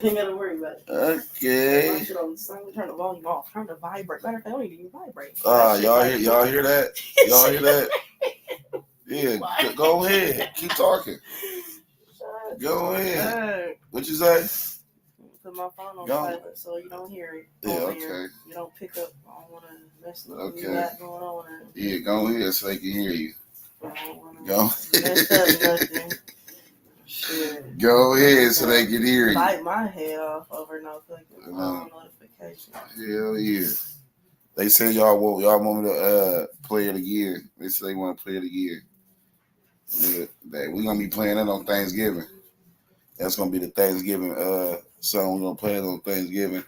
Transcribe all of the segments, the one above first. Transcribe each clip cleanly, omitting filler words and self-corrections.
You gotta worry about it. Okay. Turn the volume off. Turn the vibrate. Matter of fact, I don't even vibrate. Y'all hear that? Y'all hear that? Yeah, go ahead. Keep talking. Go ahead. What you say? put my phone on Go. silent so you don't hear it. Yeah, over okay. here. You don't pick up. I don't want to mess up what you Okay. got going on. Yeah, go ahead so they can hear you. I don't want Go. to mess up nothing. Shit. Go ahead so they can hear you. Bite my head off over no fucking notification. Hell yeah. They say y'all want me to play it again. They say they want to play it again. Yeah, we're gonna be playing that on Thanksgiving. That's gonna be the Thanksgiving song. We're gonna play it on Thanksgiving.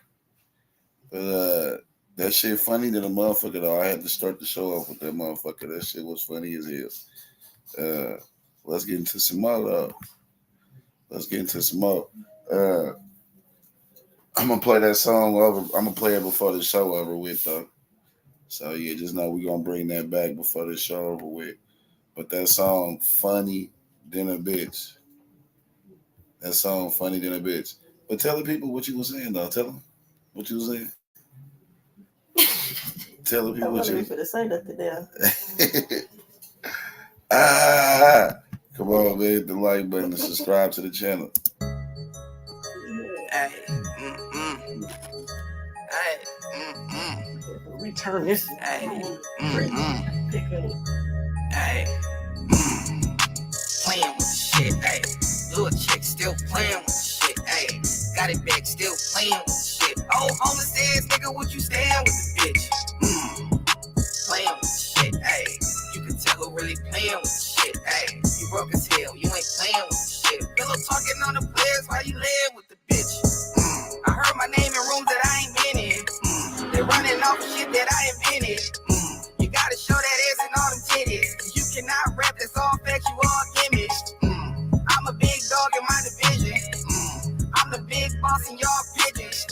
But that shit funny to the motherfucker though. I had to start the show off with that motherfucker. That shit was funny as hell. Let's get into some more. I'm gonna play that song over. I'm gonna play it before the show over with though. So yeah, just know we're gonna bring that back before the show over with. But that song funny than a bitch. That song funny than a bitch. But tell the people what you were saying though. Tell them what you were saying. Tell the people what you were saying. Say nothing there. Come on, man. Hit the like button and subscribe to the channel. Hey, Return this. Hey, Hey. Playing with the shit, hey. Little chick still playing with the shit, hey. Got it back, still playing with the shit. Oh, homeless ass nigga, what you stand with the bitch? Playing with the shit, hey. You can tell who really playing with the shit, hey. You broke as hell, you ain't playing with the shit. Pillow talking on the players while you laying with the bitch. I heard my name in rooms that I ain't been in. They running off shit that I invented. You gotta show that ass and all them titties. You cannot rap, that's all facts, you all gimmicks. I'm a big dog in my division. I'm the big boss in y'all pigeons.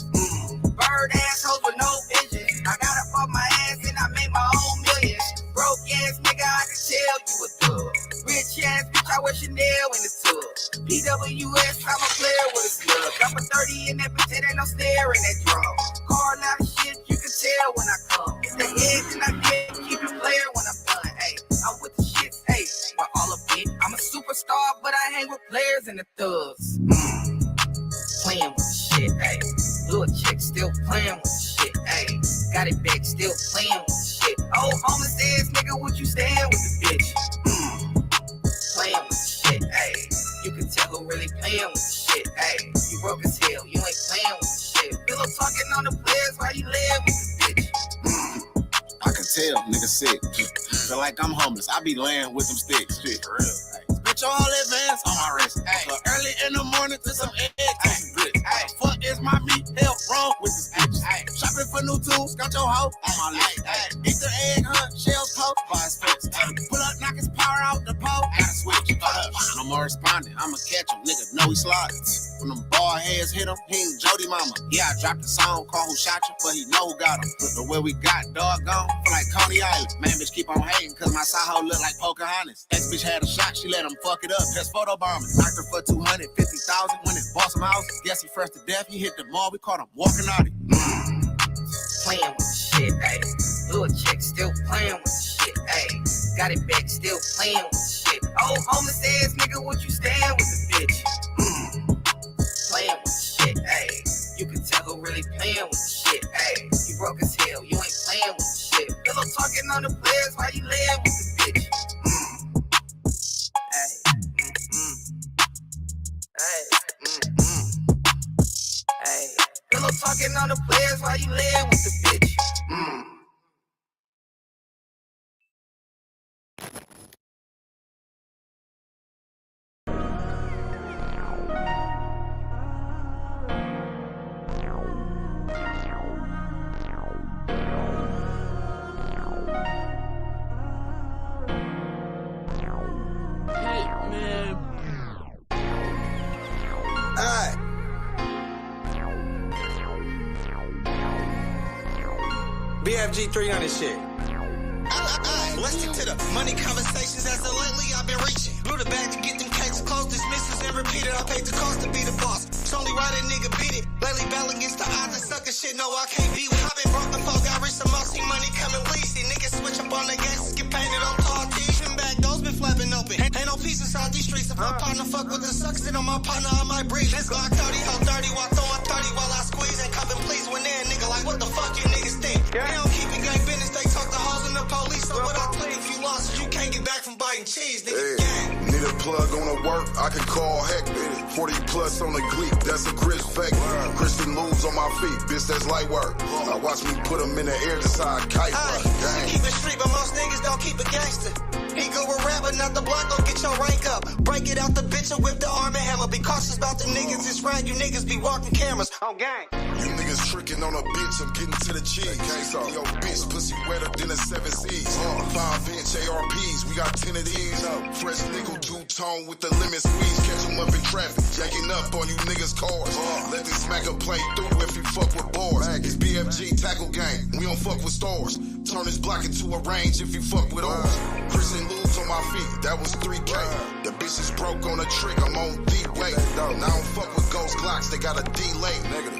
Bird assholes with no vision. I got up off my ass and I made my own millions. Broke ass nigga, I can tell you a thug. Rich ass bitch, I wear Chanel in the tub. PWS, I'm a player with a slug. Drop a 30 in that bitch, it ain't no stare in that drum. Car lot of shit, you can tell when I come. It's the heads and I get, keep it player when I'm done. Hey, I'm with the shit, hey, but all of it. I'm a superstar, but I hang with players and the thugs. Playing with the shit, hey. Little chick still playing with the shit, hey. Got it back, still playing with the shit. Oh, homeless ass nigga, what you stand with the bitch? Playing with the shit, hey. You can tell who really playing with the shit, hey. You broke as hell, you ain't playing with the shit. Pillow talking on the players while you live with the bitch. I can tell, nigga sick. Feel like I'm homeless. I be laying with them sticks. Shit, for real. Bitch, all advance on my wrist. So early in the morning to some egg to some grits. Fuck is my meat? Hell wrong with this bitch. Shopping for new tools, got your hoe on my list. Eat the egg hunt, shells post by his face. Pull up, knock his power out the pole. Gotta switch. No more responding. I'ma catch him, nigga. Know he slotted. When them bald heads hit him, he ain't Jody Mama. Yeah, I dropped a song called Who Shot You, but he know who got him. But where we got doggone, feel like Coney Island. Man, bitch, keep on hating, cause my side hoe look like Pocahontas. Ex bitch had a shot, she let him fuck it up. Just photo bombing. Knocked her for 250,000 when it bought some house. Guess he fresh to death, he hit the mall, we caught him walking out it. Playing with the shit, ayy. Little chick still playing with the shit, ayy. Got it back, still playing with the shit. Oh, homeless ass nigga, what you stand with the bitch? Playing with the shit, ayy. You can tell who really playing with the shit, ayy. You broke as hell, you ain't playing with the shit. Pillow talking on the players while you laying with the bitch. Hey, pillow talking on the players while you laying with the bitch. BFG 300 shit. Let's stick to the money conversations as of lately I've been reaching. Blew the bag to get them cases closed, dismisses and repeated. I paid the cost to be the boss. It's only right a nigga beat it. Lately battling against the odds and sucker shit. No, I can't be with. I've been broke before, got rich, some more see money coming leasy. Niggas switch up on the gas, get painted on tall tees. Back doors been flapping open. Ain't no pieces out these streets. If my partner fuck with the sucks, then on my partner I might breathe. This Glock 30, how 30, while throwing 30 while I squeeze and cuffing please when they're a nigga like what the fuck you niggas think? They don't keep it gang business, they talk to hoes and the police. So what I think if you lost is you can't get back from biting cheese, nigga. Gang. Need a plug on the work, I can call heck. 40 plus on the gleek, that's a Chris fake. Christian moves on my feet, bitch, that's light work. I watch me put them in the air to side kite work. Keep it street, but most niggas don't keep it gangster. He go with rap, but not the block, gon' get your rank up. Break it out the bitch and whip the arm and hammer. Be cautious about them niggas, it's right, you niggas be walking cameras. On gang. You niggas tricking on a bitch, I'm getting to the cheese. Yo, bitch, pussy wetter than a 7 C's. 5-inch ARPs, we got 10 of these. Fresh nickel, two-tone with the lemon squeeze. Catch them up in traffic, jacking up on you niggas' cars. Let this smacker play through if you fuck with bars. It's BFG tackle gang, we don't fuck with stars. Turn this block into a range if you fuck with ours. Christian moves on my feet, that was 3K. The bitch is broke on a trick, I'm on D-way. Now I don't fuck with ghost Glocks, they got a delay.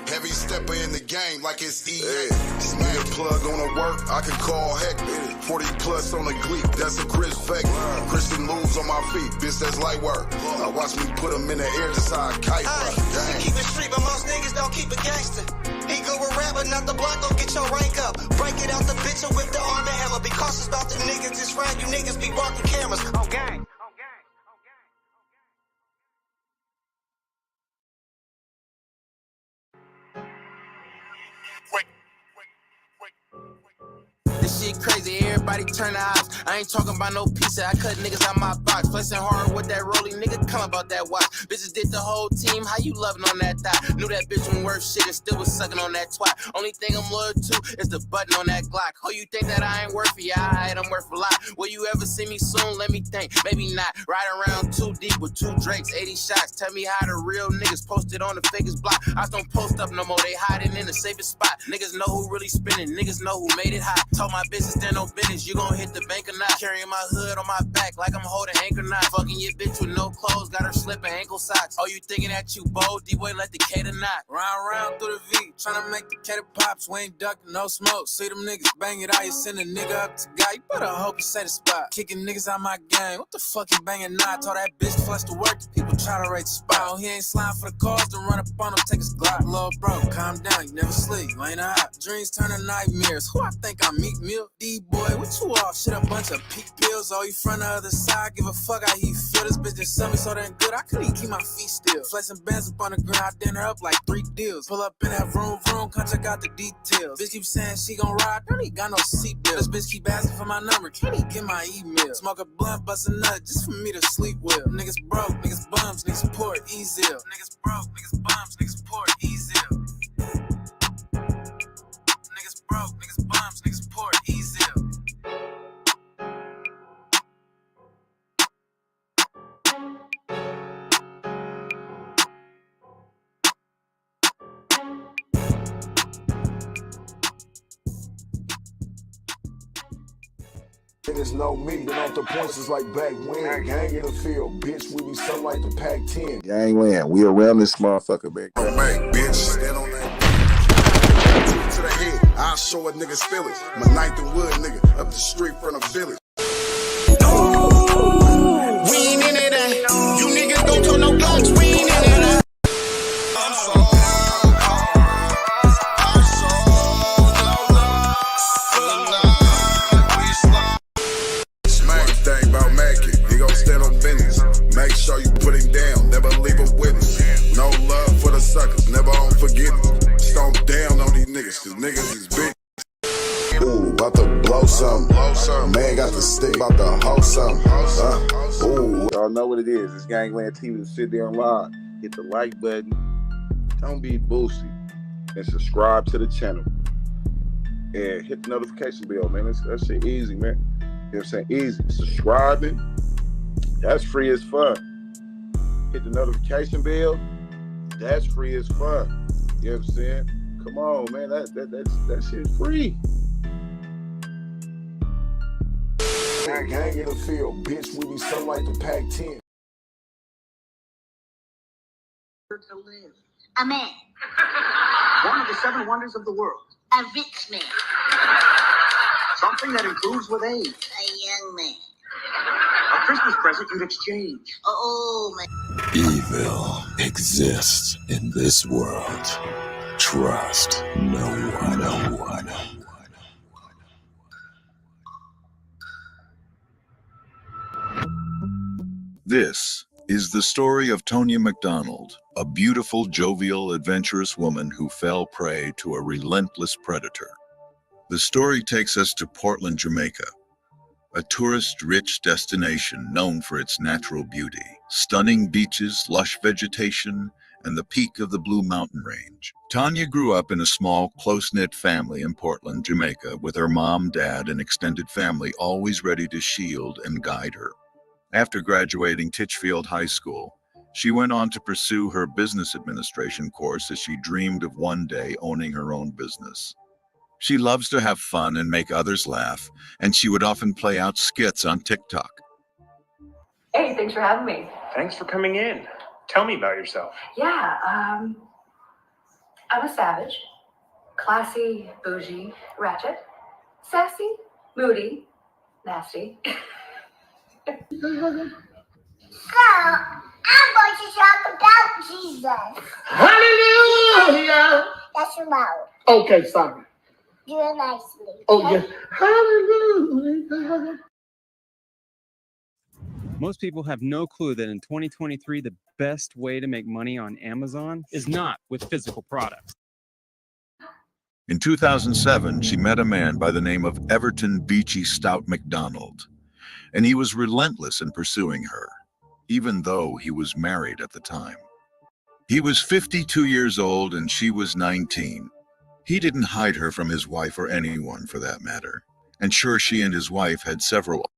Heavy stepper in the game like it's EA. Need a plug on the work, I can call heck. 40 plus on the gleek, that's a Chris fake. Christian moves on my feet, bitch, that's light work. I watch me put them in the air to side kite work. Keep it street, but most niggas don't keep it gangster. He go with rap, but not the block, gon' get your rank up. Break it out the bitch and whip the arm and hammer. Be cautious about them niggas, it's right, you niggas be walking cameras. On gang. This shit crazy, everybody turn the eyes. I ain't talking about no pizza, I cut niggas out my box. Flexing hard with that rolling nigga, come about that watch. Bitches did the whole team, how you loving on that thigh? Knew that bitch wasn't worth shit and still was sucking on that twat. Only thing I'm loyal to is the button on that Glock. Oh, you think that I ain't worth it? Yeah, alright, I'm worth a lot. Will you ever see me soon? Let me think, maybe not. Riding around too deep with 2 Drakes, 80 shots. Tell me how the real niggas posted on the fakest block. I don't post up no more, they hiding in the safest spot. Niggas know who really spinning, niggas know who made it hot. Told my business stand on business, you gon' hit the bank or not. Carrying my hood on my back like I'm holding anchor knot. Fucking your bitch with no clothes, got her slipping ankle socks. Oh, you thinking that you bold? D-boy let the cater knot. Round through the V, tryna make the cater pops. We ain't ducking no smoke. See them niggas bang it out, you send a nigga up to God. You better hope you say the spot. Kicking niggas out my gang. What the fuck you banging now? Told that bitch flush to work. People try to rate the spot. Oh, he ain't sliding for the cars, then run up on him, take his Glock. Lil' bro, calm down, you never sleep. You ain't hot. Dreams turn to nightmares. Who I think I meet Milk? D-boy, what you off? Shit, a bunch of peak pills. Oh, you from the other side, give a fuck how he feel. This bitch just sent me so damn good, I couldn't even keep my feet still. Flexing bands up on the ground, I dinner up like 3 deals. Pull up in that room, come check out the details. Bitch keep saying she gon' ride, don't even got no seatbelt. This bitch keep asking for my number, can't even get my email. Smoke a blunt, bust a nut, just for me to sleep well. Niggas broke, niggas bums, niggas poor, easy. Niggas broke, niggas bums, niggas poor, easy. Niggas broke, niggas bums, niggas poor, easy. Niggas know me, been off the points is like back when. Gang in the field, bitch, we be something like the Pac-10. Gangland, we around this motherfucker, man. Oh, man, bitch, stand on that. To the head, I'll show a nigga's feelings. My 9th and Wood nigga, up the street from the village. We ain't into that. You niggas don't talk no guns, we ain't into that. Make sure you put him down, never leave a witness. No love for the suckers, never on forgiveness. Stomp down on these niggas, cause niggas is big. Ooh, about to blow something. Man got the stick, about to hoe something. Ooh. Y'all know what it is. It's Gangland TV. Sit there and live. Hit the like button. Don't be boosty. And subscribe to the channel. And hit the notification bell, man. That shit easy, man. You know what I'm saying? Easy. Subscribing. That's free as fuck. Hit the notification bell. That's free as fuck. You know what I'm saying? Come on, man. That shit's free. Gang in the field, bitch, we be something like the Pac-10. To live. A man. One of the 7 wonders of the world. A rich man. Something that improves with age. A young man. A Christmas present you'd exchange. Oh, man. Evil exists in this world. Trust no one. No one. This is the story of Tonia McDonald, a beautiful, jovial, adventurous woman who fell prey to a relentless predator. The story takes us to Portland, Jamaica, a tourist-rich destination known for its natural beauty, stunning beaches, lush vegetation, and the peak of the Blue Mountain Range. Tonia grew up in a small, close-knit family in Portland, Jamaica, with her mom, dad, and extended family always ready to shield and guide her. After graduating Titchfield High School, she went on to pursue her business administration course as she dreamed of one day owning her own business. She loves to have fun and make others laugh, and she would often play out skits on TikTok. Hey, thanks for having me. Thanks for coming in. Tell me about yourself. Yeah, I'm a savage. Classy, bougie, ratchet. Sassy, moody, nasty. So, I'm going to talk about Jesus. Hallelujah! That's your mouth. Okay, sorry. Do it nicely. Oh, yes. Hallelujah. Most people have no clue that in 2023, the best way to make money on Amazon is not with physical products. In 2007, she met a man by the name of Everton Beachy Stout McDonald, and he was relentless in pursuing her, even though he was married at the time. He was 52 years old and she was 19. He didn't hide her from his wife or anyone for that matter, and sure, she and his wife had several.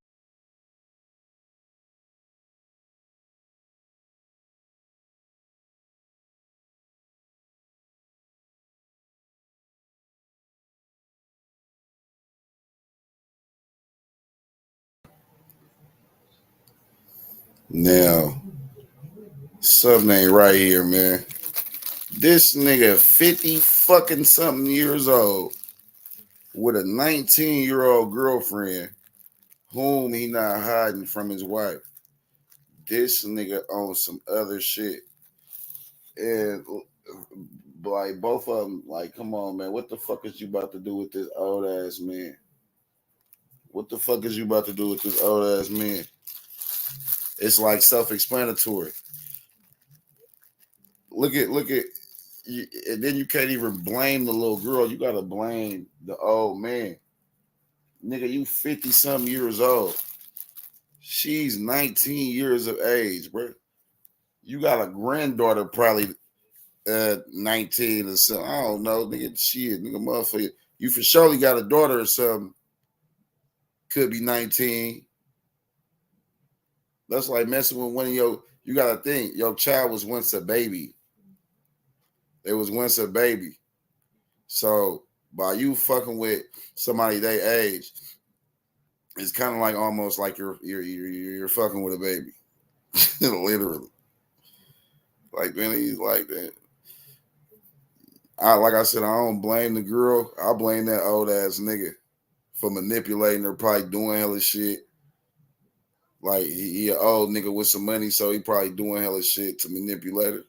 Now, something ain't right here, man. This nigga 50 fucking something years old with a 19-year-old girlfriend whom he not hiding from his wife. This nigga owns some other shit. And like both of them, like, come on, man, what the fuck is you about to do with this old ass man? What the fuck is you about to do with this old ass man? It's like self-explanatory. Look at, and then you can't even blame the little girl. You gotta blame the old man. Nigga, you 50-something years old. She's 19 years of age, bro. You got a granddaughter probably 19 or something. I don't know, nigga. Shit, nigga, motherfucker. You for surely got a daughter or something. Could be 19. That's like messing with one of your, you gotta think, your child was once a baby. It was once a baby. So by you fucking with somebody their age, it's kind of like almost like you're fucking with a baby. Literally. Like, man, he's like that. Like I said, I don't blame the girl. I blame that old ass nigga for manipulating her, probably doing hella shit. Like, he an old nigga with some money, so he probably doing hella shit to manipulate her.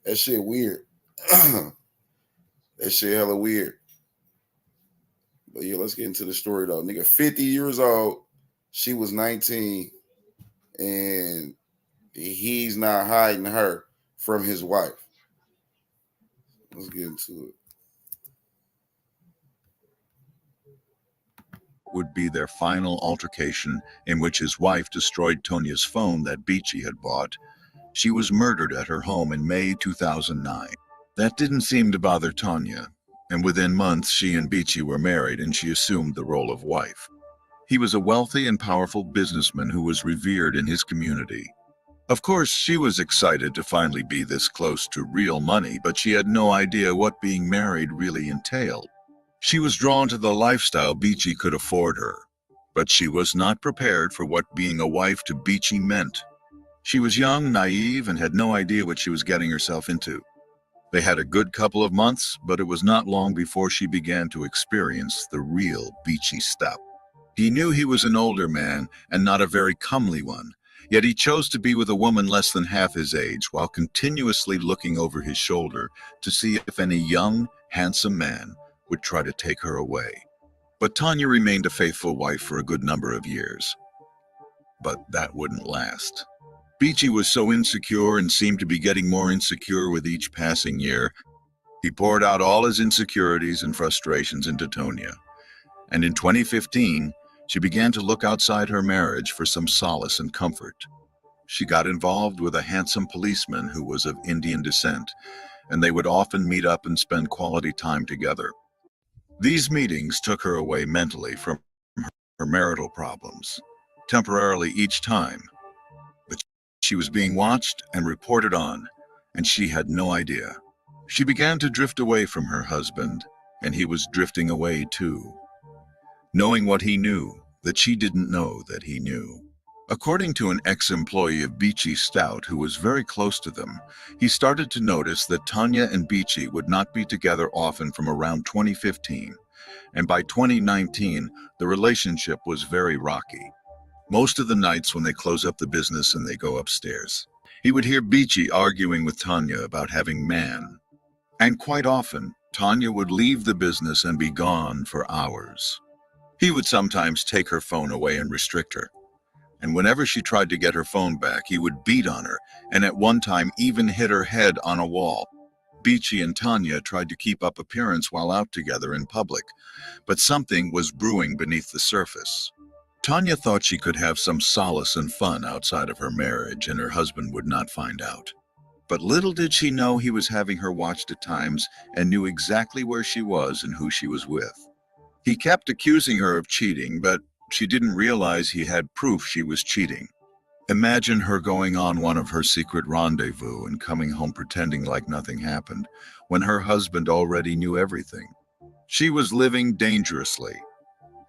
That shit weird. That shit hella weird. But yeah, let's get into the story though. Nigga, 50 years old. She was 19. And he's not hiding her from his wife. Let's get into it. Would be their final altercation, in which his wife destroyed Tonia's phone that Beachy had bought. She was murdered at her home in May 2009. That didn't seem to bother Tonia, and within months she and Beachy were married and she assumed the role of wife. He was a wealthy and powerful businessman who was revered in his community. Of course, she was excited to finally be this close to real money, but she had no idea what being married really entailed. She was drawn to the lifestyle Beachy could afford her, but she was not prepared for what being a wife to Beachy meant. She was young, naive, and had no idea what she was getting herself into. They had a good couple of months, but it was not long before she began to experience the real Beachy stuff. He knew he was an older man and not a very comely one, yet he chose to be with a woman less than half his age while continuously looking over his shoulder to see if any young, handsome man would try to take her away. But Tonia remained a faithful wife for a good number of years. But that wouldn't last. Beachy was so insecure and seemed to be getting more insecure with each passing year. He poured out all his insecurities and frustrations into Tonia. And in 2015, she began to look outside her marriage for some solace and comfort. She got involved with a handsome policeman who was of Indian descent, and they would often meet up and spend quality time together. These meetings took her away mentally from her marital problems, temporarily each time. But she was being watched and reported on, and she had no idea. She began to drift away from her husband, and he was drifting away too, knowing what he knew that she didn't know that he knew. According to an ex-employee of Beachy Stout who was very close to them, he started to notice that Tonia and Beachy would not be together often from around 2015, and by 2019, the relationship was very rocky. Most of the nights when they close up the business and they go upstairs, he would hear Beachy arguing with Tonia about having man. And quite often, Tonia would leave the business and be gone for hours. He would sometimes take her phone away and restrict her. And whenever she tried to get her phone back, he would beat on her, and at one time even hit her head on a wall. Beachy and Tonia tried to keep up appearance while out together in public, but something was brewing beneath the surface. Tonia thought she could have some solace and fun outside of her marriage, and her husband would not find out. But little did she know he was having her watched at times and knew exactly where she was and who she was with. He kept accusing her of cheating, but she didn't realize he had proof she was cheating. Imagine her going on one of her secret rendezvous and coming home pretending like nothing happened, when her husband already knew everything. She was living dangerously,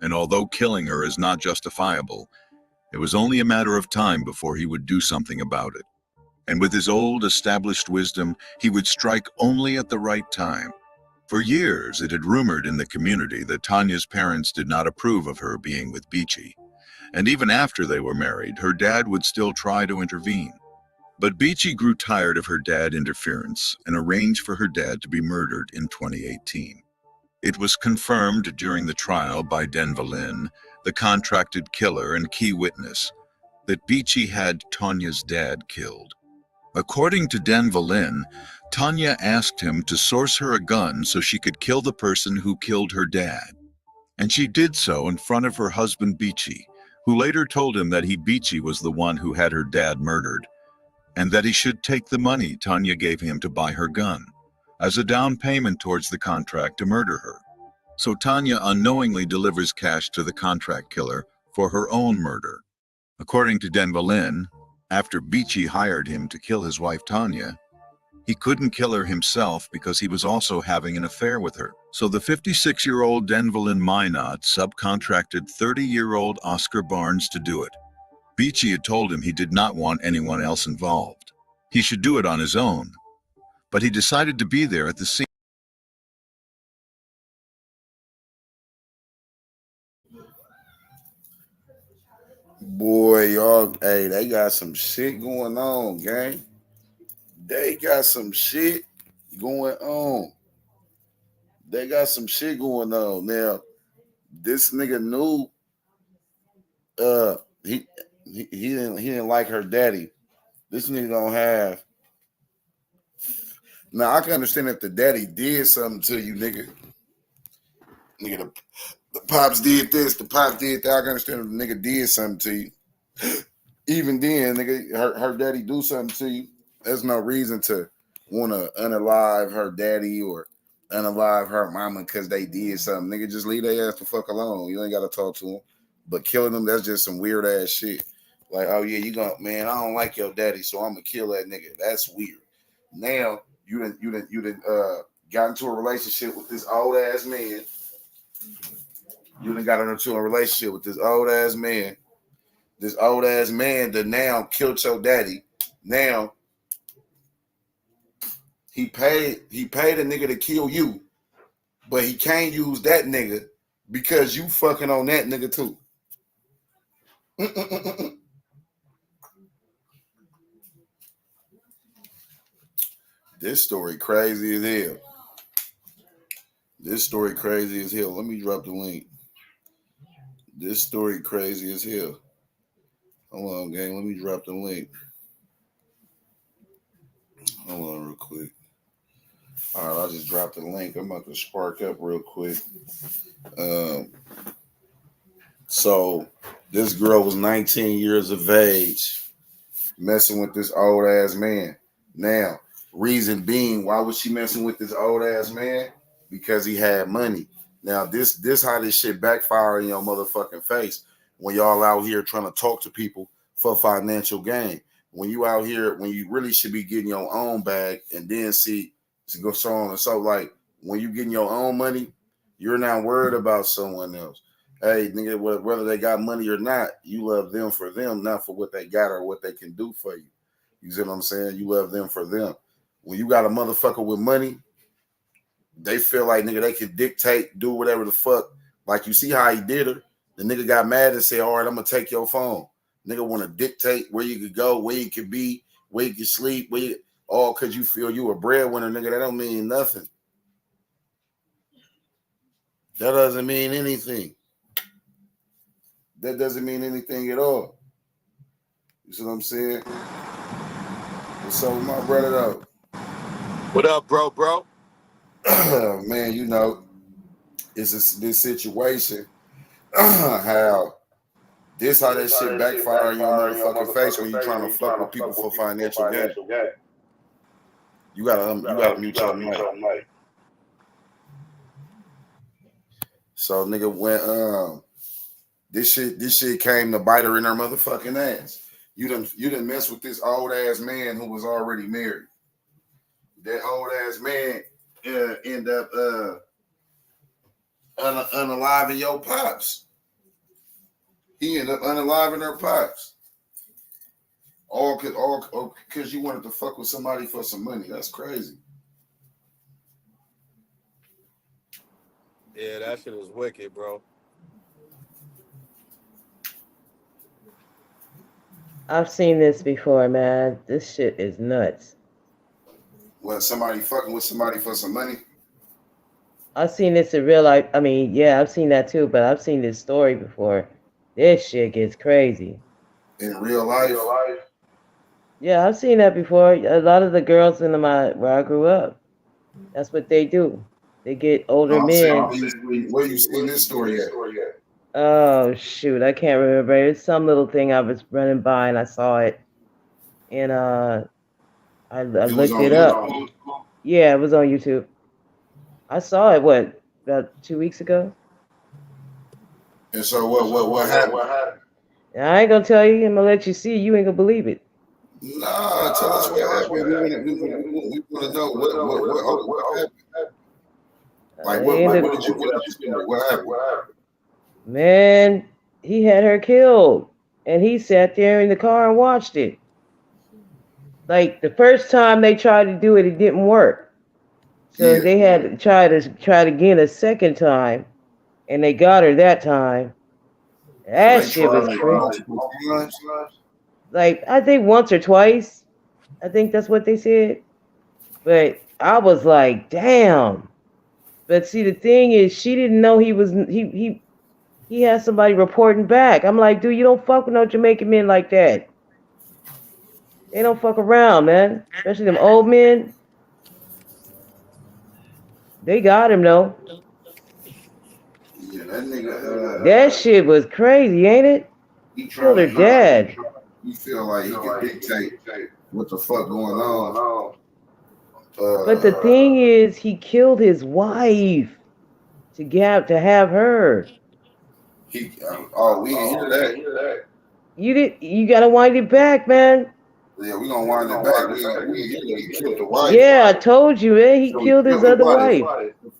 and although killing her is not justifiable, it was only a matter of time before he would do something about it. And with his old established wisdom, he would strike only at the right time. For years, it had rumored in the community that Tonia's parents did not approve of her being with Beachy. And even after they were married, her dad would still try to intervene. But Beachy grew tired of her dad's interference and arranged for her dad to be murdered in 2018. It was confirmed during the trial by Denvalin, the contracted killer and key witness, that Beachy had Tonia's dad killed. According to Denvalin, Tonia asked him to source her a gun so she could kill the person who killed her dad. And she did so in front of her husband Beachy, who later told him that Beachy was the one who had her dad murdered, and that he should take the money Tonia gave him to buy her gun, as a down payment towards the contract to murder her. So Tonia unknowingly delivers cash to the contract killer for her own murder. According to Denvalin, after Beachy hired him to kill his wife Tonia, he couldn't kill her himself because he was also having an affair with her. So the 56-year-old Denvalin Minot subcontracted 30-year-old Oscar Barnes to do it. Beachy had told him he did not want anyone else involved. He should do it on his own. But he decided to be there at the scene. Boy, y'all, hey, they got some shit going on, gang. They got some shit going on. They got some shit going on. Now, this nigga knew he didn't like her daddy. This nigga don't have. Now I can understand if the daddy did something to you, nigga. Nigga, the pops did this, the pops did that. I can understand if the nigga did something to you. Even then, nigga, her daddy do something to you. There's no reason to want to unalive her daddy or unalive her mama because they did something. Nigga, just leave their ass the fuck alone. You ain't got to talk to them. But killing them, that's just some weird ass shit. Like, oh yeah, you gonna, man, I don't like your daddy, so I'm gonna kill that nigga. That's weird. Now you done got into a relationship with this old ass man. You done got into a relationship with this old ass man. This old ass man that now killed your daddy. Now he paid a nigga to kill you, but he can't use that nigga because you fucking on that nigga too. This story crazy as hell. This story crazy as hell. Let me drop the link. This story crazy as hell. Hold on, gang. Let me drop the link. Hold on real quick. All right, I'll just drop the link. I'm about to spark up real quick. So this girl was 19 years of age, messing with this old ass man. Now, reason being, why was she messing with this old ass man? Because he had money. Now, this how this shit backfire in your motherfucking face when y'all out here trying to talk to people for financial gain. When you out here, when you really should be getting your own bag and then see go so on and so, like when you getting your own money, you're not worried about someone else. Hey, nigga, whether they got money or not, you love them for them, not for what they got or what they can do for you. You see what I'm saying? You love them for them. When you got a motherfucker with money, they feel like, nigga, they can dictate, do whatever the fuck. Like, you see how he did her? The nigga got mad and said, all right, I'm going to take your phone. Nigga want to dictate where you could go, where you could be, where you could sleep, all because you feel you a breadwinner, nigga. That don't mean nothing. That doesn't mean anything. That doesn't mean anything at all. You see what I'm saying? What's up with my brother, though? What up, bro? Man, you know, it's this situation. How that shit backfire in your motherfucking face when you trying to fuck with people for financial gain. You gotta mute your mic. So, nigga, when this shit came to bite her in her motherfucking ass. You done mess with this old ass man who was already married. That old ass man end up unaliving your pops. He ended up unaliving her pops. All because you wanted to fuck with somebody for some money. That's crazy. Yeah, that shit was wicked, bro. I've seen this before, man. This shit is nuts. What, somebody fucking with somebody for some money? I've seen this in real life. I mean, yeah, I've seen that too, but I've seen this story before. This shit gets crazy. In real life? Yeah, I've seen that before. A lot of the girls in where I grew up, that's what they do. They get older men. Where you seen this story at? Oh, shoot. I can't remember. It's some little thing I was running by and I saw it. And I looked it up. Yeah, it was on YouTube. I saw it, about 2 weeks ago? And so what happened? I ain't gonna tell you. I'm gonna let you see. You ain't gonna believe it. Nah, tell us what happened. We want to know what happened. Like, what did you what happened? Man, he had her killed. And he sat there in the car and watched it. Like, the first time they tried to do it, it didn't work. So they had to try it again a second time. And they got her that time. That shit was crazy. Like, I think once or twice. I think that's what they said. But I was like, damn. But see, the thing is, she didn't know he had somebody reporting back. I'm like, dude, you don't fuck with no Jamaican men like that. They don't fuck around, man. Especially them old men. They got him, though. Yeah, that nigga. That shit was crazy, ain't it? He killed her dad. You feel like he can dictate what the fuck going on. But the thing is, he killed his wife to have her. We didn't hear that. You gotta wind it back, man. Yeah, we gonna wind it back. He killed the wife. Yeah, I told you, man. He killed his other wife.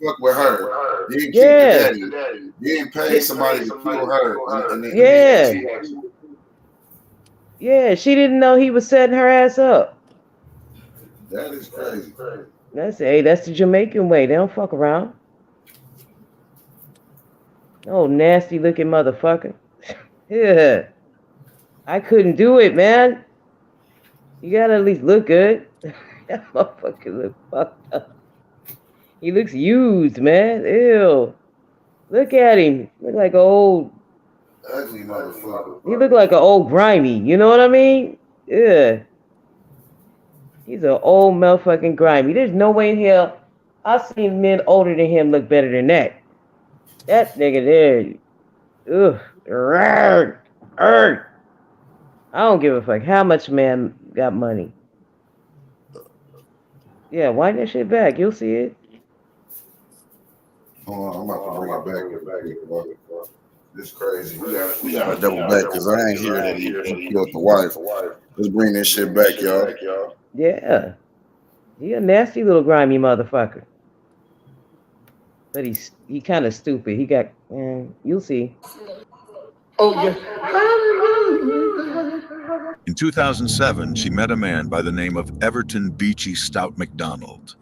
Fuck with her. Then keep the daddy. Then pay somebody to kill her. And then Yeah, she didn't know he was setting her ass up. That is crazy. That's the Jamaican way. They don't fuck around. Oh, nasty looking motherfucker. Yeah. I couldn't do it, man. You gotta at least look good. That motherfucker look fucked up. He looks used, man. Ew. Look at him. Look like an old. Ugly motherfucker. He look like an old grimy. You know what I mean? Yeah. He's an old motherfucking grimy. There's no way in hell I've seen men older than him look better than that. That nigga there. Ugh. I don't give a fuck how much man got money. Yeah, wind that shit back. You'll see it. Hold on, I'm about to bring it back. This crazy. We gotta double back because I ain't hear that he killed the wife. Let's bring this shit back, y'all. Yeah. He a nasty little grimy motherfucker. But he kind of stupid. He got, you'll see. Oh, yeah. In 2007, she met a man by the name of Everton Beachy Stout McDonald,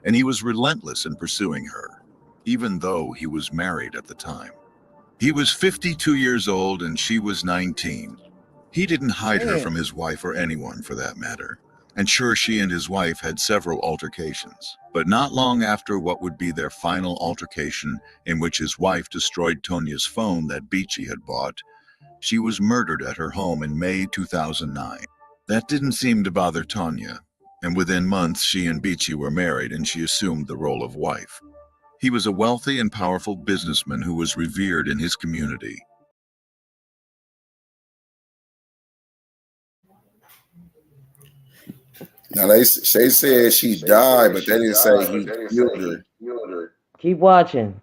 and he was relentless in pursuing her, even though he was married at the time. He was 52 years old and she was 19. He didn't hide her from his wife or anyone for that matter. And sure, she and his wife had several altercations, but not long after what would be their final altercation, in which his wife destroyed Tonia's phone that Beachy had bought, she was murdered at her home in May 2009. That didn't seem to bother Tonia, and within months she and Beachy were married and she assumed the role of wife. He was a wealthy and powerful businessman who was revered in his community. Now they said she died, but they didn't say he killed her. Keep watching.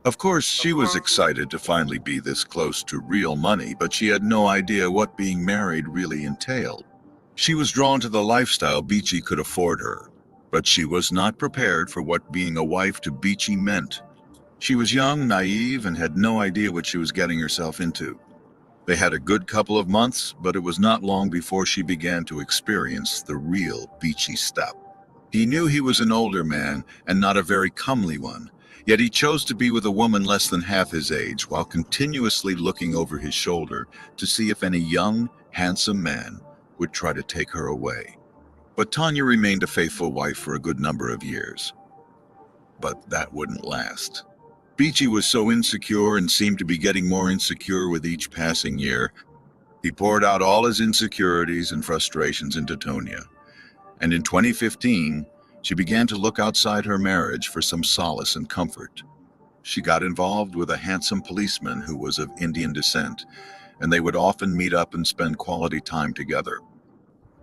Of course, she was excited to finally be this close to real money, but she had no idea what being married really entailed. She was drawn to the lifestyle Beachy could afford her, but she was not prepared for what being a wife to Beachy meant. She was young, naive, and had no idea what she was getting herself into. They had a good couple of months, but it was not long before she began to experience the real Beachy Stout. He knew he was an older man and not a very comely one, yet he chose to be with a woman less than half his age while continuously looking over his shoulder to see if any young, handsome man would try to take her away. But Tonia remained a faithful wife for a good number of years. But that wouldn't last. Beachy was so insecure and seemed to be getting more insecure with each passing year. He poured out all his insecurities and frustrations into Tonia. And in 2015, she began to look outside her marriage for some solace and comfort. She got involved with a handsome policeman who was of Indian descent, and they would often meet up and spend quality time together.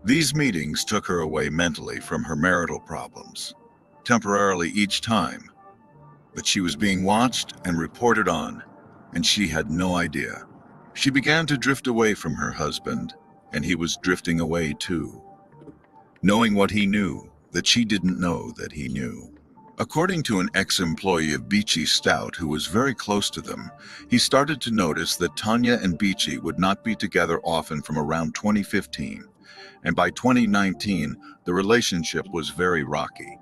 These meetings took her away mentally from her marital problems, temporarily each time. But she was being watched and reported on, and she had no idea. She began to drift away from her husband, and he was drifting away too, knowing what he knew that she didn't know that he knew. According to an ex-employee of Beachy Stout who was very close to them, he started to notice that Tonia and Beachy would not be together often from around 2015, and by 2019, the relationship was very rocky.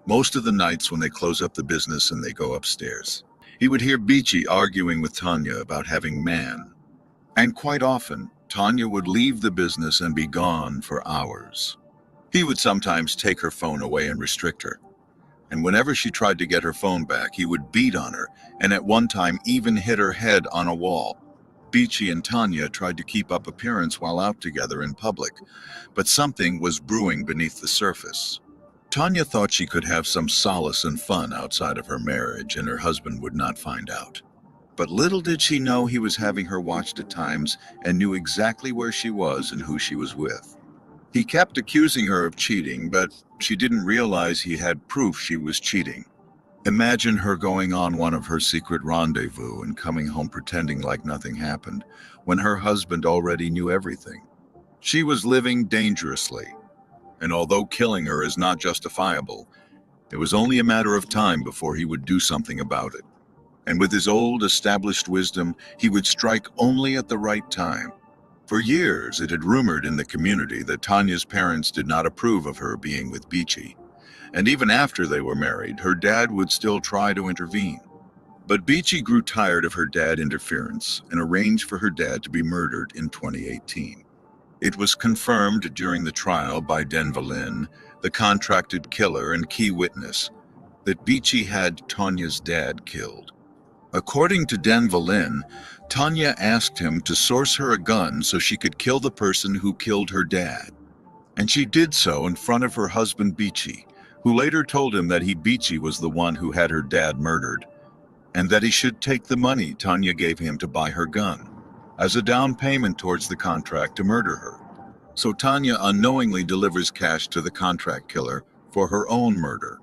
Most of the nights when they close up the business and they go upstairs, he would hear Beachy arguing with Tonia about having man. And quite often, Tonia would leave the business and be gone for hours. He would sometimes take her phone away and restrict her. And whenever she tried to get her phone back, he would beat on her and at one time even hit her head on a wall. Beachy and Tonia tried to keep up appearance while out together in public, but something was brewing beneath the surface. Tonia thought she could have some solace and fun outside of her marriage and her husband would not find out. But little did she know he was having her watched at times and knew exactly where she was and who she was with. He kept accusing her of cheating, but she didn't realize he had proof she was cheating. Imagine her going on one of her secret rendezvous and coming home pretending like nothing happened when her husband already knew everything. She was living dangerously. And although killing her is not justifiable, it was only a matter of time before he would do something about it. And with his old established wisdom, he would strike only at the right time. For years, it had rumored in the community that Tonia's parents did not approve of her being with Beachy. And even after they were married, her dad would still try to intervene. But Beachy grew tired of her dad interference and arranged for her dad to be murdered in 2018. It was confirmed during the trial by Denvalin, the contracted killer and key witness, that Beachy had Tonia's dad killed. According to Denvalin, Tonia asked him to source her a gun so she could kill the person who killed her dad. And she did so in front of her husband Beachy, who later told him that Beachy was the one who had her dad murdered, and that he should take the money Tonia gave him to buy her gun as a down payment towards the contract to murder her. So Tonia unknowingly delivers cash to the contract killer for her own murder.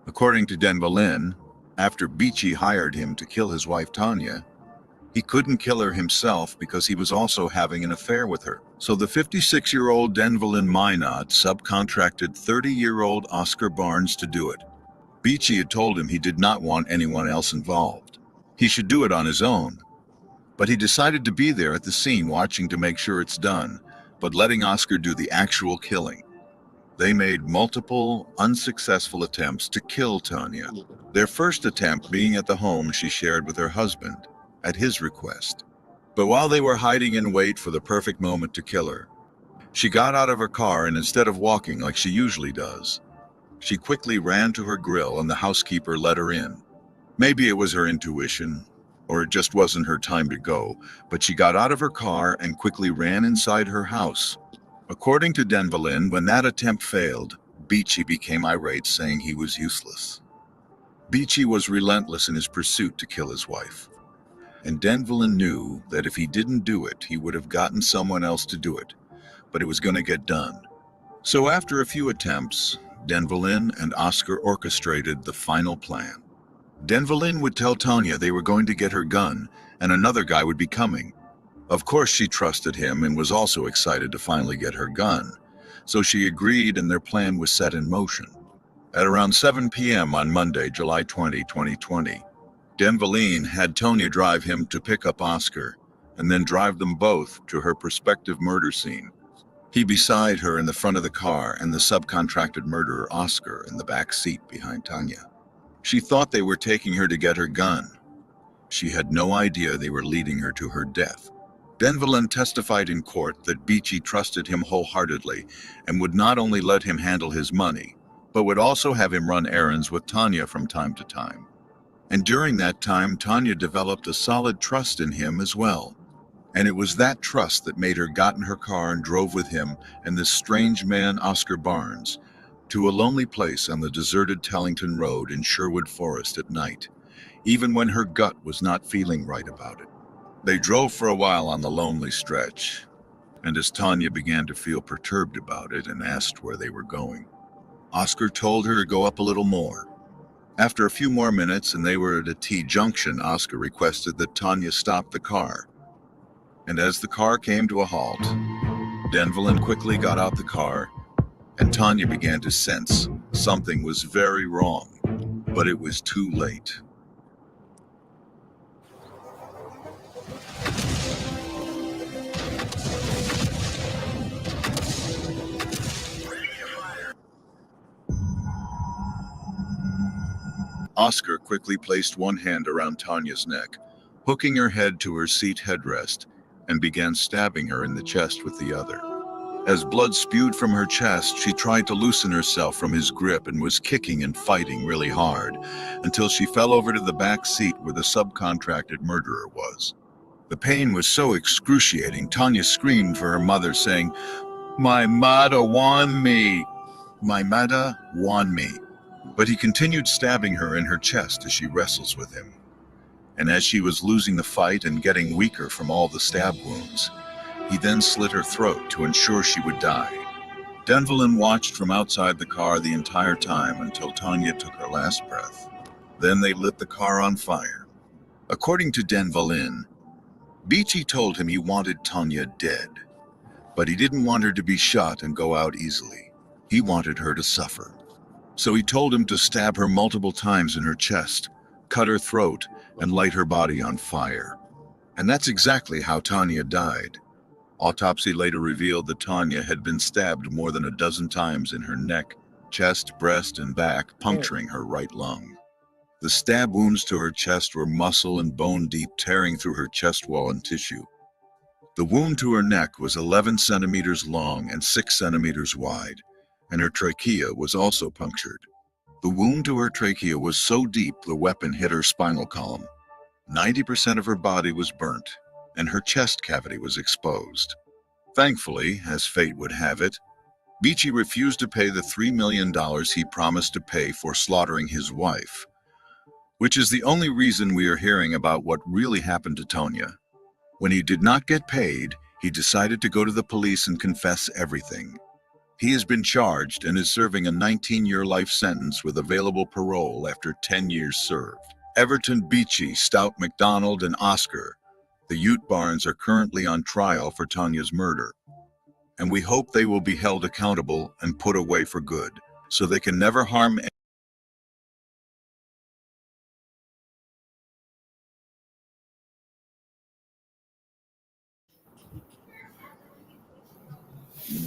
According to Denvalin, after Beachy hired him to kill his wife Tonia, he couldn't kill her himself because he was also having an affair with her. So the 56-year-old Denvalin Minot subcontracted 30-year-old Oscar Barnes to do it. Beachy had told him he did not want anyone else involved. He should do it on his own. But he decided to be there at the scene watching to make sure it's done, but letting Oscar do the actual killing. They made multiple unsuccessful attempts to kill Tonia, their first attempt being at the home she shared with her husband, at his request. But while they were hiding in wait for the perfect moment to kill her, she got out of her car and instead of walking like she usually does, she quickly ran to her grill and the housekeeper let her in. Maybe it was her intuition, or it just wasn't her time to go, but she got out of her car and quickly ran inside her house. According to Denvalin, when that attempt failed, Beachy became irate, saying he was useless. Beachy was relentless in his pursuit to kill his wife. And Denvalin knew that if he didn't do it, he would have gotten someone else to do it, but it was going to get done. So after a few attempts, Denvalin and Oscar orchestrated the final plan. Denvalin would tell Tonia they were going to get her gun, and another guy would be coming. Of course, she trusted him and was also excited to finally get her gun, so she agreed and their plan was set in motion. At around 7 p.m. on Monday, July 20, 2020, Denvalin had Tonia drive him to pick up Oscar, and then drive them both to her prospective murder scene. He beside her in the front of the car and the subcontracted murderer Oscar in the back seat behind Tonia. She thought they were taking her to get her gun. She had no idea they were leading her to her death. Denvalin testified in court that Beachy trusted him wholeheartedly and would not only let him handle his money, but would also have him run errands with Tonia from time to time. And during that time, Tonia developed a solid trust in him as well. And it was that trust that made her got in her car and drove with him and this strange man, Oscar Barnes, to a lonely place on the deserted Tellington Road in Sherwood Forest at night, even when her gut was not feeling right about it. They drove for a while on the lonely stretch, and as Tonia began to feel perturbed about it and asked where they were going, Oscar told her to go up a little more. After a few more minutes and they were at a T-junction, Oscar requested that Tonia stop the car. And as the car came to a halt, Denvalin quickly got out the car, and Tonia began to sense something was very wrong, but it was too late. Oscar quickly placed one hand around Tonia's neck, hooking her head to her seat headrest, and began stabbing her in the chest with the other. As blood spewed from her chest, she tried to loosen herself from his grip and was kicking and fighting really hard until she fell over to the back seat where the subcontracted murderer was. The pain was so excruciating, Tonia screamed for her mother, saying, "My mother want me! My mother want me!" But he continued stabbing her in her chest as she wrestles with him. And as she was losing the fight and getting weaker from all the stab wounds, he then slit her throat to ensure she would die. Denvalin watched from outside the car the entire time until Tonia took her last breath. Then they lit the car on fire. According to Denvalin, Beachy told him he wanted Tonia dead, but he didn't want her to be shot and go out easily. He wanted her to suffer. So he told him to stab her multiple times in her chest, cut her throat, and light her body on fire. And that's exactly how Tonia died. Autopsy later revealed that Tonia had been stabbed more than a dozen times in her neck, chest, breast, and back, puncturing her right lung. The stab wounds to her chest were muscle and bone deep, tearing through her chest wall and tissue. The wound to her neck was 11 centimeters long and 6 centimeters wide, and her trachea was also punctured. The wound to her trachea was so deep the weapon hit her spinal column. 90% of her body was burnt, and her chest cavity was exposed. Thankfully, as fate would have it, Beachy refused to pay the $3 million he promised to pay for slaughtering his wife, which is the only reason we are hearing about what really happened to Tonia. When he did not get paid, he decided to go to the police and confess everything. He has been charged and is serving a 19-year life sentence with available parole after 10 years served. Everton Beachy, Stout McDonald, and Oscar, the Ute Barnes, are currently on trial for Tonia's murder, and we hope they will be held accountable and put away for good, so they can never harm anyone.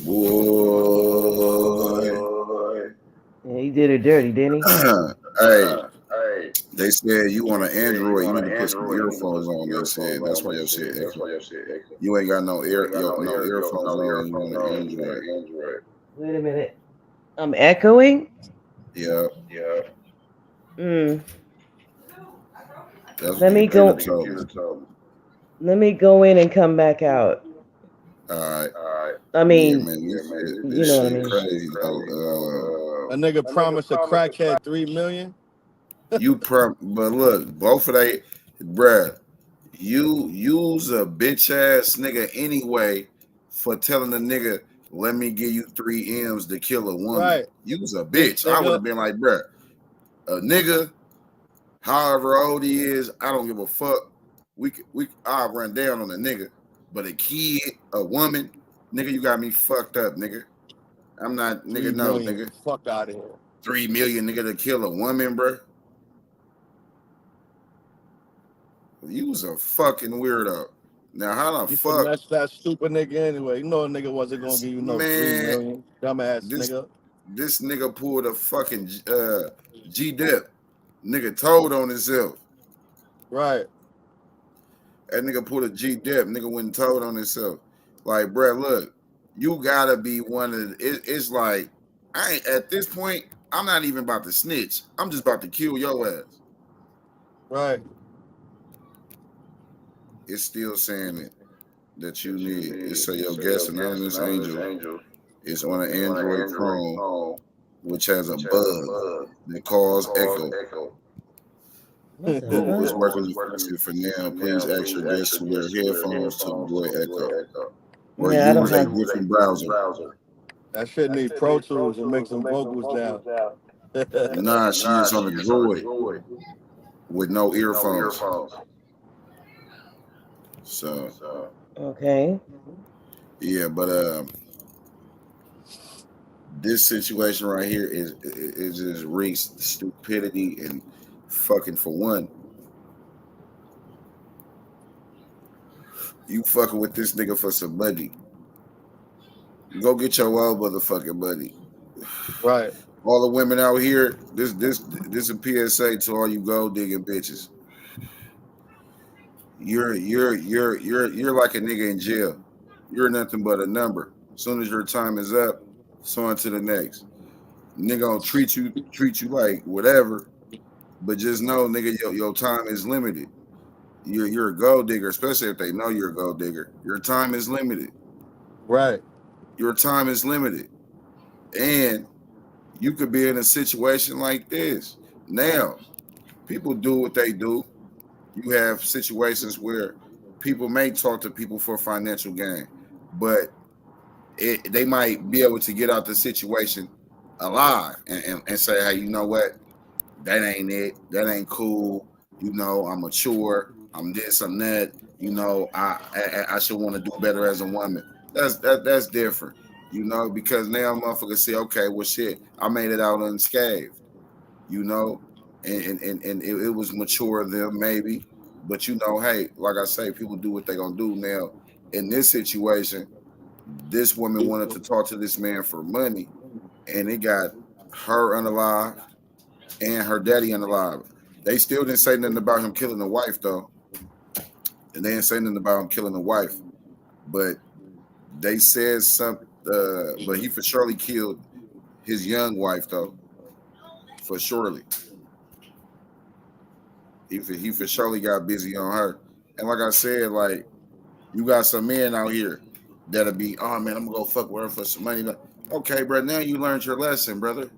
Boy. Yeah, he did her dirty, didn't he? Hey, they said you want an Android, you need to put some earphones on. They said that's why your shit echo. You ain't got no earphones on. You want an Android. Wait a minute. I'm echoing? Yeah. Let me go. Let me go in and come back out. All right. I mean, yeah, man, you know what I mean. Crazy. A nigga promised a crackhead $3 million. But look, both of they, bruh, you use a bitch ass nigga anyway for telling a nigga, let me give you 3 M's to kill a woman. Right. You's a bitch. I would have been like, bruh, a nigga, however old he is, I don't give a fuck. I'll run down on a nigga. But a kid, a woman, nigga, you got me fucked up, nigga. I'm not, nigga, no, nigga. Fuck out of here. 3 million, nigga, to kill a woman, bruh. You was a fucking weirdo. Now, how the fuck? That's that stupid nigga anyway. You know a nigga wasn't gonna give you no 3 million. Dumbass nigga. This nigga pulled a fucking G-Dep. Nigga told on himself. Right. That nigga pulled a G-Dep. Nigga went and told on himself. Like, bruh, look, you gotta be one of it's like, I ain't at this point, I'm not even about to snitch. I'm just about to kill your ass. Right. It's still saying that you need. It say your guest anonymous angel is on an Android phone, which has a bug that calls echo. Google is working effective for now. Please ask your guests to wear headphones to avoid echo. Or use a different browser. That shit need Pro Tools to make some vocals down. Nah, she is on a Droid with no earphones. So okay. Yeah, but this situation right here is just reeks stupidity and fucking for one. You fucking with this nigga for some money. Go get your own motherfucking money. Right. All the women out here, this a PSA to all you gold digging bitches. You're like a nigga in jail. You're nothing but a number. As soon as your time is up, so on to the next. Nigga gonna treat you like whatever, but just know, nigga, your time is limited. You're a gold digger, especially if they know you're a gold digger. Your time is limited. Right. Your time is limited. And you could be in a situation like this. Now, people do what they do. You have situations where people may talk to people for financial gain, but they might be able to get out the situation alive and say, hey, you know what? That ain't it. That ain't cool. You know, I'm mature. I'm this, I'm that. You know, I should want to do better as a woman. That's different. You know, because now motherfuckers say, okay, well, shit, I made it out unscathed. You know, and it was mature of them maybe, but you know, hey, like I say, people do what they gonna do. Now, in this situation, this woman wanted to talk to this man for money, and it got her unalive and her daddy unalive. They still didn't say nothing about him killing the wife though, and they didn't say nothing about him killing the wife. But they said something. But he for surely killed his young wife though. For surely. He for surely got busy on her. And like I said, like you got some men out here that'll be, oh man, I'm gonna go fuck with her for some money. Okay, bro. Now you learned your lesson, brother.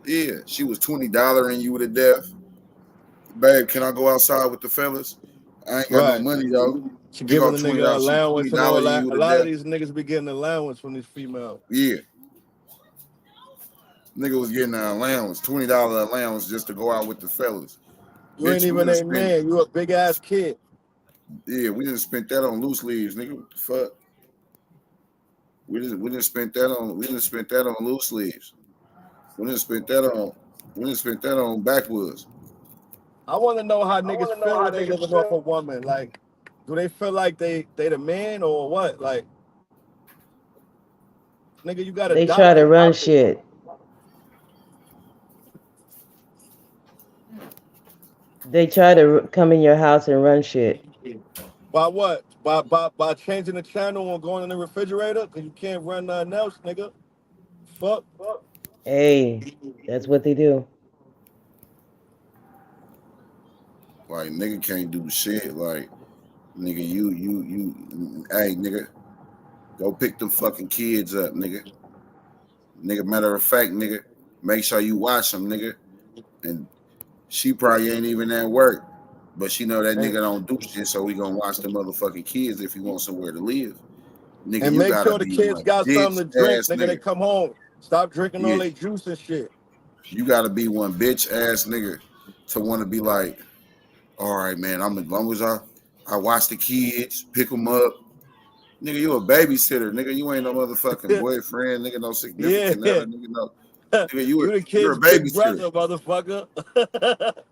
Yeah, she was $20 you to death. Babe, can I go outside with the fellas? I ain't got no money though. She giving the nigga allowance and all that. A lot of these niggas be getting allowance from these females. Yeah. Nigga was getting an allowance, $20 allowance just to go out with the fellas. You ain't even a man. You a big ass kid. Yeah, we didn't spend that on loose leaves, nigga. What the fuck? We didn't spend that on loose leaves. We didn't spend that on backwoods. I want to know how niggas feel when they living off a woman. Like, do they feel like they the man or what? Like, nigga, you gotta. They try to run shit. They try to come in your house and run shit. By what? By changing the channel and going in the refrigerator? Because you can't run nothing else, nigga. Fuck. Hey, that's what they do. Like, nigga can't do shit. Like, nigga, you, hey, nigga, go pick them fucking kids up, nigga. Nigga, matter of fact, nigga, make sure you watch them, nigga. And she probably ain't even at work, but she know that nigga don't do shit, so we gonna watch the motherfucking kids if he wants somewhere to live. Nigga, and you make gotta sure the be kids like got something to drink, nigga. They come home. Stop drinking all Yeah. their juice and shit. You gotta be one bitch ass nigga to want to be like, all right, man, I'm as long as I watch the kids, pick them up. Nigga, you a babysitter, nigga. You ain't no motherfucking boyfriend, nigga, no significant other, nigga, no. Nigga, you're a Big brother, babysitter. motherfucker.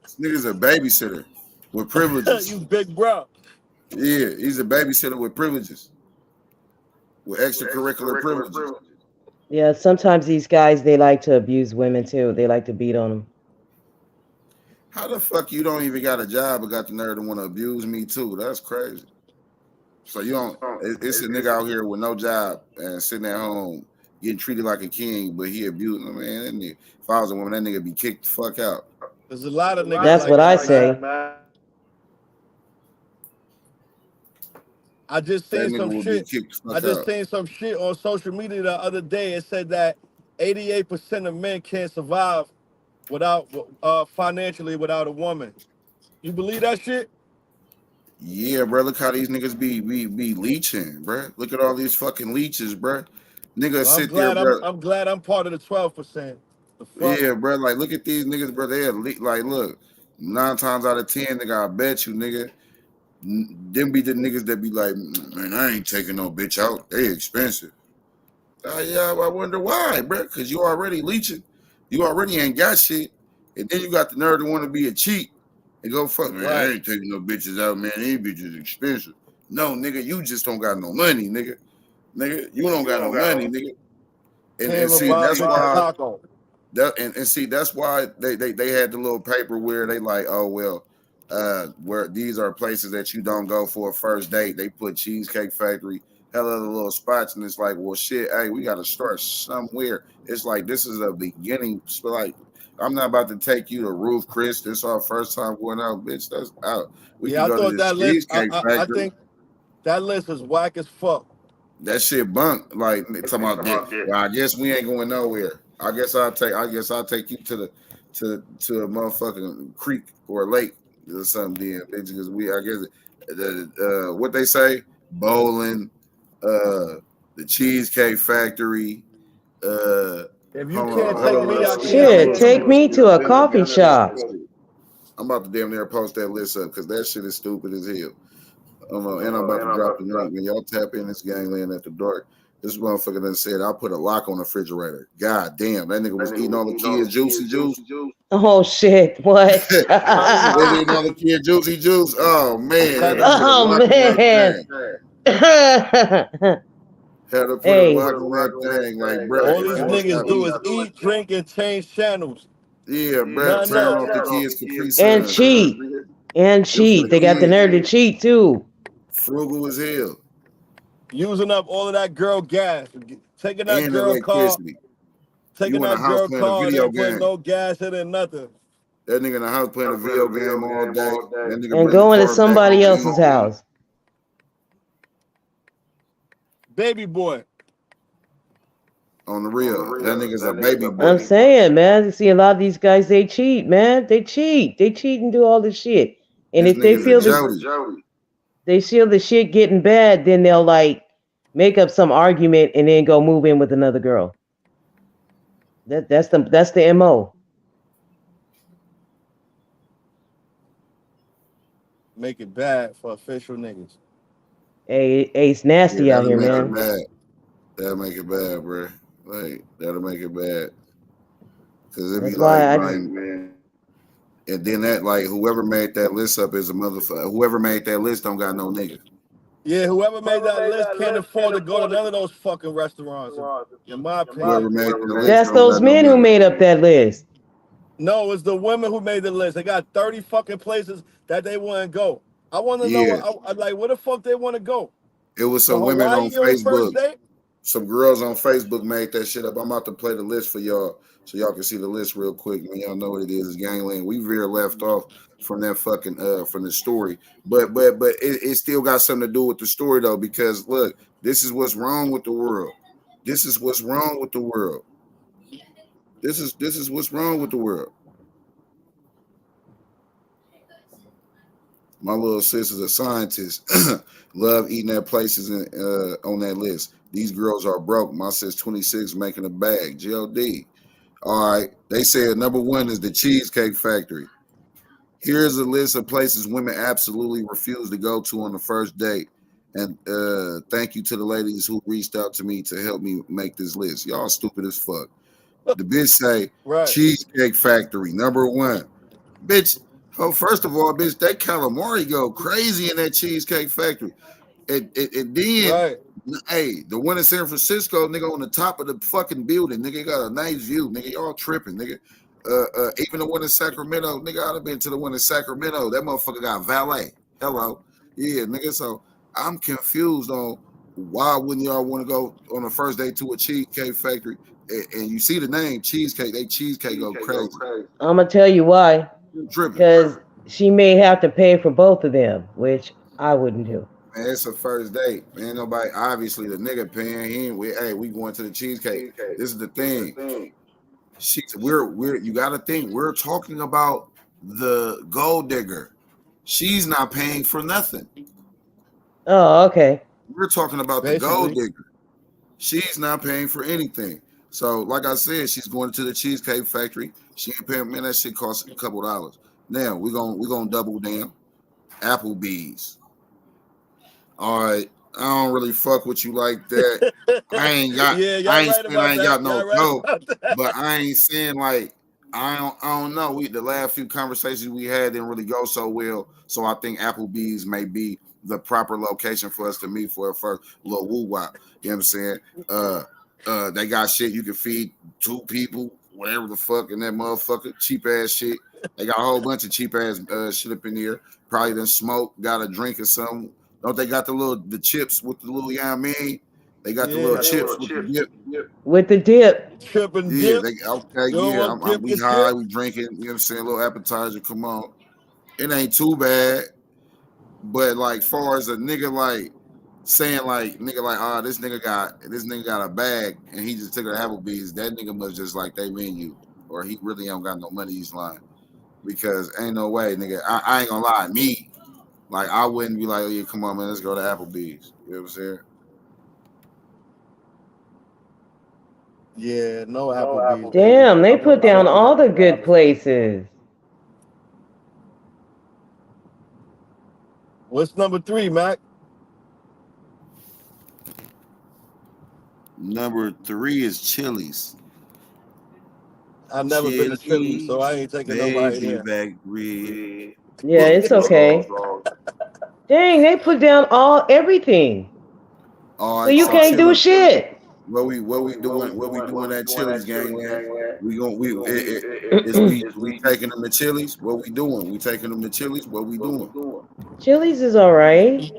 This nigga's a babysitter with privileges. You big bro. Yeah, he's a babysitter with privileges. With extracurricular privileges. Yeah, sometimes these guys, they like to abuse women too. They like to beat on them. How the fuck you don't even got a job but got the nerve to want to abuse me too? That's crazy. So you don't, it's a nigga out here with no job and sitting at home getting treated like a king, but he abusing him, man. That nigga, if I was a woman, that nigga be kicked the fuck out. There's a lot of niggas. That's like what I that, say. man. I just seen some shit. I just seen some shit on social media the other day. It said that 88% of men can't survive without financially without a woman. You believe that shit? Yeah, bro. Look how these niggas be leeching, bro. Look at all these fucking leeches, bro. Niggas Well, sit there, bro. I'm glad I'm part of the 12%. Yeah, bro. Like, look at these niggas, bro. They like, look, 9 times out of 10, nigga, I bet you, nigga, them be the niggas that be like, man, I ain't taking no bitch out. They expensive. Yeah, I wonder why, bro. Because you already leeching. You already ain't got shit. And then you got the nerve to want to be a cheat and go, fuck, man, I ain't taking no bitches out, man. These bitches expensive. No, nigga, you just don't got no money, nigga. Nigga, you don't got no money, nigga. And see, that's why. And see, that's why they had the little paper where they like, oh well, where these are places that you don't go for a first date. They put Cheesecake Factory, hell of the little spots, and it's like, well, shit, hey, we got to start somewhere. It's like this is a beginning. So like, I'm not about to take you to Ruth Chris. This our first time going out, bitch. That's out. We Yeah, I can go thought to this that list. Cheesecake I Factory. think that list is whack as fuck. That shit bunk. Like talking about that. Well, I guess we ain't going nowhere. I guess I'll take you to a motherfucking creek or a lake or something then, because I guess what they say, bowling, the Cheesecake Factory. If you can't take me out, Shit, take me to a coffee shop. I'm about to damn near post that list up because that shit is stupid as hell. And I'm about to drop the link. When y'all tap in this Gangland After Dark, this motherfucker done said, I'll put a lock on the refrigerator. God damn, that nigga was eating all the kids' juicy juice. Oh shit, what? Was eating all the kids' juicy juice. Oh man. Oh man. Had to put a lock on that thing, like, bro. All these niggas do is eat, drink, and change channels. Yeah, bro. Turn off the kids' Capri And Suns. cheat. And cheat. They got the nerve to cheat too. Frugal as hell. Using up all of that girl gas. Taking that And girl car. electricity. Taking You in the that house girl playing a car and video then putting game. no gas in it, nothing. That nigga in the house playing a video game all day. That nigga And going to somebody else's house. Baby boy. On the real. That nigga's a baby boy. I'm saying, man, you see a lot of these guys, they cheat, man. They cheat and do all this shit. And This if they nigga's feel a the shit getting bad, then they'll like make up some argument and then go move in with another girl. That's the MO. Make it bad for official niggas. Hey, it's nasty out here, man. That'll make it bad, bro. Like, that'll make it bad. Because it'd be That's why like, man. And then that, like, whoever made that list up is a motherfucker. Whoever made that list don't got no nigga. Yeah, whoever made that list can't afford to go to none of those fucking restaurants. In my opinion. Whoever made the list. That's those men who made up that list. No, it's the women who made the list. They got 30 fucking places that they want to go. I want to know, like, where the fuck they want to go? It was some women on Facebook. Some girls on Facebook made that shit up. I'm about to play the list for y'all so y'all can see the list real quick. Man, y'all know what it is. It's Gangland. We veer left off from that fucking from the story. But it still got something to do with the story though, because look, this is what's wrong with the world. This is what's wrong with the world. This is what's wrong with the world. My little sister's a scientist. Love eating at places on that list. These girls are broke. My sis 26 making a bag. GLD. All right. They said number 1 is the Cheesecake Factory. Here's a list of places women absolutely refuse to go to on the first date. And thank you to the ladies who reached out to me to help me make this list. Y'all stupid as fuck. The bitch say Cheesecake Factory, number 1. Bitch, oh, first of all, bitch, that calamari go crazy in that Cheesecake Factory. And then, hey, the one in San Francisco, nigga, on the top of the fucking building, nigga, got a nice view, nigga, y'all tripping, nigga. Even the one in Sacramento, nigga, I'd have been to the one in Sacramento. That motherfucker got valet. Hello. Yeah, nigga, so I'm confused on why wouldn't y'all want to go on the first day to a Cheesecake Factory? And you see the name, Cheesecake, they cheesecake go crazy. I'm going to tell you why. Because she may have to pay for both of them, which I wouldn't do. Man, it's a first date. Man, nobody, obviously the nigga paying him. We going to the cheesecake. This is the thing. We're you gotta think, we're talking about the gold digger. She's not paying for nothing. Oh, okay. We're talking about the gold digger. She's not paying for anything. So, like I said, she's going to the Cheesecake Factory. She ain't paying. Man, that shit costs a couple dollars. Now we're gonna double down. Applebee's. All right, I don't really fuck with you like that. I ain't got. I ain't got no dope. But I ain't saying like I don't know. The last few conversations we had didn't really go so well. So I think Applebee's may be the proper location for us to meet for a first little woo wop. You know what I'm saying? They got shit you can feed 2 people, whatever the fuck, in that motherfucker. Cheap ass shit. They got a whole bunch of cheap ass shit up in here. Probably done smoke, got a drink or something. Don't they got the chips with the little, you know what I mean? They got the little chips with the dip. With the dip. Chip and dip. Yeah. We high, we drinking, you know what I'm saying? A little appetizer, come on. It ain't too bad. But like far as a nigga like saying like this nigga got a bag and he just took it to Applebee's, that nigga must just like they menu, or he really don't got no money, he's lying. Because ain't no way, nigga. I ain't gonna lie, me. Like, I wouldn't be like, oh, yeah, come on, man, let's go to Applebee's. You know what I'm saying? Yeah, no Applebee's. Damn, they put down all the good places. What's number 3, Mac? Number 3 is Chili's. I've never been to Chili's, so I ain't taking nobody there. Yeah, it's okay. Dang, they put down everything. All right, so you can't do shit. What we doing at Chili's, Gangland? We taking them to Chili's. What we doing? We taking them to Chili's. What we doing? Chili's is all right.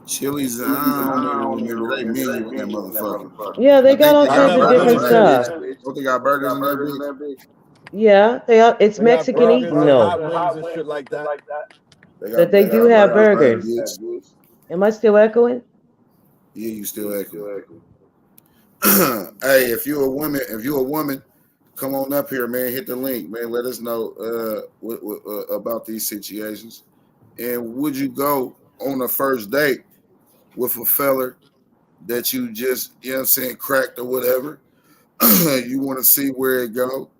Chili's, I don't even remember they menu in that motherfucker. Yeah, they got all kinds of different stuff. Don't they got burgers in that bitch? Yeah, it's Mexican eating though. Hot wings and shit like that. But they do have burgers. Am I still echoing? Yeah, you still echoing. Hey, if you're a woman, come on up here, man. Hit the link, man. Let us know about these situations. And would you go on a first date with a feller that you just, you know what I'm saying, cracked or whatever? You want to see where it go?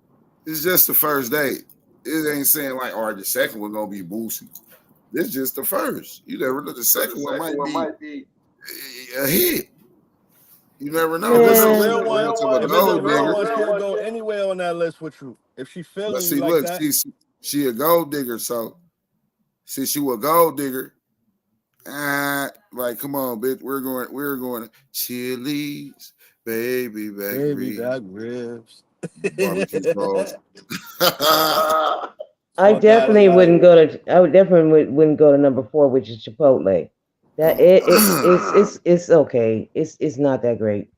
It's just the first date. It ain't saying like, all right, the second one gonna be boosy. This is just the first. You never know. The second one might be a hit. You never know. If This it's a is real one, digger. she'll go anywhere on that list with you. If she feeling But see, you like look, that. she a gold digger. So, see, she was a gold digger. Like, come on, bitch. We're going to Chili's, baby back ribs. Barbecue sauce. I definitely wouldn't go to number 4, which is Chipotle. That it's okay. It's not that great.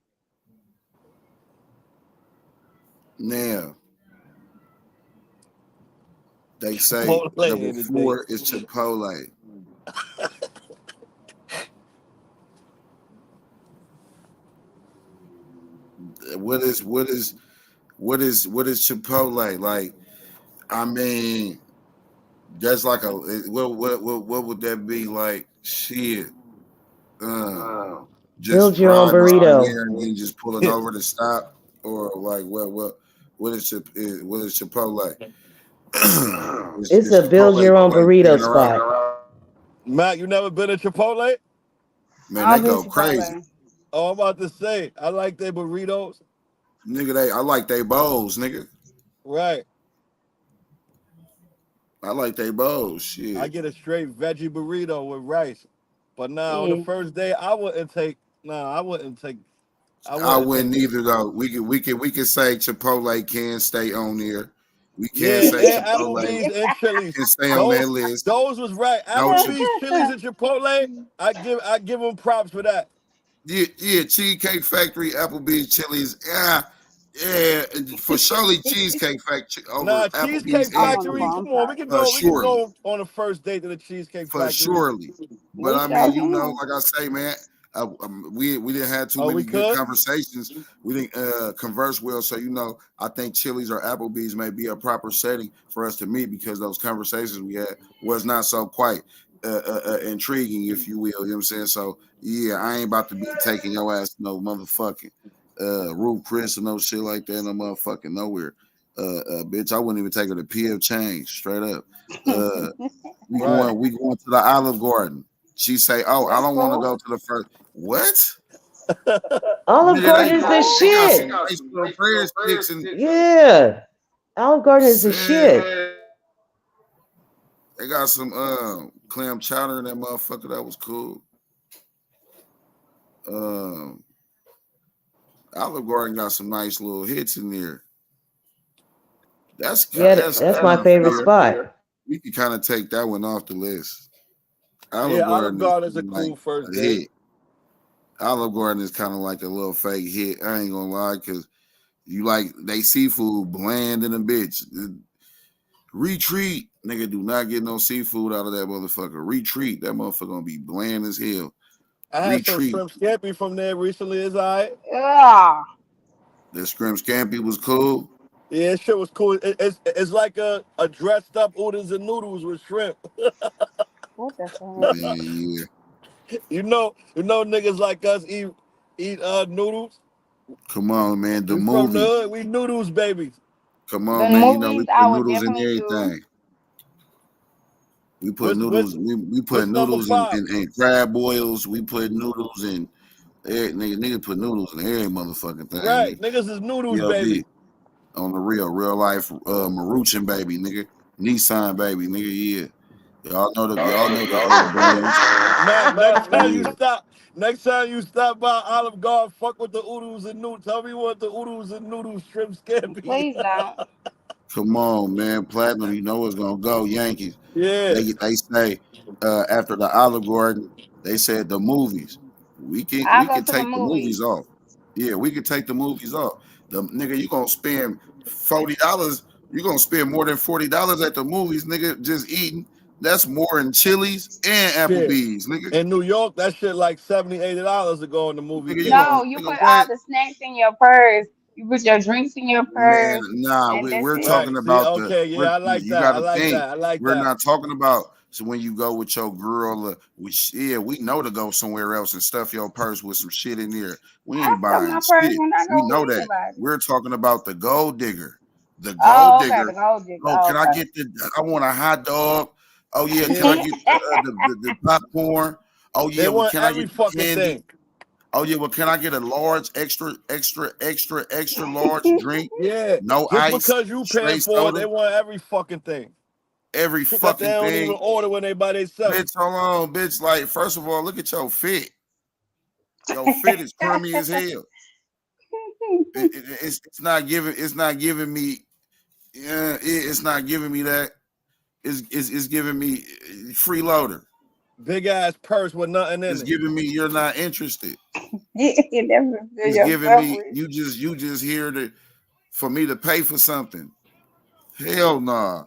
Now, they say number 4 is Chipotle. What is Chipotle? Like, I mean, that's like a what would that be like? Shit. Just build your own burrito and then just pull it over to stop, or like what is Chipotle? It's a build your own burrito spot. Matt, you never been to Chipotle? Man, they go crazy. Oh, I'm about to say, I like their burritos. Nigga, I like they bowls, nigga. Right. I like they bowls. Shit. I get a straight veggie burrito with rice. But now on the first day, I wouldn't take. I wouldn't either though. We could say Chipotle can stay on there. We can't say Chipotle and Chili's can stay on that list. Those was right. Applebee's, Chili's, and Chipotle. I give them props for that. Yeah, Cheesecake Factory, Applebee's, Chili's. Yeah, for surely Cheesecake Factory. Cheesecake Factory. Come on, we can go on a first date to the Cheesecake Factory. For surely. But I mean, you know, like I say, man, we didn't have too many good conversations. We didn't converse well, so you know, I think Chili's or Applebee's may be a proper setting for us to meet because those conversations we had was not so quite intriguing, if you will. You know what I'm saying? So yeah, I ain't about to be taking your ass to no motherfucking Ruth Chris or no shit like that, no motherfucking nowhere. Bitch, I wouldn't even take her to PF Change, straight up. We going to the Olive Garden. She say, "Oh, I don't want to go to the first." What? Olive Garden is the shit. Yeah, Olive Garden is the shit. They got some clam chowder in that motherfucker. That was cool. Olive Garden got some nice little hits in there. That's my favorite spot. We can kind of take that one off the list. Olive Garden is a cool first date. Olive Garden is kind of like a little fake hit. I ain't gonna lie, because you like they seafood bland in a bitch. Retreat, nigga, do not get no seafood out of that motherfucker. Retreat, that motherfucker gonna be bland as hell. I had some shrimp scampi from there recently. Is all right. Yeah. The shrimp scampi was cool. Yeah, shit was cool. It's like a dressed up oodles and noodles with shrimp. What the fuck? Yeah. You know, niggas like us eat noodles. Come on, man. The we movie. From the hood, we noodles babies. Come on, man. You know we put noodles in everything. We put noodles. We put noodles in crab boils. We put noodles in. Niggas put noodles in every motherfucking thing. Right, niggas is noodles, baby. On the real life, Maruchan baby, nigga. Nissan baby, nigga. Yeah. Y'all know the other brands. Man, next time you Next time you stop by Olive Garden, fuck with the oodles and noodles. Tell me what the oodles and noodles shrimp scampi. Please don't. Come on, man. Platinum, you know it's gonna go. Yankees. Yeah. They say after the Olive Garden, they said the movies. We I'll go can to the take the movies movies. off. Yeah, we can take the movies off. The nigga, you gonna spend $40. You gonna spend more than $40 at the movies, nigga, just eating. That's more than Chili's and Shit. Applebee's, nigga. In New York, that shit like $70, $80 to go in the movie Nigga, theater. No, you nigga, put all what? the snacks in your purse. You put your drinks in your Man, purse, nah, and that's we're it. talking Right. See, about okay, yeah, I like you that. got I to like think. that. I like We're that. not talking about so when you go with your girl, we know to go somewhere else and stuff your purse with some shit in there. We I ain't stuff my buying purse shit. when I We go with know that. anybody. We're talking about the gold digger. The gold Oh, okay, digger. the gold digger. Oh, Oh, can I okay. get I want a hot dog. Oh yeah, can I Yeah. get the popcorn? Oh They yeah, well want can I every get the fucking candy? thing. Oh yeah, well can I get a large, extra large drink? Yeah. No Just ice, because you paying straight for it, they soda, want every fucking thing. every Shit that they fucking don't thing. even order when they buy themselves. Bitch, hold on, bitch. Like, first of all, look at your fit. Your fit is crummy as hell. It's not giving me. Yeah, it's not giving me that. It's giving me freeloader. Big ass purse with nothing in It's it. giving me you're not interested. You never feel It's your giving me suffering. you just here for me to pay for something. Hell nah.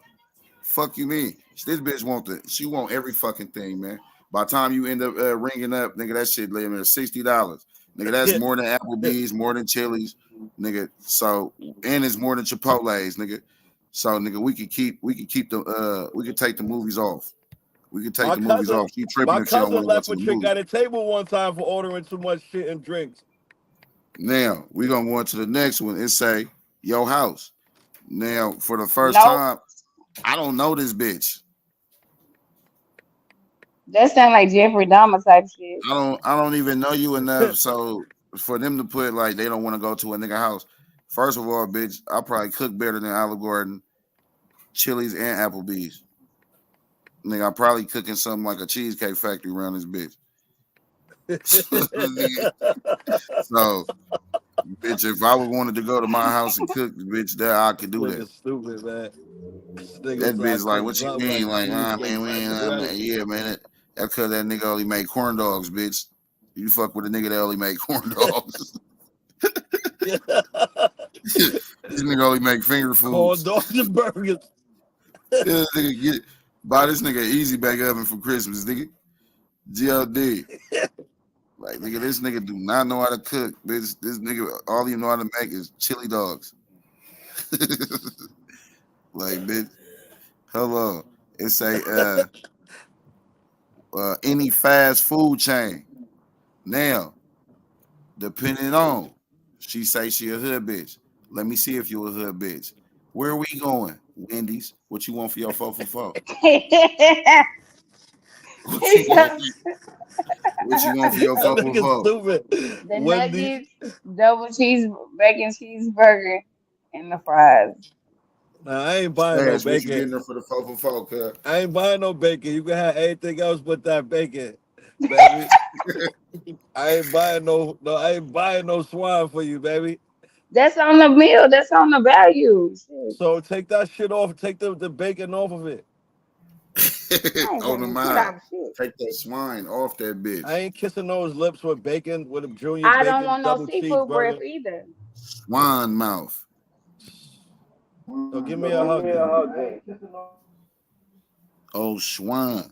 Fuck you mean? This bitch she want every fucking thing, man. By the time you end up ringing up, nigga, that shit laying there $60. Nigga, that's more than Applebee's, more than Chili's, nigga. So and it's more than Chipotle's, nigga. So nigga, we could take the movies off. We could take My the movies cousin, off. She tripping my if she don't cousin want to go left to a the chick movie. at a table one time for ordering too much shit and drinks. Now we gonna go into the next one and say your house. Now for the first Nope. time, I don't know this bitch. That sound like Jeffrey Dahmer type shit. I don't even know you enough. So for them to put like they don't want to go to a nigga house. First of all, bitch, I probably cook better than Olive Garden, Chili's, and Applebee's. Nigga, I'm probably cooking something like a cheesecake factory around this bitch. So, bitch, if I would wanted to go to my house and cook, bitch, that I could do that. Nigga stupid, man. That bitch like, what you mean? Like, man, man, we ain't, yeah, man. That's because that nigga only made corn dogs, bitch. You fuck with a nigga that only made corn dogs. This nigga only make finger corn foods. dogs and burgers. Yeah, nigga, buy this nigga an easy bake oven for Christmas, nigga. GLD. Like, nigga, this nigga do not know how to cook. Bitch, this nigga, all he know how to make is chili dogs. Like, bitch, hello. It say any fast food chain. Now, depending on, she say she a hood bitch. Let me see if you a hood bitch. Where are we going? Wendy's. What you want for your 4 for 4? What you want for your 4 for 4? Stupid. The nuggets, double cheese, bacon cheeseburger, and the fries. Nah, I ain't buying no What you bacon. getting there for the 4 for 4, cuz? I ain't buying no bacon. You can have anything else but that bacon, baby. I ain't buying no swine for you, baby. That's on the meal. That's on the value. Shit. So take that shit off. Take the bacon off of it. On the mind. Take that swine off that bitch. I ain't kissing those lips with bacon, with a junior I bacon don't want no double seafood breath cheeseburger. either. Swine mouth. So give me a hug. Oh, swine.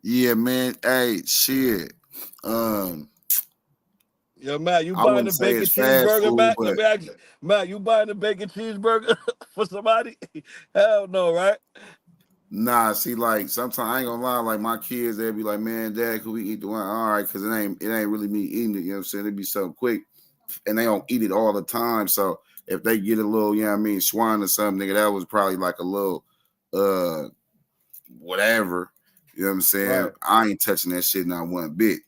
Yeah, man. Hey, shit. Yo, Matt, you I buying wouldn't the say bacon it's fast cheeseburger, food, Matt? but Let me ask you, Matt, you buying the bacon cheeseburger for somebody? Hell no, right? nah, see, like sometimes I ain't gonna lie, like my kids, they'll be like, man, Dad, could we eat the one? All right, because it ain't really me eating it, you know what I'm saying? It'd be something quick, and they don't eat it all the time. So if they get a little, you know what I mean, swine or something, nigga, that was probably like a little whatever. You know what I'm saying? Right. I ain't touching that shit not one bit.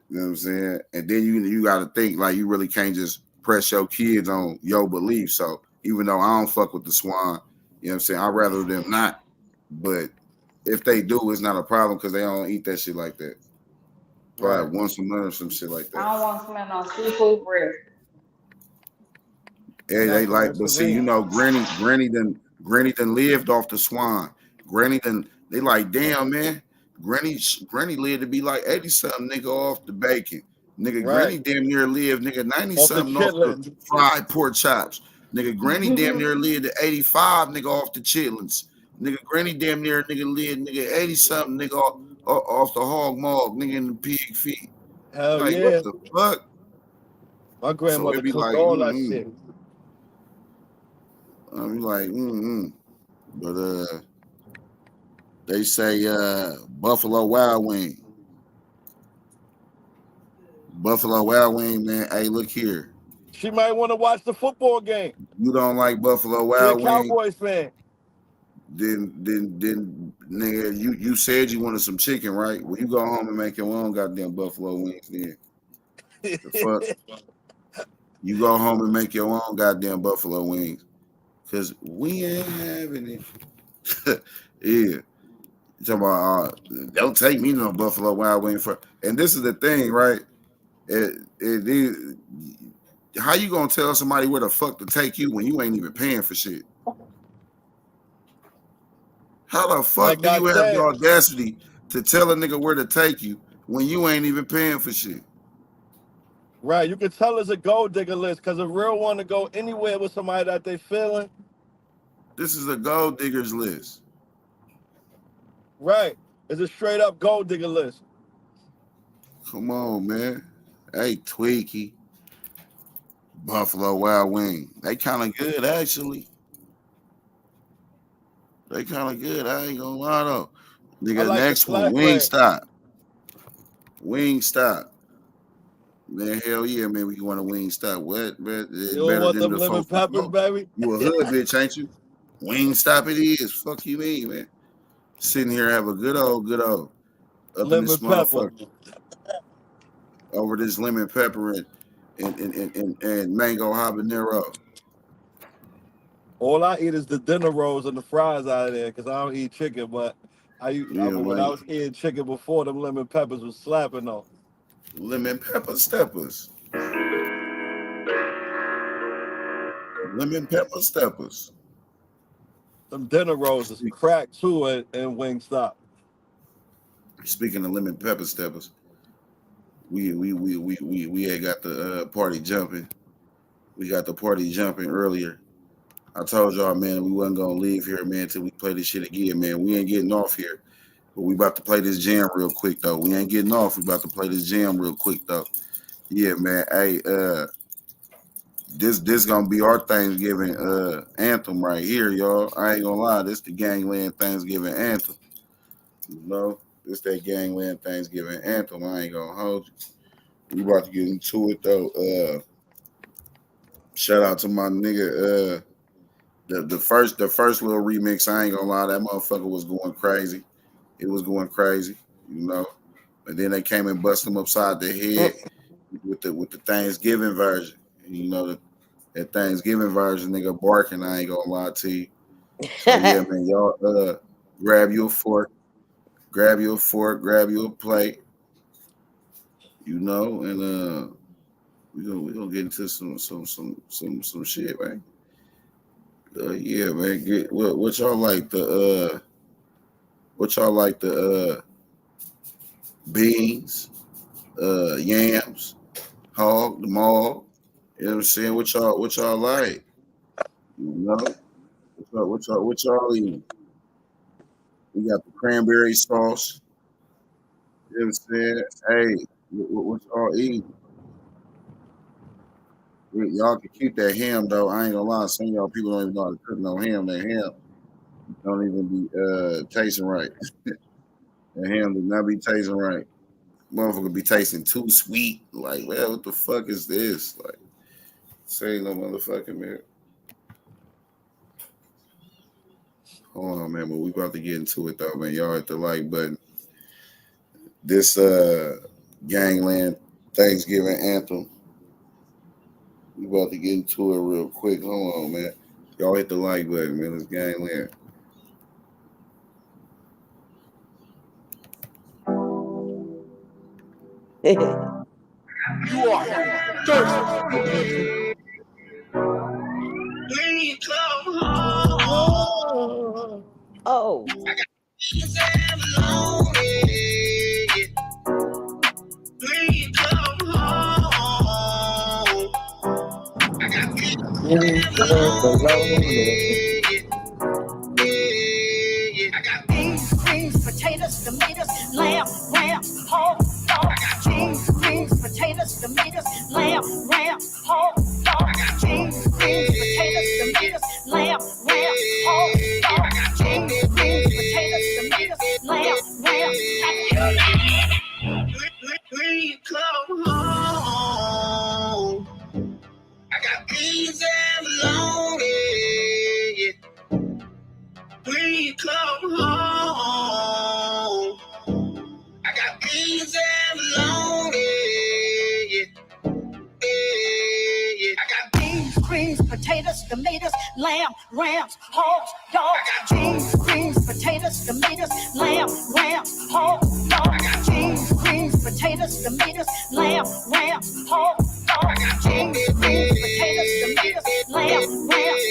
You know what I'm saying? And then you got to think like you really can't just press your kids on your belief. So even though I don't fuck with the swine, you know what I'm saying? I'd rather them not. But if they do, it's not a problem because they don't eat that shit like that. Probably once a month or some shit like I that. don't want to smell no seafood breath. And they like, but see, you know, Granny done lived off the swine. They like, damn, man. Granny lived to be like 80 something, nigga, off the bacon. Nigga, Granny damn near lived, nigga, 90 something off the fried pork chops. Nigga, Granny damn near lived to 85, nigga, off the chitlins. Nigga, Granny damn near lived, nigga, 80 something, nigga, off the hog maw, nigga, in the pig feet. Hell like, yeah. what the fuck? My grandmother so it be cooked like, all that shit. I be like, But they say Buffalo Wild Wing. Buffalo Wild Wing, man. Hey, look here. She might want to watch the football game. You don't like Buffalo Wild She a Wing? Cowboys fan. Then nigga, you said you wanted some chicken, right? Well, you go home and make your own goddamn buffalo wings then. The fuck? You go home and make your own goddamn buffalo wings. Cause we ain't having it. Yeah. You talking about don't take me no Buffalo Wild Wing for, and this is the thing, right? How you gonna tell somebody where the fuck to take you when you ain't even paying for shit? How the fuck do you have the audacity to tell a nigga where to take you when you ain't even paying for shit? Right, you can tell it's a gold digger list because a real one to go anywhere with somebody that they feeling. This is a gold diggers list. Right, it's a straight up gold digger list. Come on, man. Hey, Tweaky. Buffalo Wild Wing. They kind of good, actually. They kind of good. I ain't gonna lie, though. Nigga, like next one, Wingstop. Wingstop. Man, hell yeah, man. We want a Wingstop. What? You don't want them lemon peppers, baby? You a hood bitch, ain't you? Wingstop it is. Fuck you mean, man. Sitting here have a good old up lemon in this motherfucker. Over this lemon pepper and mango habanero. All I eat is the dinner rolls and the fries out of there because I don't eat chicken. But when I was eating chicken before, them lemon peppers was slapping on. Lemon pepper steppers. Lemon pepper steppers. Them dinner rolls is crack too and Wingstop. Speaking of lemon pepper steppers, we had got the party jumping. We got the party jumping earlier. I told y'all, man, we wasn't gonna leave here, man, until we play this shit again, man. We ain't getting off here, but we about to play this jam real quick though. We ain't getting off. We about to play this jam real quick though. Yeah, man. Hey, this gonna be our Thanksgiving anthem right here, y'all. I ain't gonna lie, this the Gangland Thanksgiving anthem. You know, this that Gangland Thanksgiving anthem. I ain't gonna hold you. We about to get into it though. Shout out to my nigga. The first little remix, I ain't gonna lie, that motherfucker was going crazy. It was going crazy, you know. And then they came and busted him upside the head with the Thanksgiving version. And, you know, that Thanksgiving version, nigga barking, I ain't gonna lie to you. So yeah, man, y'all grab you a fork, grab you a plate, you know, and we gonna get into some shit, man. Yeah, man. What y'all like the beans, yams, hog, the mall. You know what I'm saying? What y'all like? You know? What y'all eating? We got the cranberry sauce. You know what I'm saying? Hey, what y'all eating? Y'all can keep that ham though. I ain't gonna lie, some of y'all people don't even know how to cook no ham. That ham don't even be tasting right. The ham does not be tasting right. Motherfucker be tasting too sweet. Like, well, what the fuck is this? Like, say no motherfucking man. Hold on, man, but we about to get into it though, man. Y'all hit the like button. This Gangland Thanksgiving anthem. We about to get into it real quick. Hold on, man. Y'all hit the like button, man. It's Gangland. You are thirsty. Please come home. Oh. Please come home. I got beans, greens, potatoes, tomatoes, lamb, ram, hog, dog. Beans, greens, potatoes, tomatoes, lamb, ram, hog, dog. Beans, greens, potatoes, tomatoes, lamb, ram, hog, dog. Beans, greens, potatoes, tomatoes, lamb, ram. Please come home. I got beans and bologna. Please come home. I got beans and bologna. I got beans, greens, potatoes, tomatoes, lamb, rams, hogs, dogs. Beans, greens, potatoes, tomatoes, lamb, rams, hogs, dogs. Beans, greens, potatoes, tomatoes, lamb, rams, hogs, dogs. Beans, greens, potatoes, tomatoes, lamb, rams.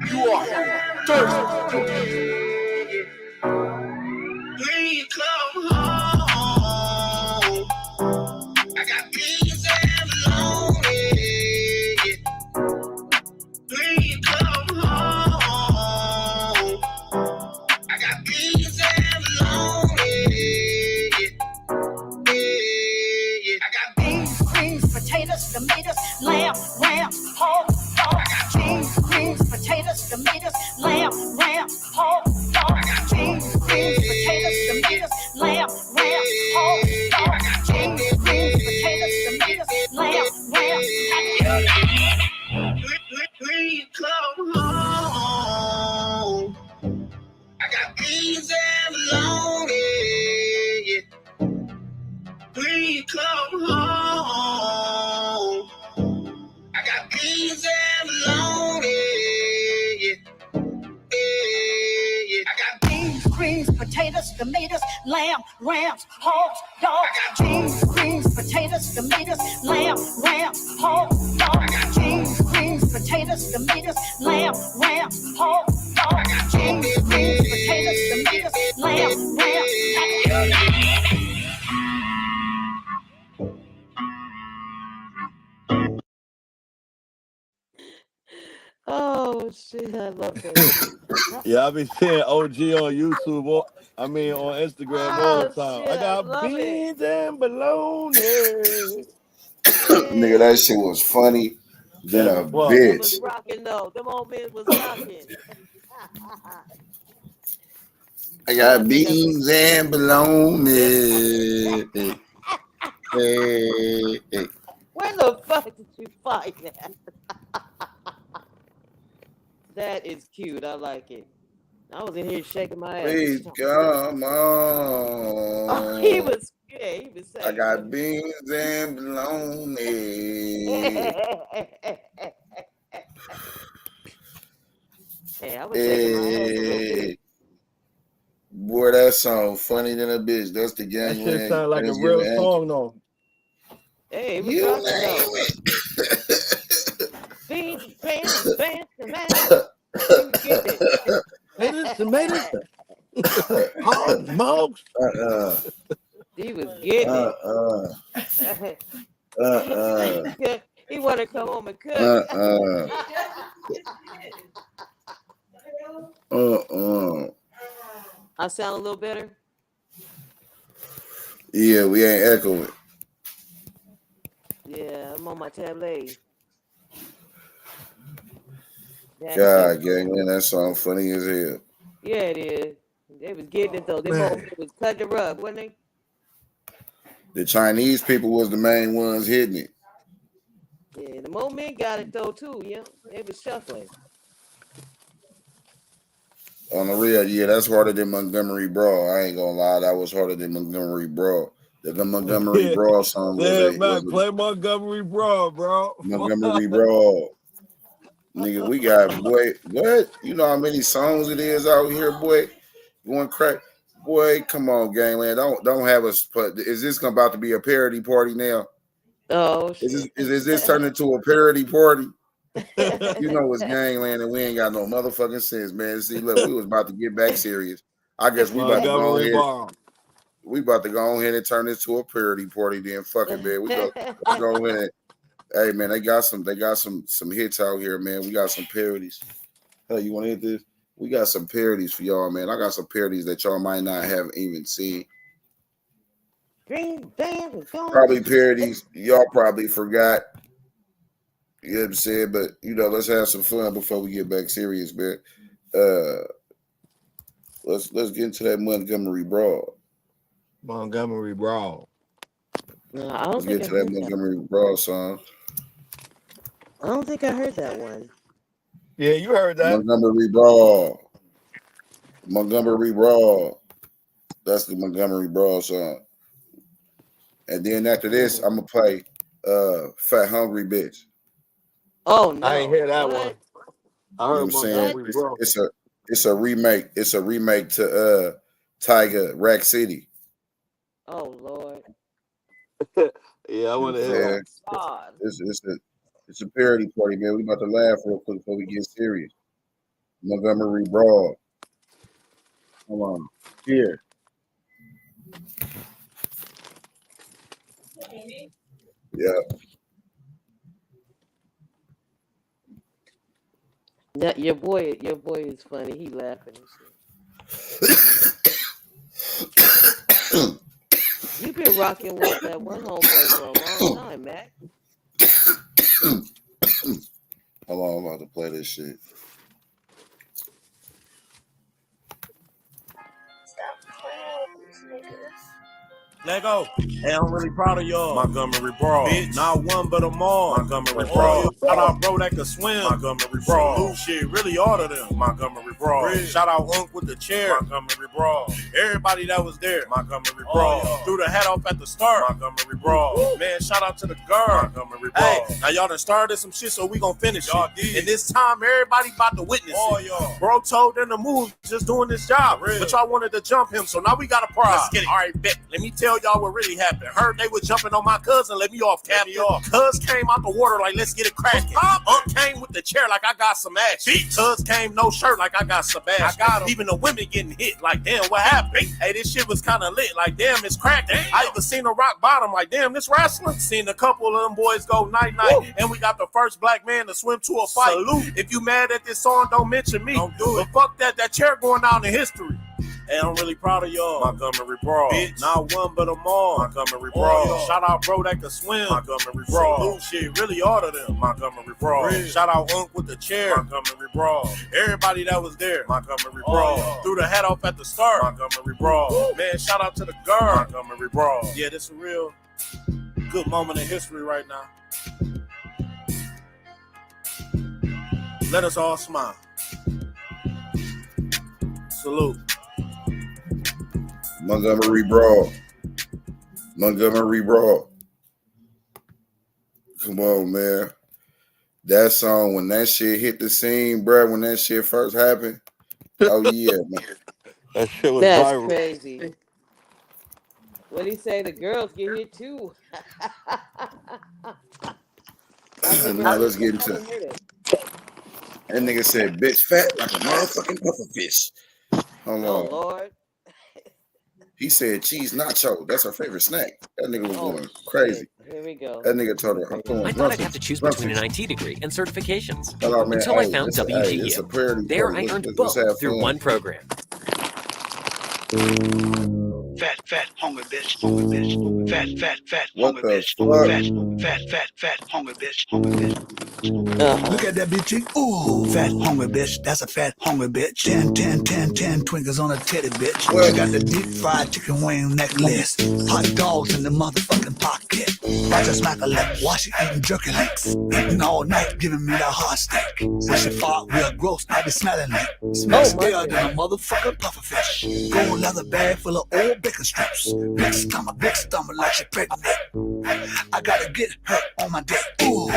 You are thirsty. Please come home. I got beans and bologna. Please come home. I got beans and bologna. I got beans, greens, potatoes, tomatoes, lamb, ram, hog, dog. Beans, greens, potatoes, tomatoes, lamb, ram, hog, dog. Beans, greens, potatoes, tomatoes, lamb, ram, hog, dog. Beans, greens, potatoes, tomatoes, lamb, ram. Please come home. I got beans and bologna. Please come home. I got beans and bologna. I got beans, greens, potatoes, tomatoes, lamb, rams, hogs, dogs. Beans, greens, potatoes, tomatoes, lamb, rams, hogs, dogs. Beans, greens, potatoes, tomatoes, lamb, rams, hogs, dogs. Beans, greens, potatoes, tomatoes, lamb, rams. Oh shit, I love that shit. Yeah, I be seeing OG on YouTube. On Instagram all the time. Shit, I got love beans and bologna. Nigga, that shit was funny than a Them bitch. was rocking though. Them old men was rocking. I got beans and bologna. Hey. Where the fuck did you find that? That is cute. I like it. I was in here shaking my ass. Please come on. Oh, he was saying. I got beans and bologna. Hey, I was shaking my ass a little bit. Boy, that song funny than a bitch. That's the Gangland. That shit sound like a real song though. Hey, we you rocking though. Beans, tomatoes, hog, mugs. He was getting it. He want to come home and cook. I sound a little better. Yeah, we ain't echoing. Yeah, I'm on my tablet. God, Gangland, that song funny as hell. Yeah, it is. They was getting it though. They was cutting the rug, wasn't they? The Chinese people was the main ones hitting it. Yeah, the moment got it though too. Yeah, they was shuffling. On the real, yeah, that's harder than Montgomery Brawl. I ain't gonna lie, that was harder than Montgomery Brawl. The Montgomery Brawl song was man, play Montgomery Brawl, bro. Montgomery Brawl. Nigga, we got, boy, what? You know how many songs it is out here, boy? Going crack. Boy, come on, Gangland. Don't have us. Is this about to be a parody party now? Oh, shit. Is this turning into a parody party? You know it's Gangland and we ain't got no motherfucking sense, man. See, look, we was about to get back serious. I guess we about to go ahead. We about to go ahead and turn this to a parody party. Then fuck it, man. We go ahead. Hey, man, they got some hits out here, man. We got some parodies. Hey, you want to hit this? We got some parodies for y'all, man. I got some parodies that y'all might not have even seen. Probably parodies y'all probably forgot. You know what I'm saying? But, you know, let's have some fun before we get back serious, man. Let's get into that Montgomery Brawl. Montgomery Brawl. No, I don't Let's think get to that Montgomery Brawl song. I don't think I heard that one. Yeah, you heard that. Montgomery Brawl. Montgomery Brawl. That's the Montgomery Brawl song. And then after this, I'm gonna play Fat Hungry Bitch. Oh no. I ain't hear that one. I heard Montgomery Brawl. It's a remake. It's a remake to Tiger Rack City. Oh Lord. Yeah, I want to hear that. God. It's a parody party, man. We about to laugh real quick before we get serious. Montgomery Brawl. Hold on. Here. Yeah. That your boy is funny. He laughing and shit. You've been rocking with that one homeboy for a long time, Mac. Hold on, I'm about to play this shit. Lego. Hey, I'm really proud of y'all. Montgomery Brawl. Bitch, not one but them all. Montgomery Brawl. Shout out bro that can swim. Montgomery Brawl. Blue shit, really all of them. Montgomery Brawl. Shout out Unk with the chair. Montgomery Brawl. Everybody that was there. Montgomery Brawl. Threw the hat off at the start. Montgomery Brawl. Man, shout out to the girl. Montgomery Brawl. Hey, now y'all done started some shit, so we gonna finish y'all it. And this time, everybody about to witness it. Y'all. Bro told them to move, just doing this job. But y'all wanted to jump him, so now we got a prize. Let's get it. All right, bet. Let me tell y'all what really happened. Heard they were jumping on my cousin. Let me off, Captain. Cuz came out the water like, let's get it cracking. Unk came with the chair like I got some action. Cuz came no shirt like I got some ass. I got him. Even the women getting hit like, damn, what happened? Hey, this shit was kind of lit. Like, damn, it's cracking. I even seen a rock bottom. Like, damn, this wrestling. Seen a couple of them boys go night-night. And we got the first black man to swim to a fight. Salute. If you mad at this song, don't mention me. Don't do it. But fuck that. That chair going down in history. Hey, I'm really proud of y'all. Montgomery Brawl. Bitch. Not one but them all. Montgomery Brawl. Shout out bro that can swim. Montgomery Brawl. Blue shit, really all of them. Montgomery Brawl. Shout out Unk with the chair. Montgomery Brawl. Everybody that was there. Montgomery Brawl. Threw the hat off at the start. Montgomery Brawl. Man, shout out to the girl. Montgomery Brawl. Yeah, this is a real good moment in history right now. Let us all smile. Salute. Montgomery Brawl. Montgomery Brawl. Come on, man. That song, when that shit hit the scene, bro, when that shit first happened, oh, yeah, man. That shit was That's viral. crazy. What did he say? The girls get hit too. Now let's get into it. That nigga said, bitch fat like a motherfucking pufferfish. Hold on. Oh, Lord. He said cheese nacho. That's her favorite snack. That nigga was going crazy. Here we go. That nigga told her, I'm throwing I thought I'd have to choose between an IT degree and certifications. Hello, man. Until I found WGU. There I earned both through one program. Fat, hungry bitch, hungry bitch. Fat, hungry bitch. Fat, hungry bitch, hungry bitch. Look at that bitch. Ooh, fat, hungry bitch. That's a fat, hungry bitch. 10 twinkles on a teddy bitch. She got the deep fried chicken wing necklace. Hot dogs in the motherfucking pocket. Watch her smack her lip while she eating jerky links. Eating all night, giving me the hot steak. When she fart real gross, I be smelling it. Smells stale than a motherfucking pufferfish. Gold leather bag full of old bacon strips. Big stomach like she pregnant. I gotta get her on my dick. Ooh,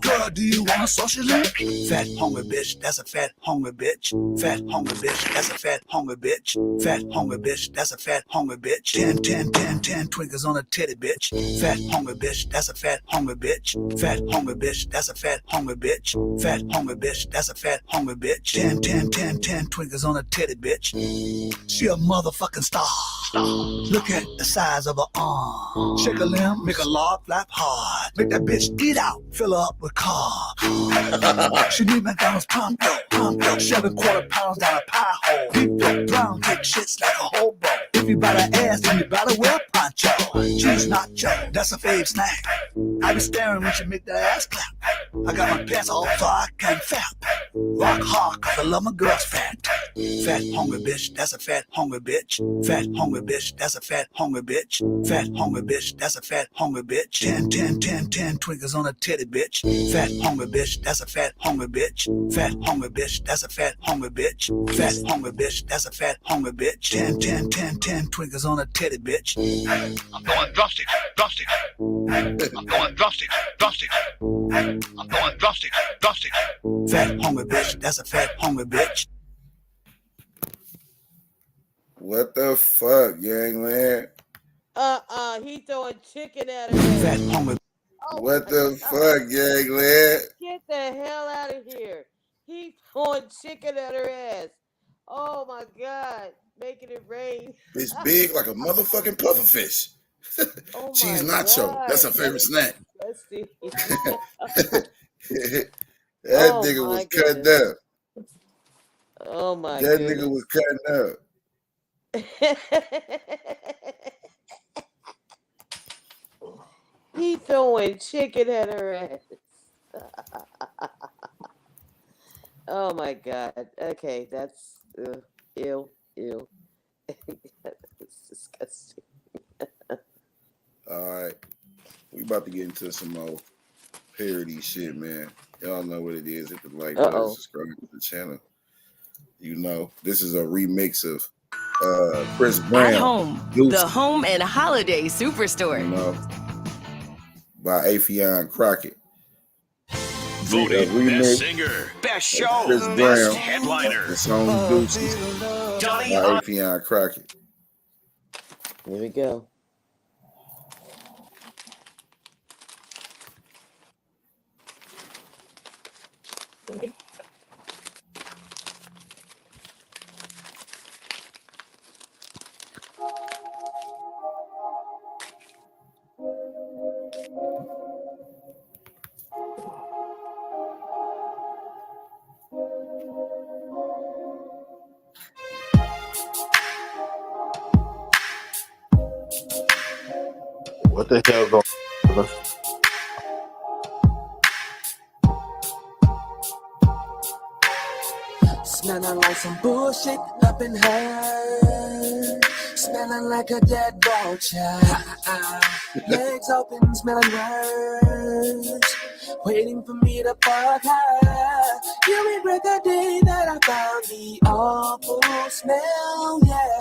girl, do you want a social link? Fat hungry bitch, that's a fat hungry bitch. Fat hungry bitch, that's a fat hungry bitch. Fat hungry bitch, that's a fat hungry bitch. 10 twinkles on a titty bitch. Fat hungry bitch, that's a fat hungry bitch. Fat hungry bitch, that's a fat hungry bitch. Fat hungry bitch, that's a fat hungry bitch. 10 twinkles on a titty bitch. She a motherfucking star. Look at the size of her arm. Shake a limb, make a log flap hard. Make that bitch eat out, fill her up with carbs. She need McDonald's pump yo. 7 quarter pounds down a pie hole. Deep throat, brown, take shits like a hobo. If you buy the ass, then you better wear poncho. Cheese nacho, that's a fave snack. I be staring when she make that ass clap. I got my pants off so I can't fap. Rock hard, cause I love my girls fat. Fat hungry bitch, that's a fat hungry bitch. Fat hungry bitch, that's a fat hungry bitch. Fat hungry bitch, that's a fat hungry bitch. 10 twinkles on a titty bitch. Fat hungry bitch, that's a fat hungry bitch. Fat hungry bitch, that's a fat hungry bitch. Fat hungry bitch, that's a fat hungry bitch. 10 twinkles on a titty bitch. I'm going drumstick. I'm going drumstick. I'm going drumstick. Fat hungry bitch, that's a fat hungry bitch. What the fuck, Gangland? He throwing chicken at her. Fat hungry. What the fuck, Gangland? Get the hell out of here. He throwing chicken at her ass. Oh my God. Making it rain. It's big like a motherfucking pufferfish. Oh Cheese my nacho. God. That's her favorite snack. Disgusting. That Oh nigga my was cutting goodness. up. Oh my That goodness. nigga was cutting up. He throwing chicken at her ass. Oh my God. Okay, that's ew. It's disgusting. All right. We about to get into some more parody shit, man. Y'all know what it is. Hit the like button, subscribe to the channel. You know, this is a remix of Chris Brown. At Home, the home and holiday superstore. You know, by Affion Crockett. Voted best singer, best show, Chris best Brown, headliner. the song Deuces by Affion Crockett. Here we go. What the hell going on? Smelling like some bullshit up in her. Smelling like a dead vulture. Legs open, smelling worse. Waiting for me to fuck her. You regret the day that I found the awful smell, yeah.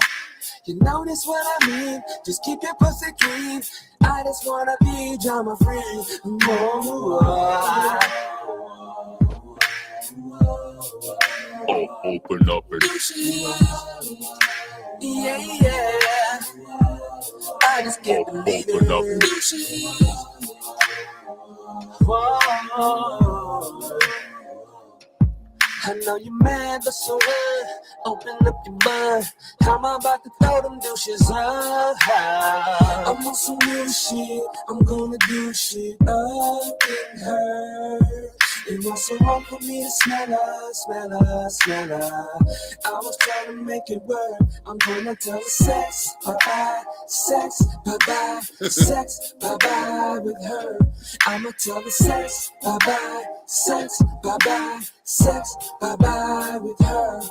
You notice what I mean? Just keep your pussy clean. I just wanna be drama free. Open up and yeah. I just can't believe open up. it. Whoa. I know you're mad, but so what? Open up your mind. I'm about to throw them douches up. I'm on some new shit. I'm gonna do shit up in her. It was so wrong for me to smell her. I was trying to make it work. I'm gonna tell her sex, bye-bye, sex, bye-bye, sex, bye-bye with her. I'ma tell her sex, bye-bye, sex, bye-bye, sex, bye-bye with her.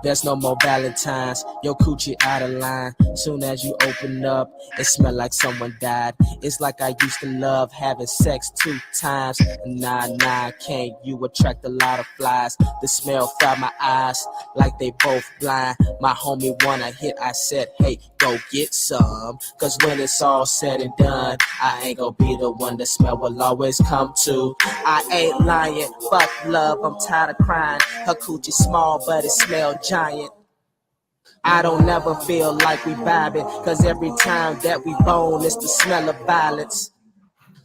There's no more Valentines. Your coochie out of line. Soon as you open up, it smell like someone died. It's like I used to love having sex 2 times. Nah, can't. You attract a lot of flies. The smell fried my eyes like they both blind. My homie wanna hit. I said, hey, go get some. Cause when it's all said and done, I ain't gonna be the one the smell will always come to. I ain't lying, fuck love, I'm tired of crying. Her coochie small, but it smell giant. I don't never feel like we vibing, cause every time that we bone, it's the smell of violence.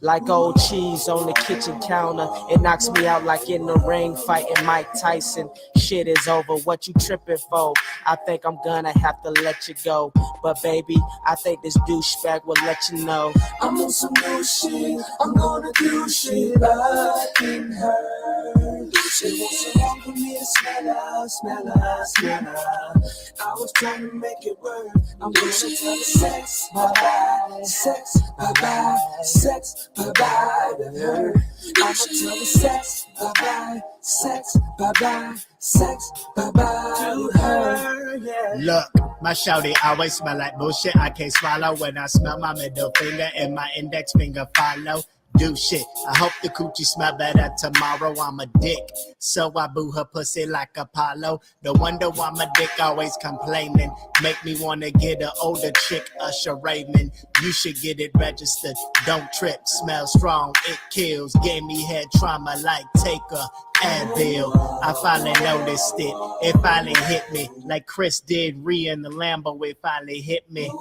Like old cheese on the kitchen counter, it knocks me out like in the ring fighting Mike Tyson. Shit is over, what you tripping for? I think I'm gonna have to let you go. But baby, I think this douchebag will let you know. I'm on some new shit, I'm gonna do shit like in her. She wants so long for me to smell her, smell her, smell her. I was trying to make it work. I'm gonna tell her sex, bye-bye, sex, bye-bye, sex, bye-bye with her. I'ma tell her sex, bye-bye, sex, bye-bye, sex, bye-bye with her, yeah. Look, my shawty always smell like bullshit. I can't swallow when I smell my middle finger and my index finger follow. Do shit. I hope the coochie smell better tomorrow. I'm a dick, so I boo her pussy like Apollo. No wonder why my dick always complaining. Make me wanna get an older chick, Usher Raymond. You should get it registered. Don't trip, smell strong, it kills. Gave me head trauma like take a Advil. I finally noticed it. It finally hit me like Chris did Rhea in the Lambo. It finally hit me.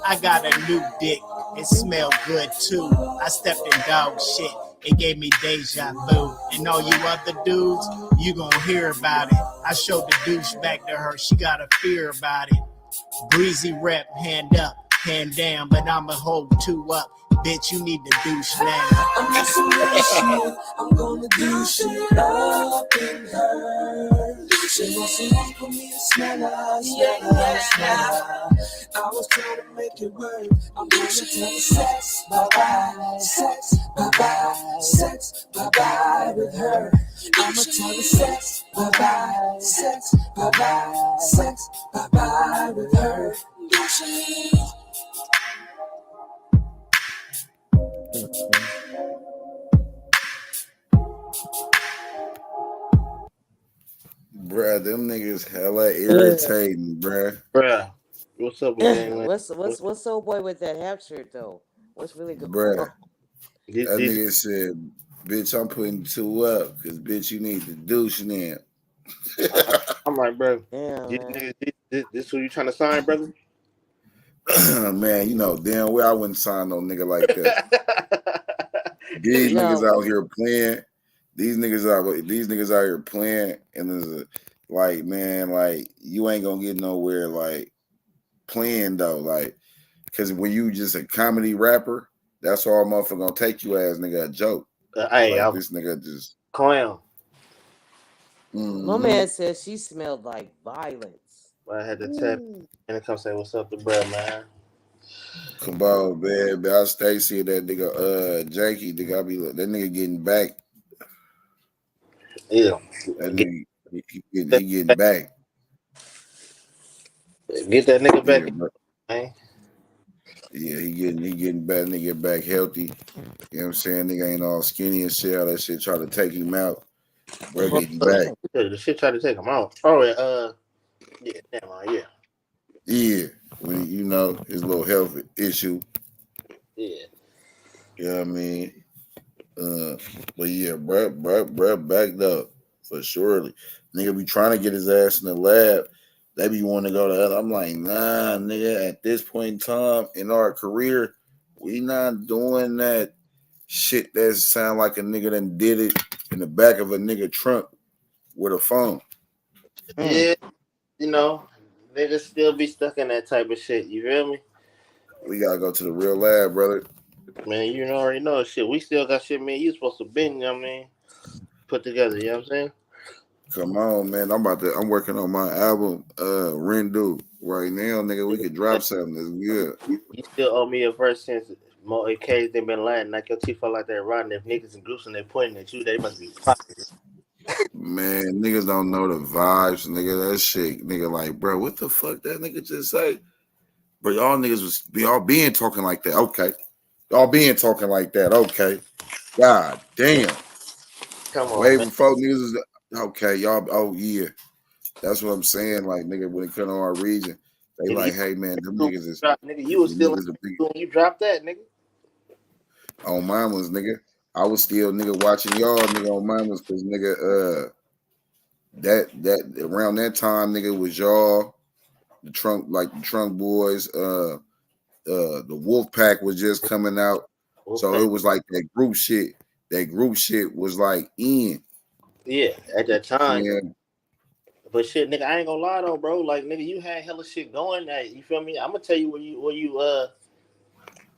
I got a new dick. It smelled good too. I stepped in dog shit. It gave me deja vu. And all you other dudes, you gon' hear about it. I showed the douche back to her. She got a fear about it. Breezy rep, hand up, hand down, but I'ma hold two up. Bitch, you need to douche now. I'm on some real shit, I'm gonna do shit up in her. She wants so long for me to smell her, smell her, smell her. I was trying to make it work. I'm gonna tell her sex, bye-bye, sex, bye-bye, sex, bye-bye with her. I'ma tell her sex, bye-bye, sex, bye-bye, sex, bye-bye with her. Bruh, them niggas hella irritating, bruh. Bruh, what's up with Gangland? What's so boy with that half shirt though? What's really good? Bruh, that nigga said, bitch, I'm putting two up, because bitch, you need to douche now. I'm like, bro, yeah, this who you trying to sign, brother? Man, you know damn well I wouldn't sign no nigga like that. These niggas out here playing. These niggas out here playing, and it's like, man, like you ain't gonna get nowhere like playing though, like, because when you just a comedy rapper, that's all motherfucker gonna take you as nigga a joke. Hey, like, this nigga just clown. My man said she smelled like violence. I had to tap and come say what's up to bruh, man. Come on, man. I stay seeing that nigga Janky, nigga, I be like, that nigga getting back. Yeah. That nigga, he getting back. Get that nigga back, man. Yeah, he getting back, nigga get back healthy. You know what I'm saying? Nigga ain't all skinny and shit. All that shit try to take him out. Bro, getting back. The shit try to take him out. Oh, yeah, never mind, yeah. Yeah, when you know his little health issue. Yeah. You know what I mean? But yeah, bro, backed up for surely. Nigga be trying to get his ass in the lab. They be wanting to go to other. I'm like, nah, nigga, at this point in time in our career, we not doing that shit that sound like a nigga that did it in the back of a nigga trunk with a phone. Yeah, you know, niggas still be stuck in that type of shit. You feel me? We gotta go to the real lab, brother. Man, you already know shit. We still got shit, man. You supposed to be, you know what I mean? Put together, you know what I'm saying? Come on, man. I'm working on my album, Rendu, right now, nigga. We could drop something that's good. You still owe me a verse since more occasions they been lying. Like your teeth are like that rotten. If niggas and groups and they pointing at you, they must be fucking. Man, niggas don't know the vibes, nigga. That shit, nigga, like, bro, what the fuck that nigga just say? But y'all niggas y'all being talking like that. Okay. Y'all being talking like that. Okay. God damn. Come on, way man. before niggas is okay, y'all. Oh yeah, that's what I'm saying. Like, nigga, when it comes to our region, They Nigga, like, hey man, them niggas is nigga, you was still niggas are big. when you dropped that, nigga. On mine was nigga. I was still nigga watching y'all nigga on mine was because nigga that around that time nigga was y'all the trunk boys the Wolf Pack was just coming out. So it was like that group shit was like in. Yeah, at that time. Yeah. But shit, nigga, I ain't gonna lie though, bro. Like, nigga, you had hella shit going. You feel me? I'm gonna tell you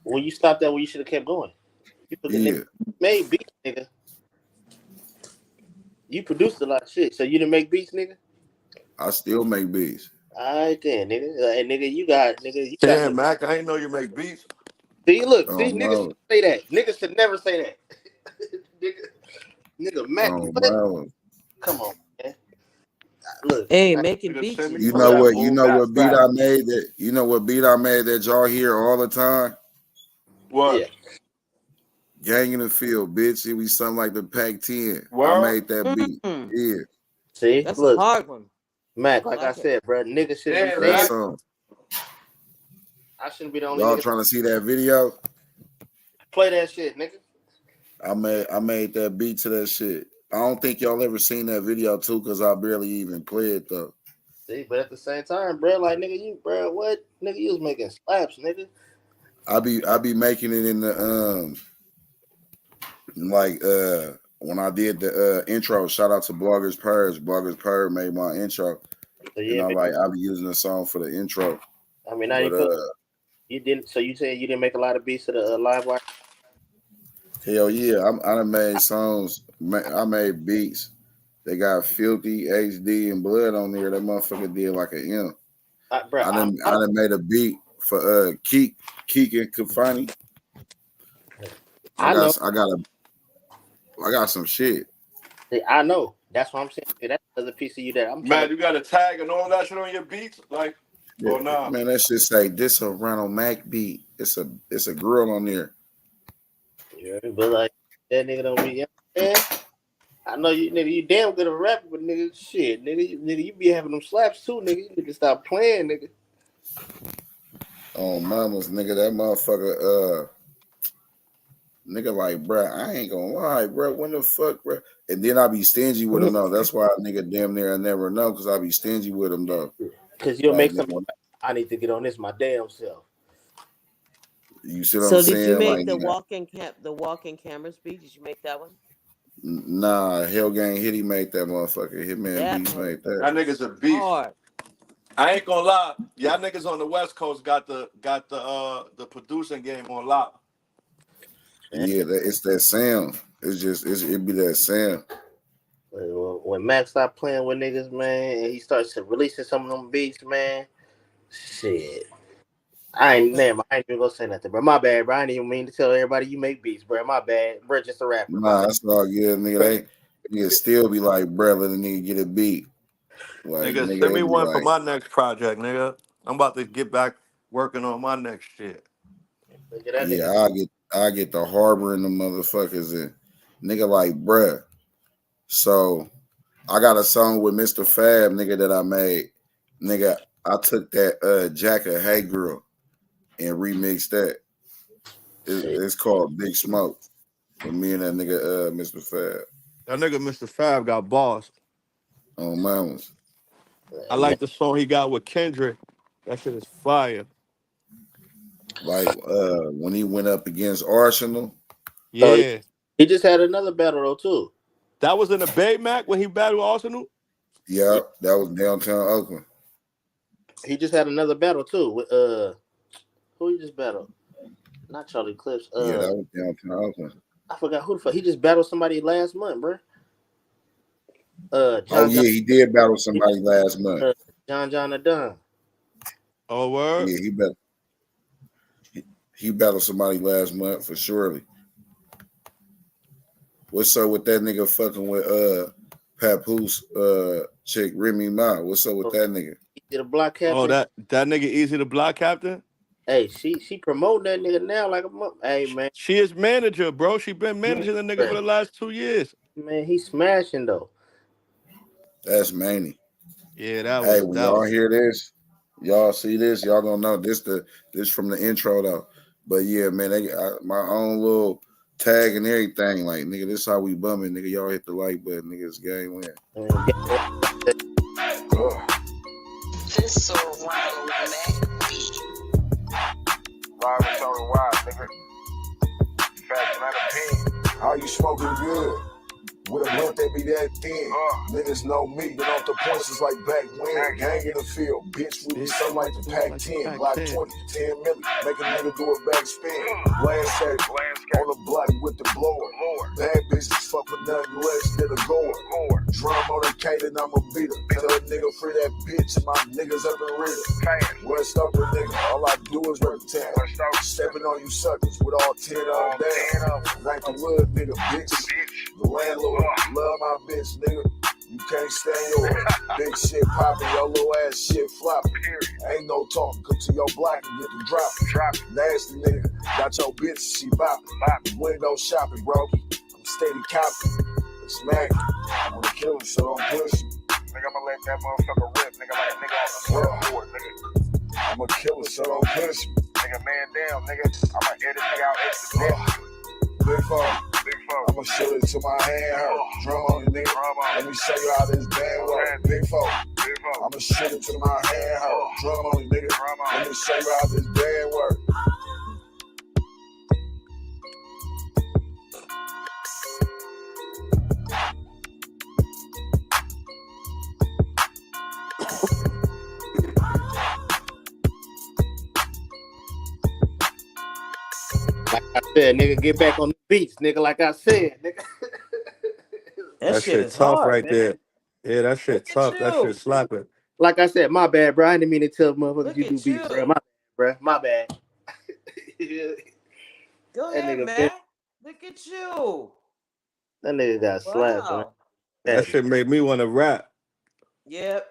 where you stopped at, where you should have kept going. You made beats, nigga. You produced a lot of shit, so you didn't make beats, nigga. I still make beats. All right then, nigga. And nigga, you got. Damn, Mac, I ain't know you make beats. See, look, Oh, niggas should say that. Niggas should never say that. nigga, Mac. Oh, come on, man. Look, hey, making beats. You know what beat I made that? You know what beat I made that y'all hear all the time? What? Yeah. Gang in the Field, bitch. It was something like the Pac-10. What? I made that beat. Yeah. See, that's look, a hard one. Mac, like I said, bro, niggas shouldn't be That saying. song. I shouldn't be the only Y'all nigga. trying to see that video? Play that shit, nigga. I made that beat to that shit. I don't think y'all ever seen that video too, because I barely even play it though. See, but at the same time, bro, like nigga, what? Nigga, you was making slaps, nigga. I be making it in the when I did the intro. Shout out to Bloggers Purge. Bloggers Purge made my intro. So, yeah, and I be using the song for the intro. I mean, now you didn't. So you saying you didn't make a lot of beats to the live wire? Hell yeah, I done made songs. I made beats. They got Filthy, HD, and Blood on there. That motherfucker did like an M. I done made a beat for Keek and Kafani. I got some shit. See, I know. That's what I'm saying. See, that's another piece of you that I'm. Man, you got a tag and all that shit on your beats, like. Yeah, or nah? Man, that shit say this a Ronald Mac beat. It's a girl on there. Yeah, but like that nigga don't be. Yeah, I know you, nigga. You damn good at rapping, but nigga, shit, nigga, you be having them slaps too, nigga. You need to stop playing, nigga. Oh, mamas, nigga, that motherfucker, nigga, like, bruh, I ain't gonna lie, bruh. When the fuck, bruh? And then I be stingy with him though. That's why nigga damn near I never know, because I be stingy with him though. Because you'll make something. I need to get on this my damn self. You see what I'm saying? So did you make like, the walking cameras beat? Did you make that one? Nah, Hell Gang Hitty made that motherfucker. Hitman Beats made that. That nigga's a beast. Hard. I ain't gonna lie. Y'all niggas on the West Coast got the producing game on lock. Yeah, it's that sound. It be that sound. When Max start playing with niggas, man, and he starts releasing some of them beats, man, shit. I ain't even gonna say nothing, bro. My bad, bro. I didn't even mean to tell everybody you make beats, bro. My bad. Bro, just a rapper. Nah, that's all good, nigga. They still be like, bro, let a nigga get a beat. Like, nigga, send me one for my next project, nigga. I'm about to get back working on my next shit. Yeah, I get the harbor and the motherfuckers and nigga like, bruh. So I got a song with Mr. Fab, nigga, that I made. Nigga, I took that Jacket Hey Girl and remixed that. It's called Big Smoke. For me and that nigga Mr. Fab. That nigga Mr. Fab got boss. Oh, mamas. I like the song he got with Kendrick. That shit is fire. Like when he went up against Arsenal. Yeah. He just had another battle though too. That was in the Bay Mac when he battled Arsenal? Yeah, that was downtown Oakland. He just had another battle too with who he just battled? Not Charlie Clips. Yeah, that was downtown Oakland. I forgot who the fuck. He just battled somebody last month, bro. He did battle somebody last month. John Adon. Oh, word? Yeah, he battled somebody last month for surely. What's up with that nigga fucking with Papoose chick Remy Ma? What's up with that nigga? He the block captain. Oh, that nigga Easy the block captain? Hey, she promoting that nigga now like a month. Hey man. She is manager, bro. She been managing the nigga for the last 2 years. Man, he's smashing though. That's Manny. Yeah, that was. Hey, when y'all hear this, Y'all see this? Y'all gonna know this from the intro though. But yeah, man, my own little tag and everything. Like nigga, this how we bumming, nigga. Y'all hit the like button, nigga. It's Gangland. This so wild, Live and Tony Wild, nigga. Fast man of pin. How you smoking good? With a blunt that be that thin. Niggas know me, but off the points is like back when. Gang in the field, bitch, we be something like the Pac 10. Block 20, 10 million. Make a nigga do a back spin. Landscape, on the block with the blower. Bad bitches fuck with nothing less than a goer. Drum on the Caden, I'm a beater. Tell a nigga free that bitch, and my niggas up and read it. West up the nigga, all I do is rip town. Stepping on you suckers with all 10 of them down. Like the wood, nigga, bitch. The landlord, love my bitch, nigga. You can't stand yours. Big shit poppin', your little ass shit floppin'. Ain't no talking, come to your block and get the drop. Nasty nigga, got your bitch, she boppin'. Window shopping, bro. I'm steady copping. It's smacking. I'm gonna kill him, so don't push him. Nigga, I'ma let that motherfucker rip, nigga, like a nigga on the surfboard, nigga. I'ma kill him, so don't push him. Nigga, man down, nigga. I'ma edit nigga out extra. Big phone. I'ma shoot it till my hand hurt. Drum on the nigga. Let me show you how this band work. Big phone. I'ma shoot it till my hand hurt. Drum on the nigga. Let me show you how this band work. Like I said, nigga, get back on the beats, nigga. Like I said, nigga. That shit tough hard, right man. There. Yeah, that shit tough. That shit slapping. Like I said, my bad, bro. I didn't mean to tell motherfuckers you do beats, bro. My bad, bro. My bad. Go ahead, man. Look at you. That nigga got slapped, man. That shit made me want to rap. Yep.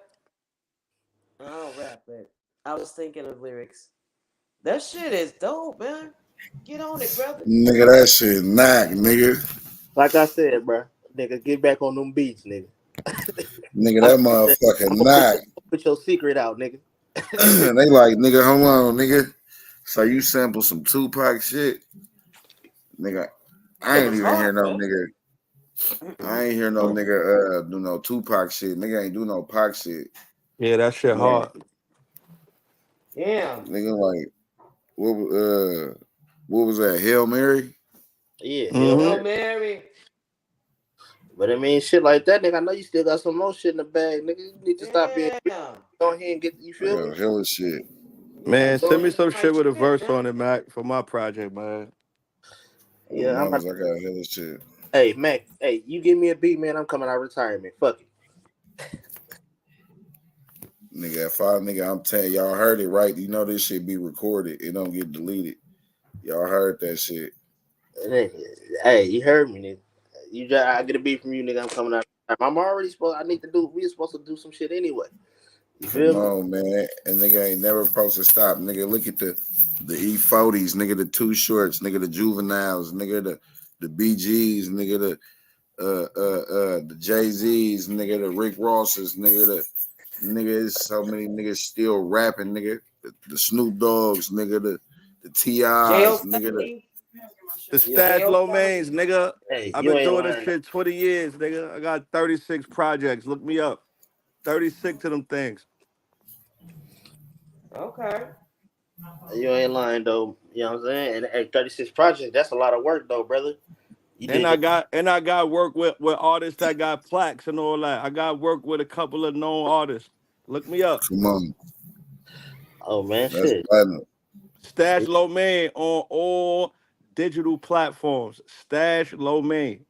I don't rap, but I was thinking of lyrics. That shit is dope, man. Get on it, brother. Nigga, that shit knock, nigga. Like I said, bro. Nigga, get back on them beats, nigga. Nigga, that motherfucker knock. Put your secret out, nigga. They like, nigga, hold on, nigga. So you sample some Tupac shit? Nigga, I ain't even hear no nigga. I ain't hear no nigga do no Tupac shit. Nigga ain't do no Pac shit. Yeah, that shit hard. Yeah. Nigga like, what was that? Hail Mary? Yeah, Hail Mary. But I mean, shit like that, nigga. I know you still got some more shit in the bag, nigga. You need to stop being. Go ahead and get. You feel me? Hell of shit. Man, send me some shit with a verse on it, Mac, for my project, man. Yeah, I got hell of shit. Hey, Mac. Hey, you give me a beat, man. I'm coming out of retirement. Fuck it. Nigga, I'm telling y'all heard it right. You know this shit be recorded. It don't get deleted. Y'all heard that shit. Hey, you heard me, nigga. I get a beat from you, nigga. I'm coming out. I'm already supposed. We're supposed to do some shit anyway. You feel me? No, man. And nigga ain't never supposed to stop. Nigga, look at the E40s, nigga, the Too Shorts, nigga, the Juveniles, nigga, the BGs, nigga, the Jay-Z's, nigga, the Rick Rosses, nigga, there's so many niggas still rapping, nigga. The Snoop Dogs, nigga, the T.I.'s, nigga, the Stash Low Mains, nigga. Hey, I've been doing this shit 20 years, nigga. I got 36 projects. Look me up. 36 of them things. Okay. You ain't lying though. You know what I'm saying? And 36 projects, that's a lot of work though, brother. I got work with artists that got plaques and all that. I got work with a couple of known artists. Look me up. Come on. Oh man, that's shit. Platinum. Stash Low Main on all digital platforms. Stash Low Main.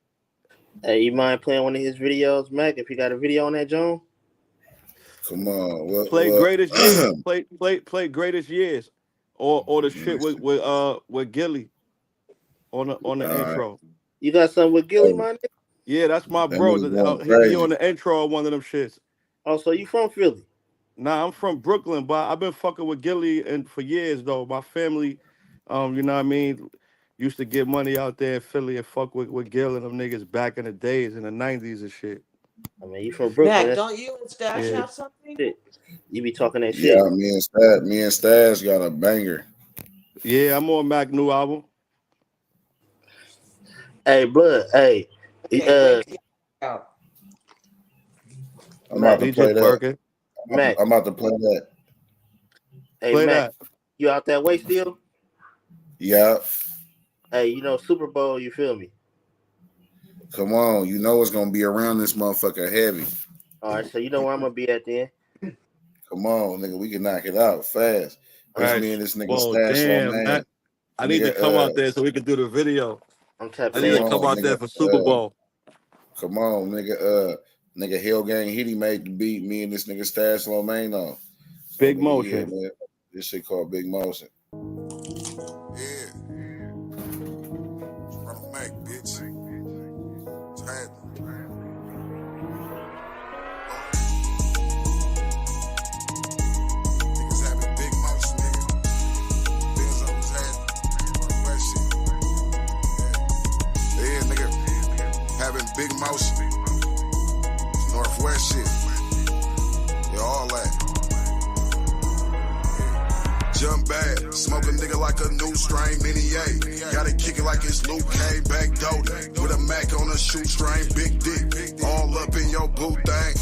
Hey, you mind playing one of his videos, Mac? If you got a video on that, John? Come on. Play Greatest Years. Play Greatest Years. Or the shit with Gilly on the intro. You got something with Gilly, man? Yeah, that's my bro. He on the intro of one of them shits. Oh, so you from Philly? Nah, I'm from Brooklyn, but I've been fucking with Gilly and for years though. My family, you know what I mean, used to get money out there in Philly and fuck with Gil and them niggas back in the days in the 90s and shit. I mean, you from Brooklyn. Mac, don't you and Stash have something? Shit. You be talking that shit. Yeah, me and Stash got a banger. Yeah, I'm on Mac new album. Hey, blood. Hey, I'm about to play that. Mac. I'm about to play that. Hey, play Mac, that. you out that way still? Yeah. Hey, you know Super Bowl, you feel me? Come on, you know it's gonna be around this motherfucker heavy. All right, so you know where I'm gonna be at then. Come on, nigga, we can knock it out fast. It's me and this nigga Stash damn, on man. Mac. I need to come out there so we can do the video. I'm tapping I need in. to come out there for Super Bowl. Come on, nigga. Nigga, Hell Gang Hitty made the beat. Me and this nigga Stash Lomain on. Big Motion. Yeah, man. This shit called Big Motion. Yeah. Run Mac, bitch. Tired. Niggas having big motion, nigga. Benz on his head. Northwest shit. Yeah, nigga. Having big motion. Northwest shit. Yeah, all that. Jump bad, smoke a nigga like a new strain, mini A. Gotta kick it like it's Luke K, back doty. With a Mac on a shoestring, big dick. All up in your blue thing.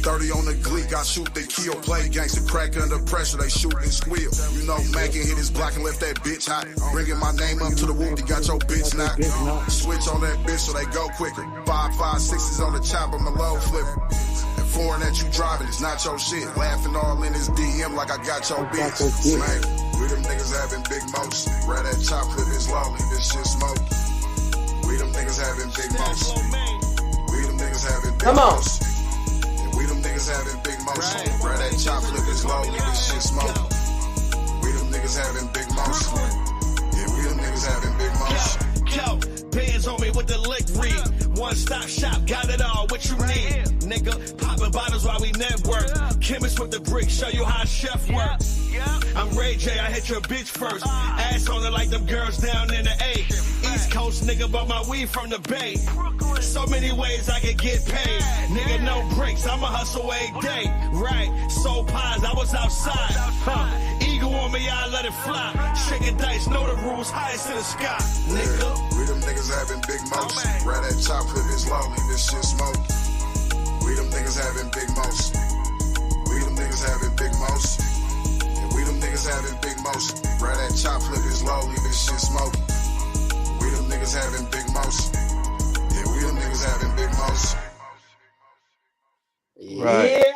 30 on the gleek, I shoot, they kill. Play gangsta crack under pressure, they shoot and squeal. You know Mac can hit his block and left that bitch hot. Bringing my name up to the whoop, they got your bitch knocked. Switch on that bitch so they go quicker. 5.56s on the chopper, my low flipper. Foreign that you driving, it's not your shit. Laughing all in his DM like I got your bitch. Man, we them niggas having big motion. Ride that chop clip is lonely, this shit smoke. We them niggas having big motion. We them niggas having big motion. And we them niggas having big motion. Ride that chop clip is lonely, this shit smoke. We them niggas having big motion. Yeah, we them niggas having big motion. Yo, bands on me with the lick read. One stop shop, got it all, what you need. Nigga, popping bottles while we network. Chemist with the brick, show you how a chef work. I'm Ray J, I hit your bitch first. Ass on it like them girls down in the A. East Coast nigga, bought my weed from the Bay. So many ways I could get paid. Nigga, no breaks, I'ma hustle a day. Right, soul pies, I was outside. Eagle on me, I let it fly. Shaking dice, know the rules, highest in the sky. Nigga. We them niggas having big motion. Ride that chop clip is lonely, this shit smoke. We them niggas having big motion. We them niggas having big motion. And we them niggas having big motion. Ride that chop clip is lonely, this shit smoke. We them niggas having big motion. Yeah, we them niggas having big motion. Right.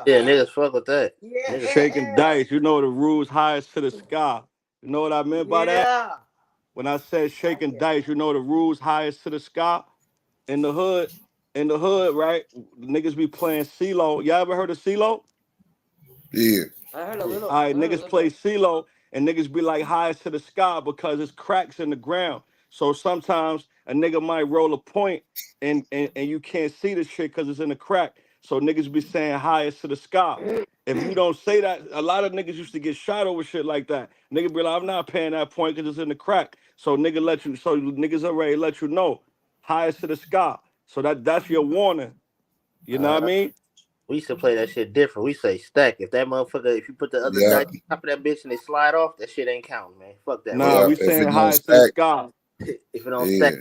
Yeah, niggas fuck with that. Shaking dice, you know the rules highest to the sky. You know what I meant by that? When I said shaking dice, you know the rules highest to the sky. In the hood, right? Niggas be playing CeeLo. Y'all ever heard of CeeLo? Yeah. I heard a little. All right, niggas play CeeLo and niggas be like highest to the sky because it's cracks in the ground. So sometimes a nigga might roll a point and you can't see the shit because it's in the crack. So niggas be saying highest to the sky. If you don't say that, a lot of niggas used to get shot over shit like that. Nigga be like, I'm not paying that point because it's in the crack. So niggas already let you know. Highest to the sky. So that's your warning. You know what I mean? We used to play that shit different. We say stack. If that motherfucker, if you put the other dice on top of that bitch and they slide off, that shit ain't counting, man. Fuck that. Nah, we saying highest to the sky. If it don't stack,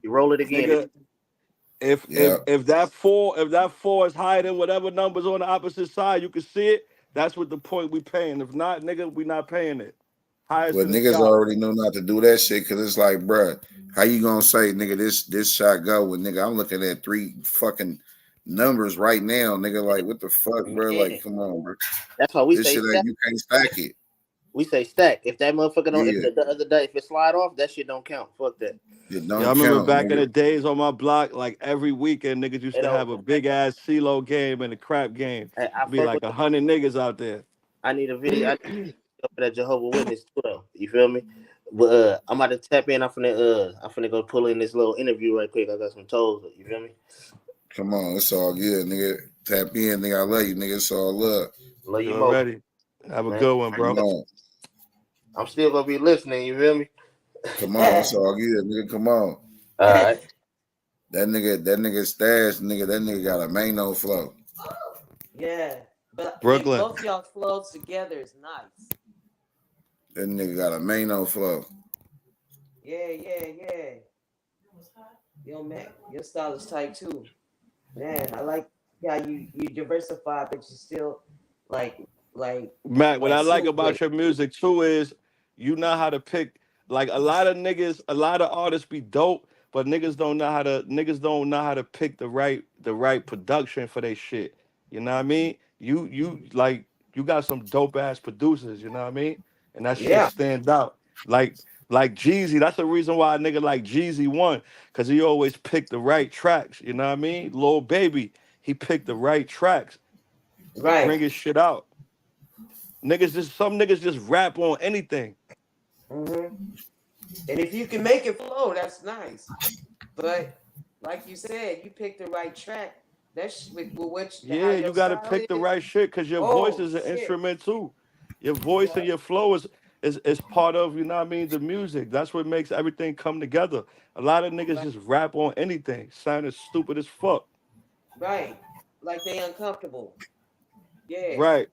you roll it again. Nigga, if that four is higher than whatever numbers on the opposite side, you can see it. That's what the point we paying. If not, nigga, we not paying it. But niggas already know not to do that shit because it's like, bruh, how you gonna say, nigga, this shot go with nigga? I'm looking at 3 fucking numbers right now, nigga. Like, what the fuck, bro? Like, come on, bro. That's why we this say shit stack. You can't stack it. We say stack. If that motherfucker don't, if the other day, if it slide off, that shit don't count. Fuck that. It don't I remember count, back nigga. in the days on my block, like every weekend, niggas used to have a big ass CeeLo game and a crap game. Be like 100 niggas out there. I need a video. I need for that Jehovah's Witness too, though. You feel me? But I'm about to tap in. I'm finna go pull in this little interview right quick. I got some toes. You feel me? Come on, it's all good, nigga. Tap in, nigga. I love you, nigga. It's all love. Love you already. Have a good one, bro. Come on. I'm still gonna be listening. You feel me? Come on, it's all good, nigga. Come on. All right. That nigga Stash, nigga. That nigga got a Mano flow. Yeah. But Brooklyn. both y'all flows together is nice. That nigga got a Mano flow. Yeah. Yo, man, your style is tight too. Man, I like how you diversify, but you still like Matt, what I like Snoop with about it. your music too is you know how to pick. Like a lot of artists be dope, but niggas don't know how to pick the right production for their shit. You know what I mean? You got some dope ass producers. You know what I mean? And that shit Yeah. stands out. Like Jeezy. That's the reason why a nigga like Jeezy won, cause he always picked the right tracks. You know what I mean? Lil Baby, he picked the right tracks to Right. bring his shit out. Some niggas just rap on anything. And if you can make it flow, that's nice. But like you said, you picked the right track. That's with which how Yeah, your you gotta style pick the is. right shit because your voice Oh is an shit! instrument too. Your voice and your flow is part of, you know what I mean, the music. That's what makes everything come together. A lot of niggas just rap on anything, sounding stupid as fuck. Right, like they uncomfortable. Yeah, Right.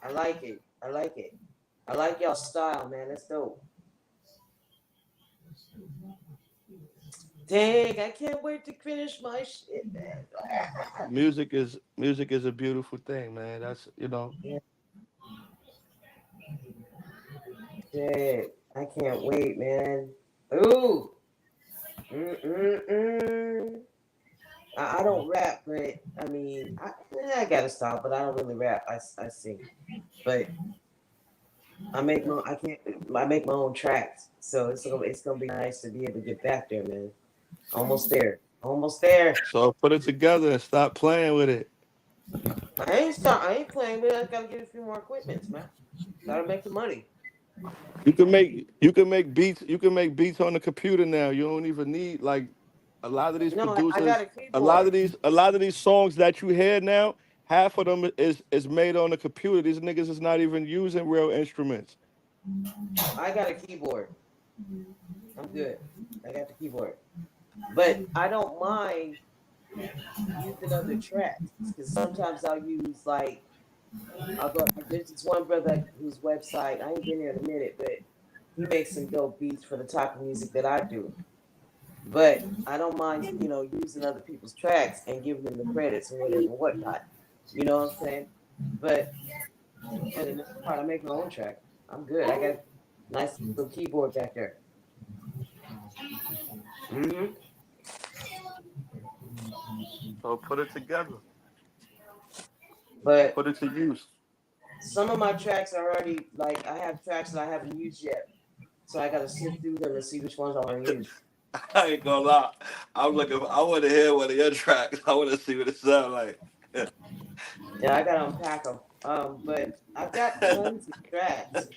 I like it. I like y'all style, man. That's dope. Dang, I can't wait to finish my shit, man. Music is a beautiful thing, man. That's Shit, I can't wait, man. Ooh. I don't rap, but I mean, I gotta stop, but I don't really rap. I sing, but I make my own tracks, so it's gonna be nice to be able to get back there, man. Almost there. So put it together and stop playing with it. I ain't playing with it. I gotta get a few more equipments, man. Gotta make the money. You can make beats on the computer now. You don't even need like a lot of these producers. I got a keyboard. A lot of these songs that you hear now, half of them is made on the computer. These niggas is not even using real instruments. I got a keyboard. I'm good. I got the keyboard, but I don't mind using other tracks because sometimes I'll use there's this one brother whose website, I ain't been there in a minute, but he makes some dope beats for the type of music that I do. But I don't mind, using other people's tracks and giving them the credits and whatever and whatnot. You know what I'm saying? But for the most part, I make my own track. I'm good. I got a nice little keyboard back there. So put it together. But put it to use. Some of my tracks are already I have tracks that I haven't used yet, so I gotta sift through them and see which ones I want to use. I ain't gonna lie. I want to hear one of your tracks. I want to see what it sounds like. Yeah, I gotta unpack them. But I've got tons of tracks.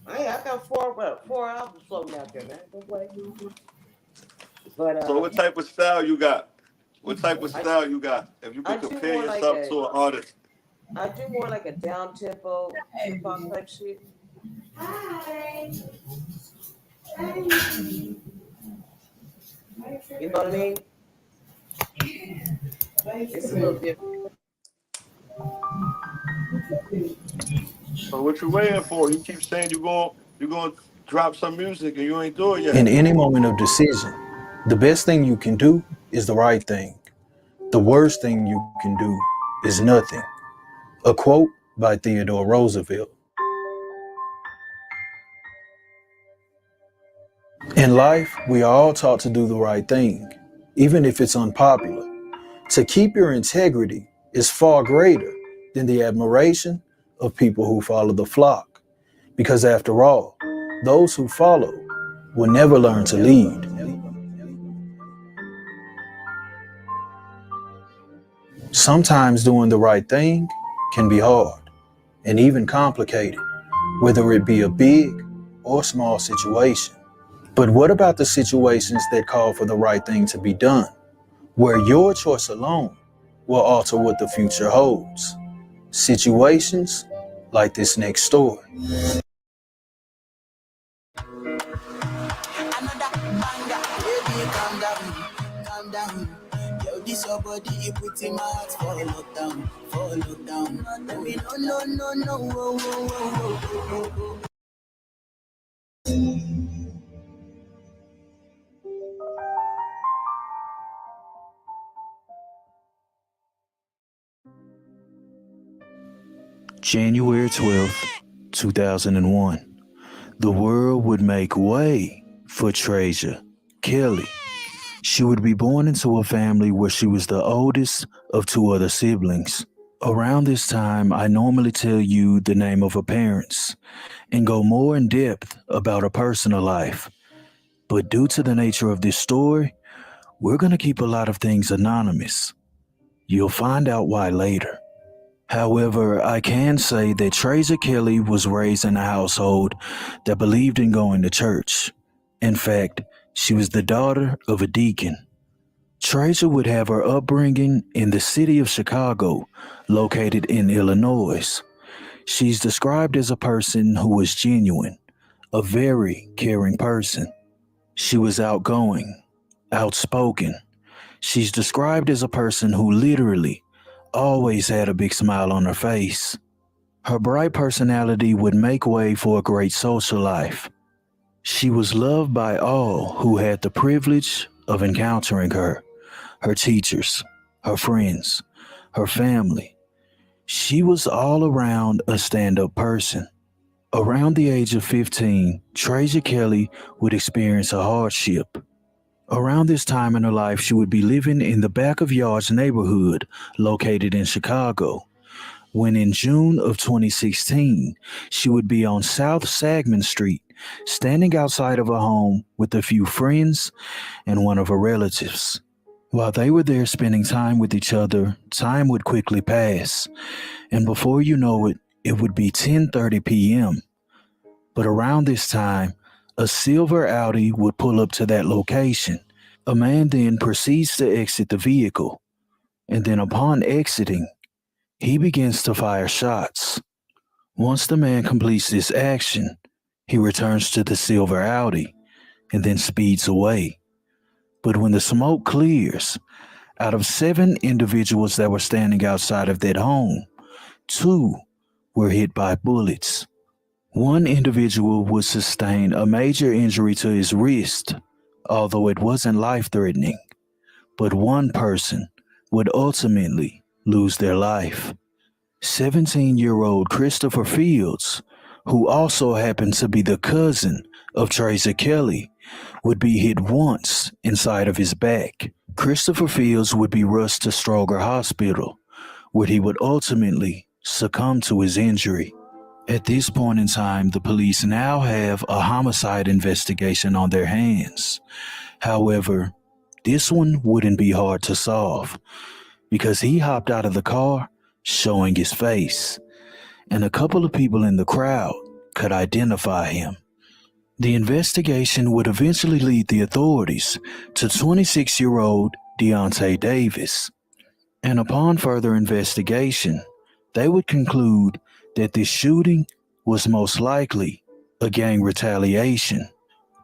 I got four albums floating out there, man. Don't play. But so what type of style you got? What type of style you got? If you could compare yourself to an artist. I do more like a down tempo hip hop type shit. You know what I mean? It's a little different. So what you waiting for? You keep saying you're going to drop some music and you ain't do it yet. In any moment of decision, the best thing you can do is the right thing. The worst thing you can do is nothing. A quote by Theodore Roosevelt. In life, we are all taught to do the right thing, even if it's unpopular. To keep your integrity is far greater than the admiration of people who follow the flock. Because after all, those who follow will never learn to lead. Sometimes doing the right thing can be hard and even complicated, whether it be a big or small situation. But what about the situations that call for the right thing to be done, where your choice alone will alter what the future holds? Situations like this next story. Calm down. Yo, this your boy body, you put in my heart for lockdown, for lockdown. Let me no, whoa, whoa, whoa, whoa, whoa. January 12th, 2001. The world would make way for Treja Kelley. She would be born into a family where she was the oldest of two other siblings. Around this time, I normally tell you the name of her parents and go more in depth about her personal life. But due to the nature of this story, we're going to keep a lot of things anonymous. You'll find out why later. However, I can say that Treja Kelley was raised in a household that believed in going to church. In fact, she was the daughter of a deacon. Treja would have her upbringing in the city of Chicago, located in Illinois. She's described as a person who was genuine, a very caring person. She was outgoing, outspoken. She's described as a person who literally always had a big smile on her face. Her bright personality would make way for a great social life. She was loved by all who had the privilege of encountering her, her teachers, her friends, her family. She was all around a stand-up person. Around the age of 15, Treja Kelley would experience a hardship. Around this time in her life, she would be living in the Back of Yards neighborhood located in Chicago, when in June of 2016, she would be on South Sagman Street, standing outside of her home with a few friends and one of her relatives. While they were there spending time with each other, time would quickly pass, and before you know it, it would be 10:30 p.m. But around this time, a silver Audi would pull up to that location. A man then proceeds to exit the vehicle, and then upon exiting, he begins to fire shots. Once the man completes this action, he returns to the silver Audi and then speeds away. But when the smoke clears, out of 7 individuals that were standing outside of that home, 2 were hit by bullets. One individual would sustain a major injury to his wrist, although it wasn't life-threatening, but one person would ultimately lose their life. 17-year-old Christopher Fields, who also happened to be the cousin of Treja Kelley, would be hit once inside of his back. Christopher Fields would be rushed to Stroger Hospital, where he would ultimately succumb to his injury. At this point in time, the police now have a homicide investigation on their hands. However, this one wouldn't be hard to solve because he hopped out of the car showing his face, and a couple of people in the crowd could identify him. The investigation would eventually lead the authorities to 26-year-old Deontay Davis, and upon further investigation, they would conclude that this shooting was most likely a gang retaliation.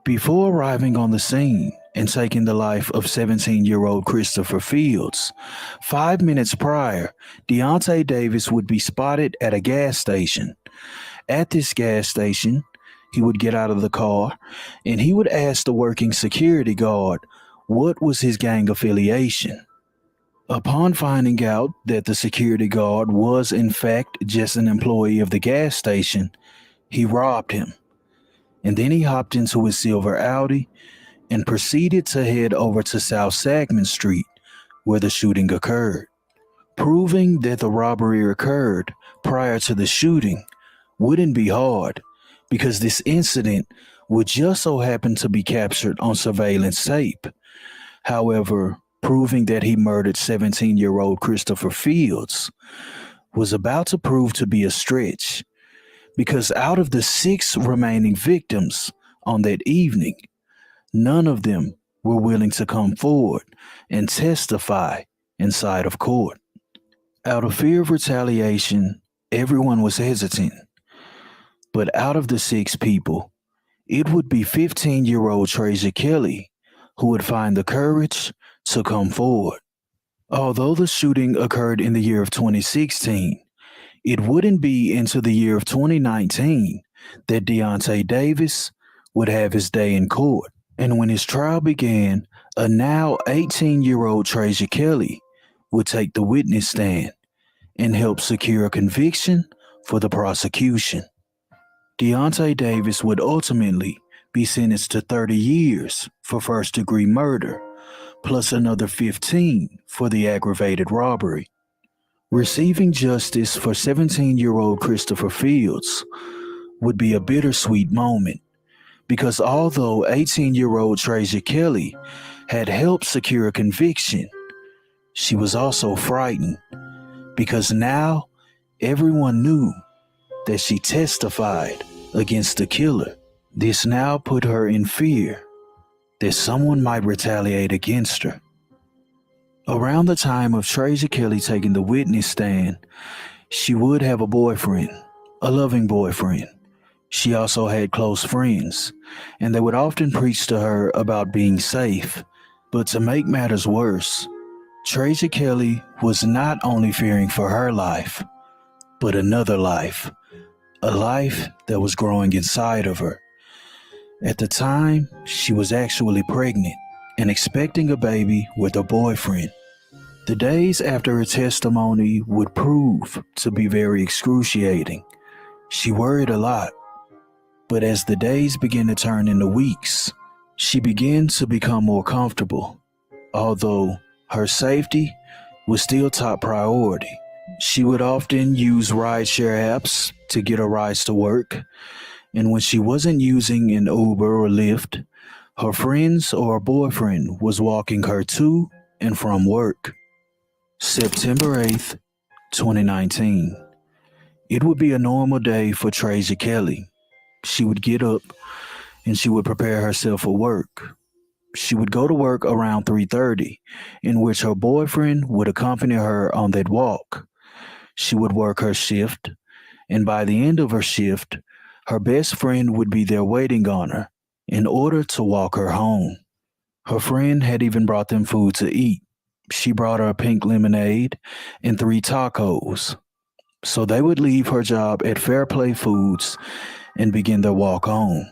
Before arriving on the scene and taking the life of 17-year-old Christopher Fields, 5 minutes prior, Deontay Davis would be spotted at a gas station. At this gas station, he would get out of the car and he would ask the working security guard what was his gang affiliation. Upon finding out that the security guard was in fact just an employee of the gas station, he robbed him. And then he hopped into his silver Audi and proceeded to head over to South Sagman Street, where the shooting occurred. Proving that the robbery occurred prior to the shooting wouldn't be hard, because this incident would just so happen to be captured on surveillance tape. However, proving that he murdered 17-year-old Christopher Fields was about to prove to be a stretch, because out of the 6 remaining victims on that evening, none of them were willing to come forward and testify inside of court. Out of fear of retaliation, everyone was hesitant. But out of the 6 people, it would be 15-year-old Treja Kelley who would find the courage to come forward. Although the shooting occurred in the year of 2016, it wouldn't be into the year of 2019 that Deontay Davis would have his day in court. And when his trial began, a now 18-year-old Treja Kelley would take the witness stand and help secure a conviction for the prosecution. Deontay Davis would ultimately be sentenced to 30 years for first-degree murder, plus another 15 for the aggravated robbery. Receiving justice for 17-year-old Christopher Fields would be a bittersweet moment, because although 18-year-old Treja Kelley had helped secure a conviction, she was also frightened, because now everyone knew that she testified against the killer. This now put her in fear that someone might retaliate against her. Around the time of Treja Kelley taking the witness stand, she would have a boyfriend, a loving boyfriend. She also had close friends, and they would often preach to her about being safe. But to make matters worse, Treja Kelley was not only fearing for her life, but another life, a life that was growing inside of her. At the time, she was actually pregnant and expecting a baby with her boyfriend. The days after her testimony would prove to be very excruciating. She worried a lot, but as the days began to turn into weeks, she began to become more comfortable. Although her safety was still top priority, she would often use rideshare apps to get her rides to work, and when she wasn't using an Uber or Lyft, her friends or her boyfriend was walking her to and from work. September 8th, 2019. It would be a normal day for Treja Kelley. She would get up and she would prepare herself for work. She would go to work around 3:30, in which her boyfriend would accompany her on that walk. She would work her shift, and by the end of her shift, her best friend would be there waiting on her in order to walk her home. Her friend had even brought them food to eat. She brought her a pink lemonade and 3 tacos. So they would leave her job at Fair Play Foods and begin their walk home.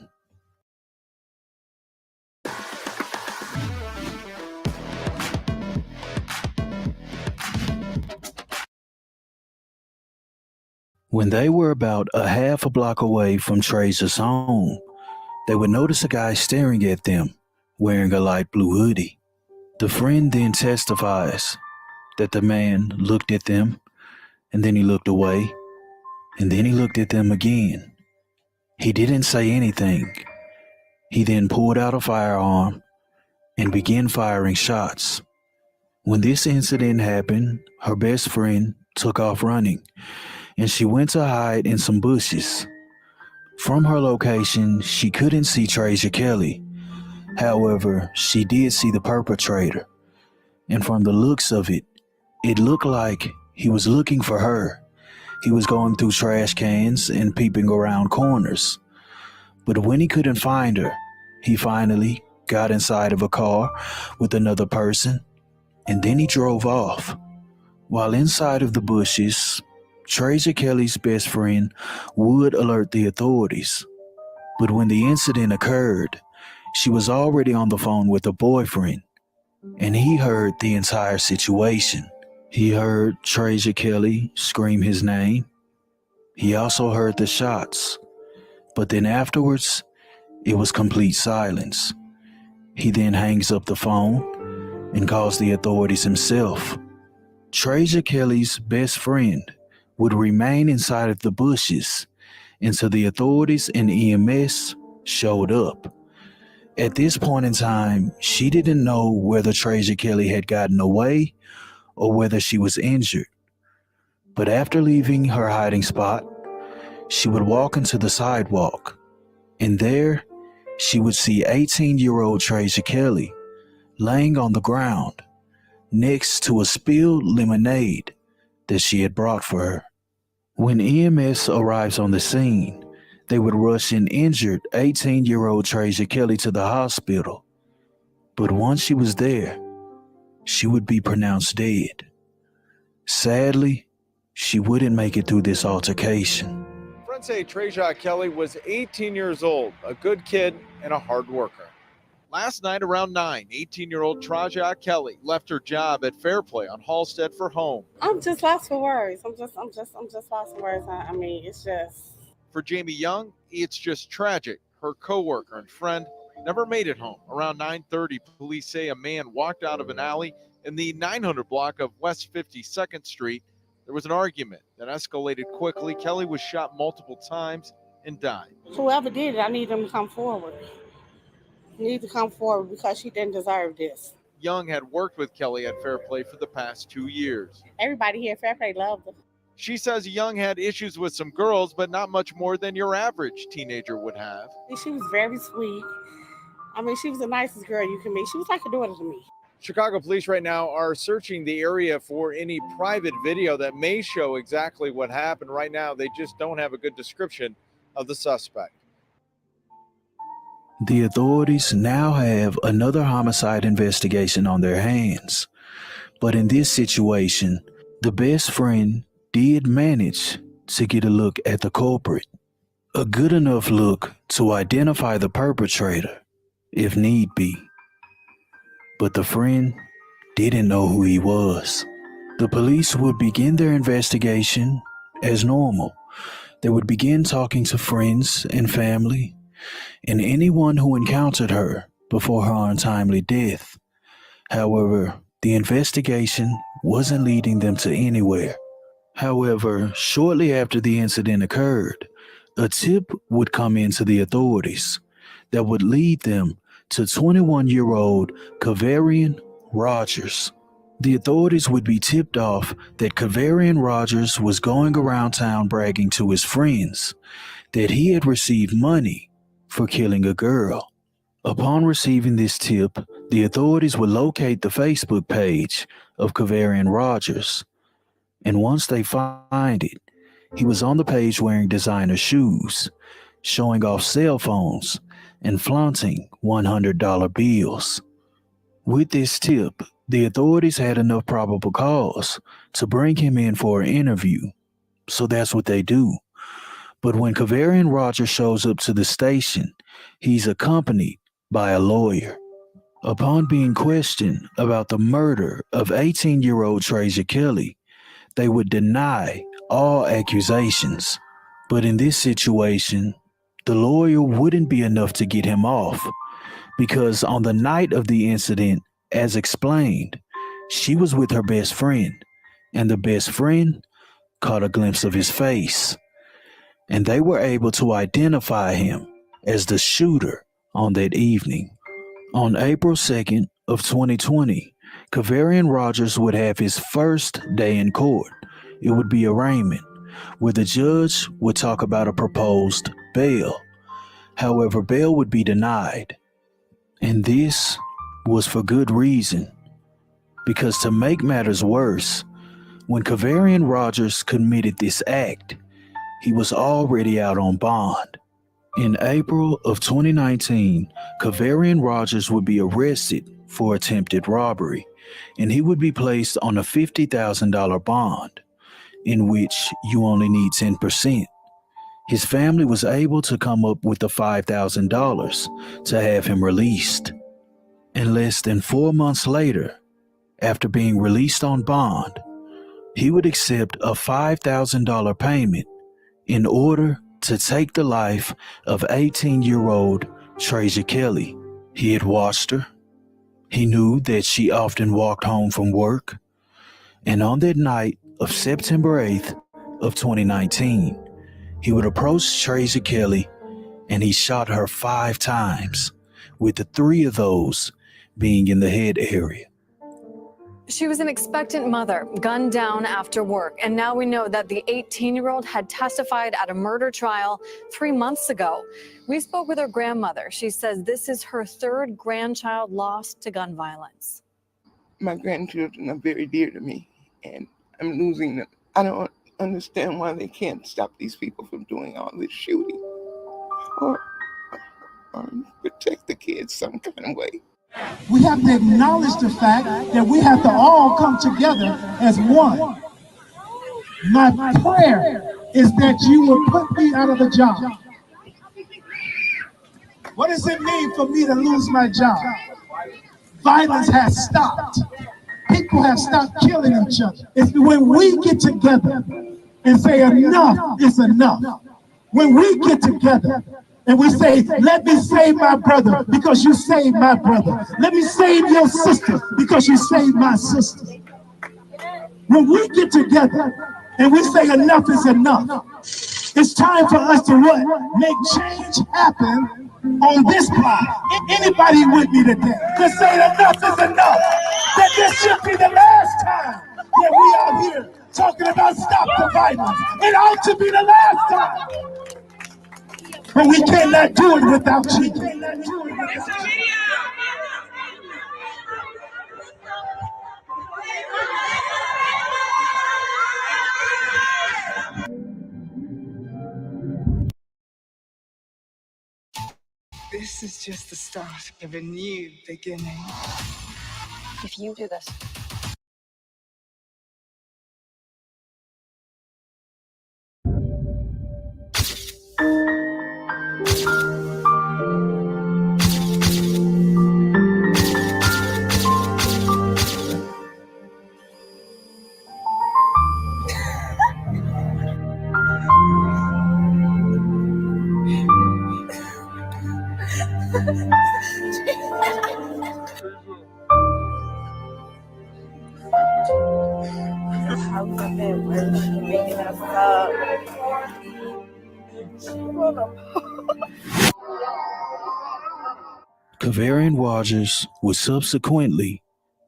When they were about a half a block away from Treja's home, they would notice a guy staring at them, wearing a light blue hoodie. The friend then testifies that the man looked at them, and then he looked away, and then he looked at them again. He didn't say anything. He then pulled out a firearm and began firing shots. When this incident happened, her best friend took off running, and she went to hide in some bushes. From her location, she couldn't see Treja Kelley. However, she did see the perpetrator, and from the looks of it, it looked like he was looking for her. He was going through trash cans and peeping around corners. But when he couldn't find her, he finally got inside of a car with another person, and then he drove off. While inside of the bushes, Treja Kelley's best friend would alert the authorities. But when the incident occurred, she was already on the phone with her boyfriend, and he heard the entire situation. He heard Treja Kelley scream his name. He also heard the shots, but then afterwards, it was complete silence. He then hangs up the phone and calls the authorities himself. Treja Kelley's best friend would remain inside of the bushes until the authorities and EMS showed up. At this point in time, she didn't know whether Treja Kelley had gotten away or whether she was injured. But after leaving her hiding spot, she would walk into the sidewalk, and there she would see 18-year-old Treja Kelley laying on the ground next to a spilled lemonade that she had brought for her. When EMS arrives on the scene, they would rush an injured 18-year-old Treja Kelley to the hospital. But once she was there, she would be pronounced dead. Sadly, she wouldn't make it through this altercation. Friends say Treja Kelley was 18 years old, a good kid and a hard worker. Last night around 9, 18-year-old Treja Kelley left her job at Fairplay on Halstead for home. I'm just lost for words. I'm just lost for words. I mean, it's just. For Jamie Young, it's just tragic. Her coworker and friend never made it home. Around 9:30, police say a man walked out of an alley in the 900 block of West 52nd Street. There was an argument that escalated quickly. Kelley was shot multiple times and died. Whoever did it, I need them to come forward. Need to come forward because she didn't deserve this. Young had worked with Kelley at Fairplay for the past 2 years. Everybody here at Fairplay loved her. She says Young had issues with some girls, but not much more than your average teenager would have. She was very sweet. I mean, she was the nicest girl you can meet. She was like a daughter to me. Chicago police right now are searching the area for any private video that may show exactly what happened. Right now, they just don't have a good description of the suspect. The authorities now have another homicide investigation on their hands. But in this situation, the best friend did manage to get a look at the culprit. A good enough look to identify the perpetrator, if need be. But the friend didn't know who he was. The police would begin their investigation as normal. They would begin talking to friends and family and anyone who encountered her before her untimely death. However, the investigation wasn't leading them to anywhere. However, shortly after the incident occurred, a tip would come into the authorities that would lead them to 21-year-old Kavarian Rogers. The authorities would be tipped off that Kavarian Rogers was going around town bragging to his friends that he had received money for killing a girl. Upon receiving this tip, the authorities would locate the Facebook page of Kavarian Rogers. And once they find it, he was on the page wearing designer shoes, showing off cell phones, and flaunting $100 bills. With this tip, the authorities had enough probable cause to bring him in for an interview. So that's what they do. But when Kavarian Rogers shows up to the station, he's accompanied by a lawyer. Upon being questioned about the murder of 18-year-old Treja Kelley, they would deny all accusations. But in this situation, the lawyer wouldn't be enough to get him off, because on the night of the incident, as explained, she was with her best friend, and the best friend caught a glimpse of his face, and they were able to identify him as the shooter on that evening. On April 2nd of 2020, Kavarian Rogers would have his first day in court. It would be arraignment, where the judge would talk about a proposed bail. However, bail would be denied. And this was for good reason. Because to make matters worse, when Kavarian Rogers committed this act, he was already out on bond. In April of 2019, Kavarian Rogers would be arrested for attempted robbery, and he would be placed on a $50,000 bond, in which you only need 10%. His family was able to come up with the $5,000 to have him released. And less than 4 months later, after being released on bond, he would accept a $5,000 payment in order to take the life of 18-year-old Treja Kelley. He had watched her. He knew that she often walked home from work. And on that night of September 8th of 2019, he would approach Treja Kelley and he shot her 5 times, with the 3 of those being in the head area. She was an expectant mother, gunned down after work, and now we know that the 18-year-old had testified at a murder trial 3 months ago. We spoke with her grandmother. She says this is her 3rd grandchild lost to gun violence. My grandchildren are very dear to me, and I'm losing them. I don't understand why they can't stop these people from doing all this shooting or protect the kids some kind of way. We have to acknowledge the fact that we have to all come together as one. My prayer is that you will put me out of the job. What does it mean for me to lose my job? Violence has stopped. People have stopped killing each other. It's when we get together and say enough is enough. When we get together and we say, let me save my brother because you saved my brother. Let me save your sister because you saved my sister. When we get together and we say enough is enough, it's time for us to what? Make change happen on this block. Anybody with me today? Just say enough is enough. That this should be the last time that we are here talking about stop the violence. It ought to be the last time. But we cannot do it without you. This is just the start of a new beginning. If you do this, Kavarian Rogers would subsequently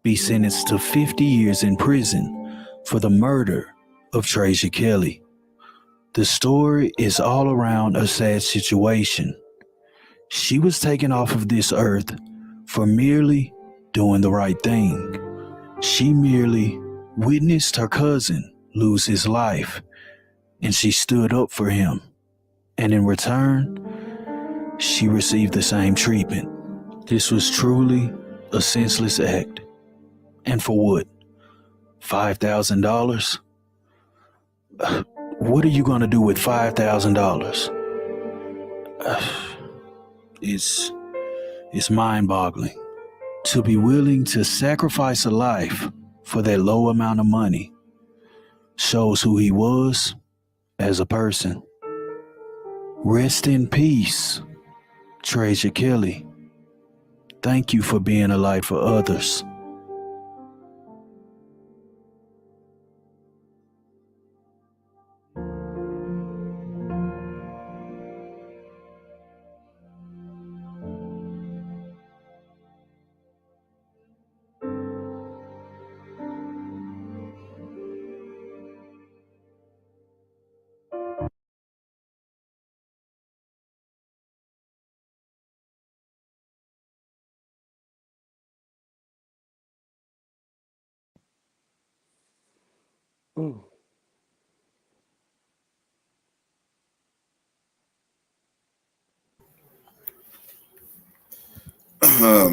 be sentenced to 50 years in prison for the murder of Treja Kelley. The story is all around a sad situation. She was taken off of this earth for merely doing the right thing. She merely witnessed her cousin lose his life, and she stood up for him. And in return, she received the same treatment. This was truly a senseless act. And for what? $5,000? What are you going to do with $5,000? It's mind-boggling. To be willing to sacrifice a life for that low amount of money shows who he was as a person. Rest in peace, Treja Kelley. Thank you for being a light for others.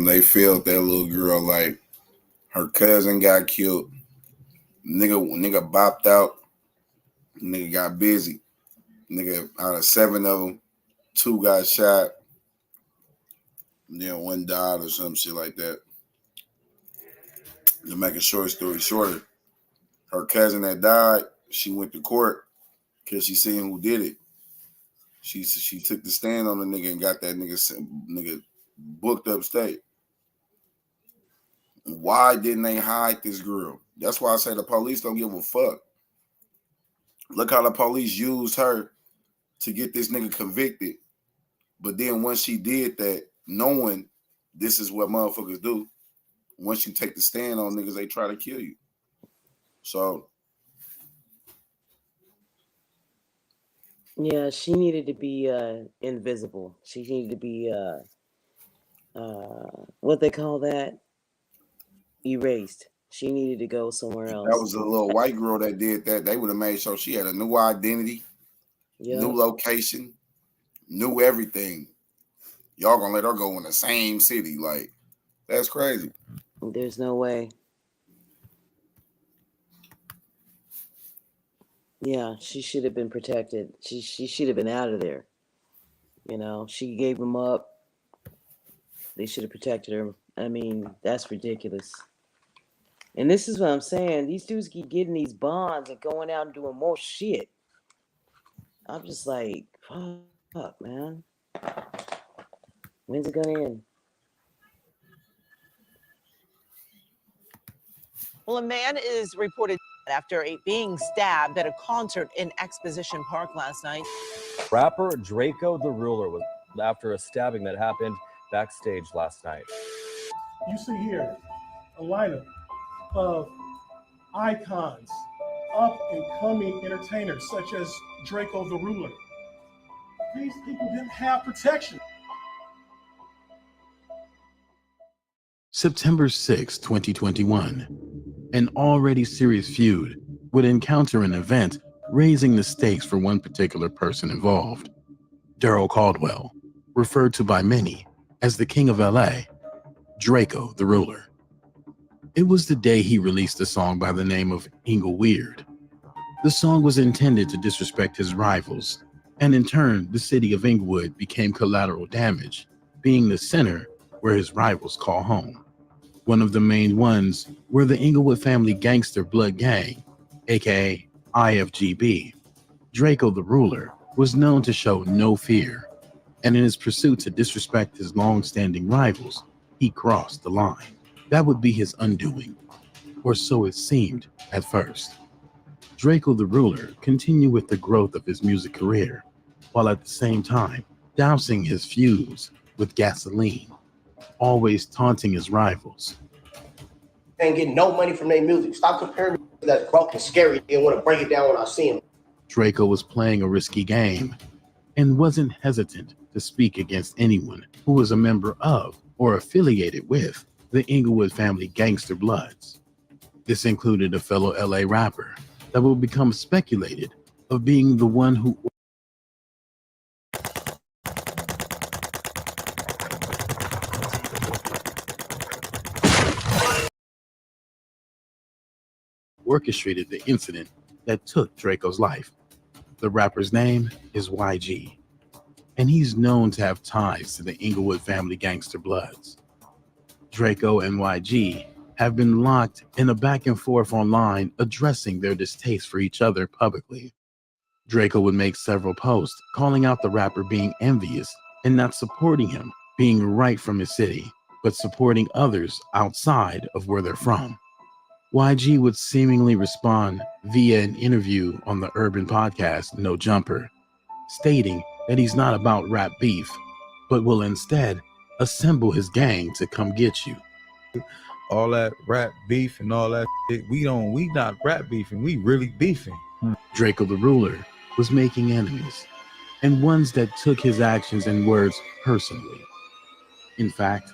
They felt that little girl like her cousin got killed. Nigga bopped out. Nigga got busy. Nigga, out of 7 of them, 2 got shot. Then 1 died or some shit like that. To make a short story shorter, her cousin that died, she went to court because she seen who did it. She took the stand on the nigga and got that nigga booked upstate. Why didn't they hide this girl? That's why I say the police don't give a fuck. Look how the police used her to get this nigga convicted. But then once she did that, knowing this is what motherfuckers do, once you take the stand on niggas, they try to kill you. So yeah, she needed to be invisible. She needed to be what they call that? Erased. She needed to go somewhere else. that was a little white girl that did that. They would have made sure she had a new identity, new location, new everything. Y'all gonna let her go in the same city. Like, That's crazy. There's no way. Yeah, she should have been protected. She should have been out of there. You know, she gave him up. They should have protected her. I mean, that's ridiculous. And this is what I'm saying. These dudes keep getting these bonds and going out and doing more shit. I'm just like, fuck, man. When's it gonna end? Well, a man is reported after being stabbed at a concert in Exposition Park last night. Rapper Draco the Ruler was after a stabbing that happened backstage last night. You see here a lineup of icons, up-and-coming entertainers such as Draco the Ruler. These people didn't have protection. September 6, 2021. An already serious feud would encounter an event raising the stakes for one particular person involved. Daryl Caldwell, referred to by many as the King of LA, Draco the Ruler. It was the day he released a song by the name of Ingle Weird. The song was intended to disrespect his rivals, and in turn, the city of Inglewood became collateral damage, being the center where his rivals call home. One of the main ones were the Inglewood Family Gangster Blood Gang, aka IFGB. Draco the Ruler was known to show no fear, and in his pursuit to disrespect his long-standing rivals, he crossed the line. That would be his undoing, or so it seemed at first. Draco the Ruler continued with the growth of his music career, while at the same time dousing his fuse with gasoline, always taunting his rivals. Ain't getting no money from their music. Stop comparing me to that broke and scary and want to break it down when I see him. Draco was playing a risky game and wasn't hesitant to speak against anyone who was a member of or affiliated with the Inglewood Family Gangster Bloods. This included a fellow LA rapper that would become speculated of being the one who orchestrated the incident that took Draco's life. The rapper's name is YG, and he's known to have ties to the Inglewood Family Gangster Bloods. Draco and YG have been locked in a back and forth online addressing their distaste for each other publicly. Draco would make several posts calling out the rapper being envious and not supporting him being right from his city, but supporting others outside of where they're from. YG would seemingly respond via an interview on the urban podcast No Jumper, stating that he's not about rap beef, but will instead assemble his gang to come get you. All that rap beef and all that shit, we not rap beefing, we really beefing. Draco the Ruler was making enemies, and ones that took his actions and words personally. In fact,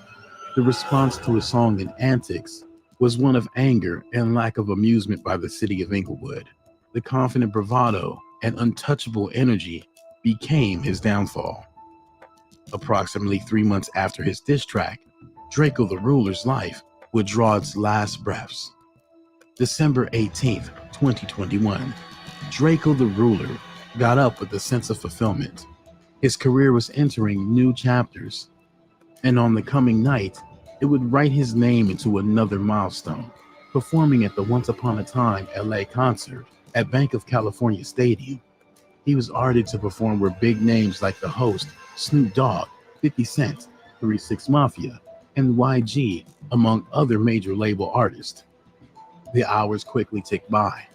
the response to his song and antics was one of anger and lack of amusement by the city of Inglewood. The confident bravado and untouchable energy became his downfall. Approximately 3 months after his diss track, Draco the Ruler's life would draw its last breaths. December 18th, 2021, Draco the Ruler got up with a sense of fulfillment. His career was entering new chapters, and on the coming night, it would write his name into another milestone, performing at the Once Upon a Time LA concert at Bank of California Stadium. He was ordered to perform where big names like the host, Snoop Dogg, 50 Cent, 3 6 Mafia, and YG, among other major label artists. The hours quickly ticked by.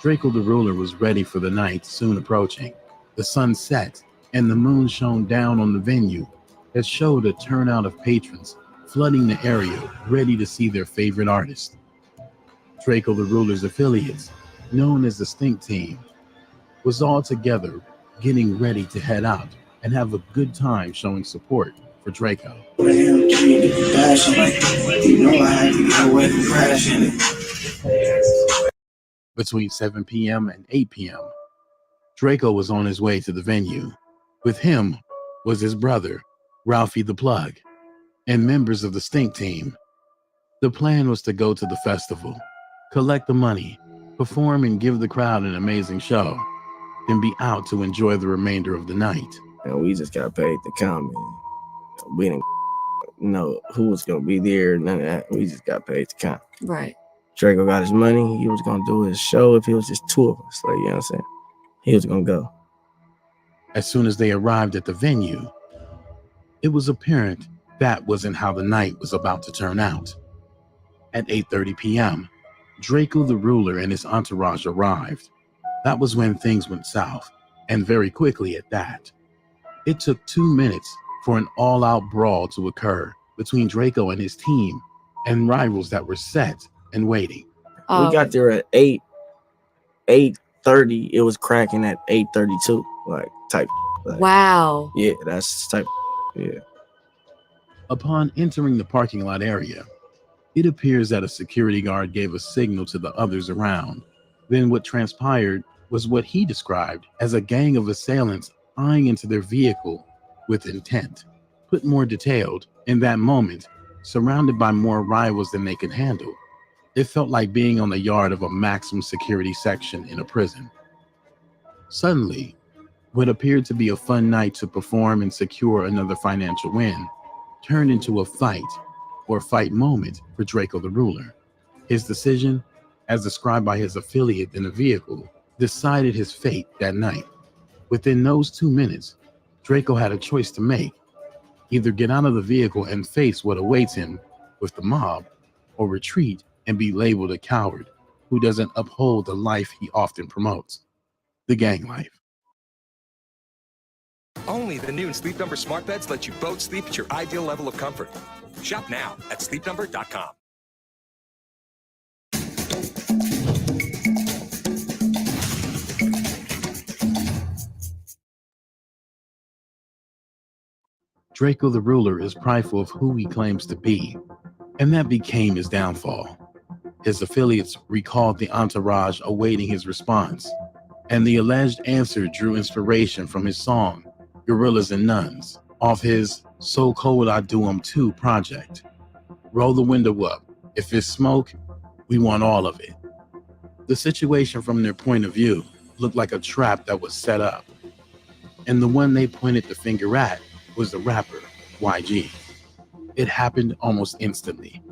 Draco the Ruler was ready for the night soon approaching. The sun set and the moon shone down on the venue that showed a turnout of patrons flooding the area, ready to see their favorite artist. Draco the Ruler's affiliates, known as the Stink Team, was all together getting ready to head out and have a good time showing support for Draco. Between 7 p.m. and 8 p.m., Draco was on his way to the venue. With him was his brother, Ralphie the Plug, and members of the Stink Team. The plan was to go to the festival, collect the money, perform and give the crowd an amazing show, then be out to enjoy the remainder of the night. And we just got paid to come, and we didn't know who was gonna be there, none of that. We just got paid to come. Right. Draco got his money. He was gonna do his show if it was just two of us. Like, you know what I'm saying? He was gonna go. As soon as they arrived at the venue, it was apparent that wasn't how the night was about to turn out. At 8:30 p.m., Draco the Ruler and his entourage arrived. That was when things went south, and very quickly at that. It took 2 minutes for an all-out brawl to occur between Draco and his team and rivals that were set and waiting. We got there at 8:30. It was cracking at 8:32, like type. Like, wow. Yeah, that's type. Yeah. Upon entering the parking lot area, it appears that a security guard gave a signal to the others around. Then what transpired was what he described as a gang of assailants eyeing into their vehicle with intent. Put more detailed, in that moment, surrounded by more rivals than they could handle, it felt like being on the yard of a maximum security section in a prison. Suddenly, what appeared to be a fun night to perform and secure another financial win turned into a fight moment for Draco the Ruler. His decision, as described by his affiliate in the vehicle, decided his fate that night. Within those 2 minutes, Draco had a choice to make: either get out of the vehicle and face what awaits him with the mob, or retreat and be labeled a coward who doesn't uphold the life he often promotes, the gang life. Only the new Sleep Number smart beds let you both sleep at your ideal level of comfort. Shop now at sleepnumber.com. Draco the Ruler is prideful of who he claims to be, and that became his downfall. His affiliates recalled the entourage awaiting his response, and the alleged answer drew inspiration from his song, Gorillas and Nuns, off his So Cold I Do 'Em 2 project. Roll the window up. If it's smoke, we want all of it. The situation from their point of view looked like a trap that was set up, and the one they pointed the finger at was the rapper, YG. It happened almost instantly.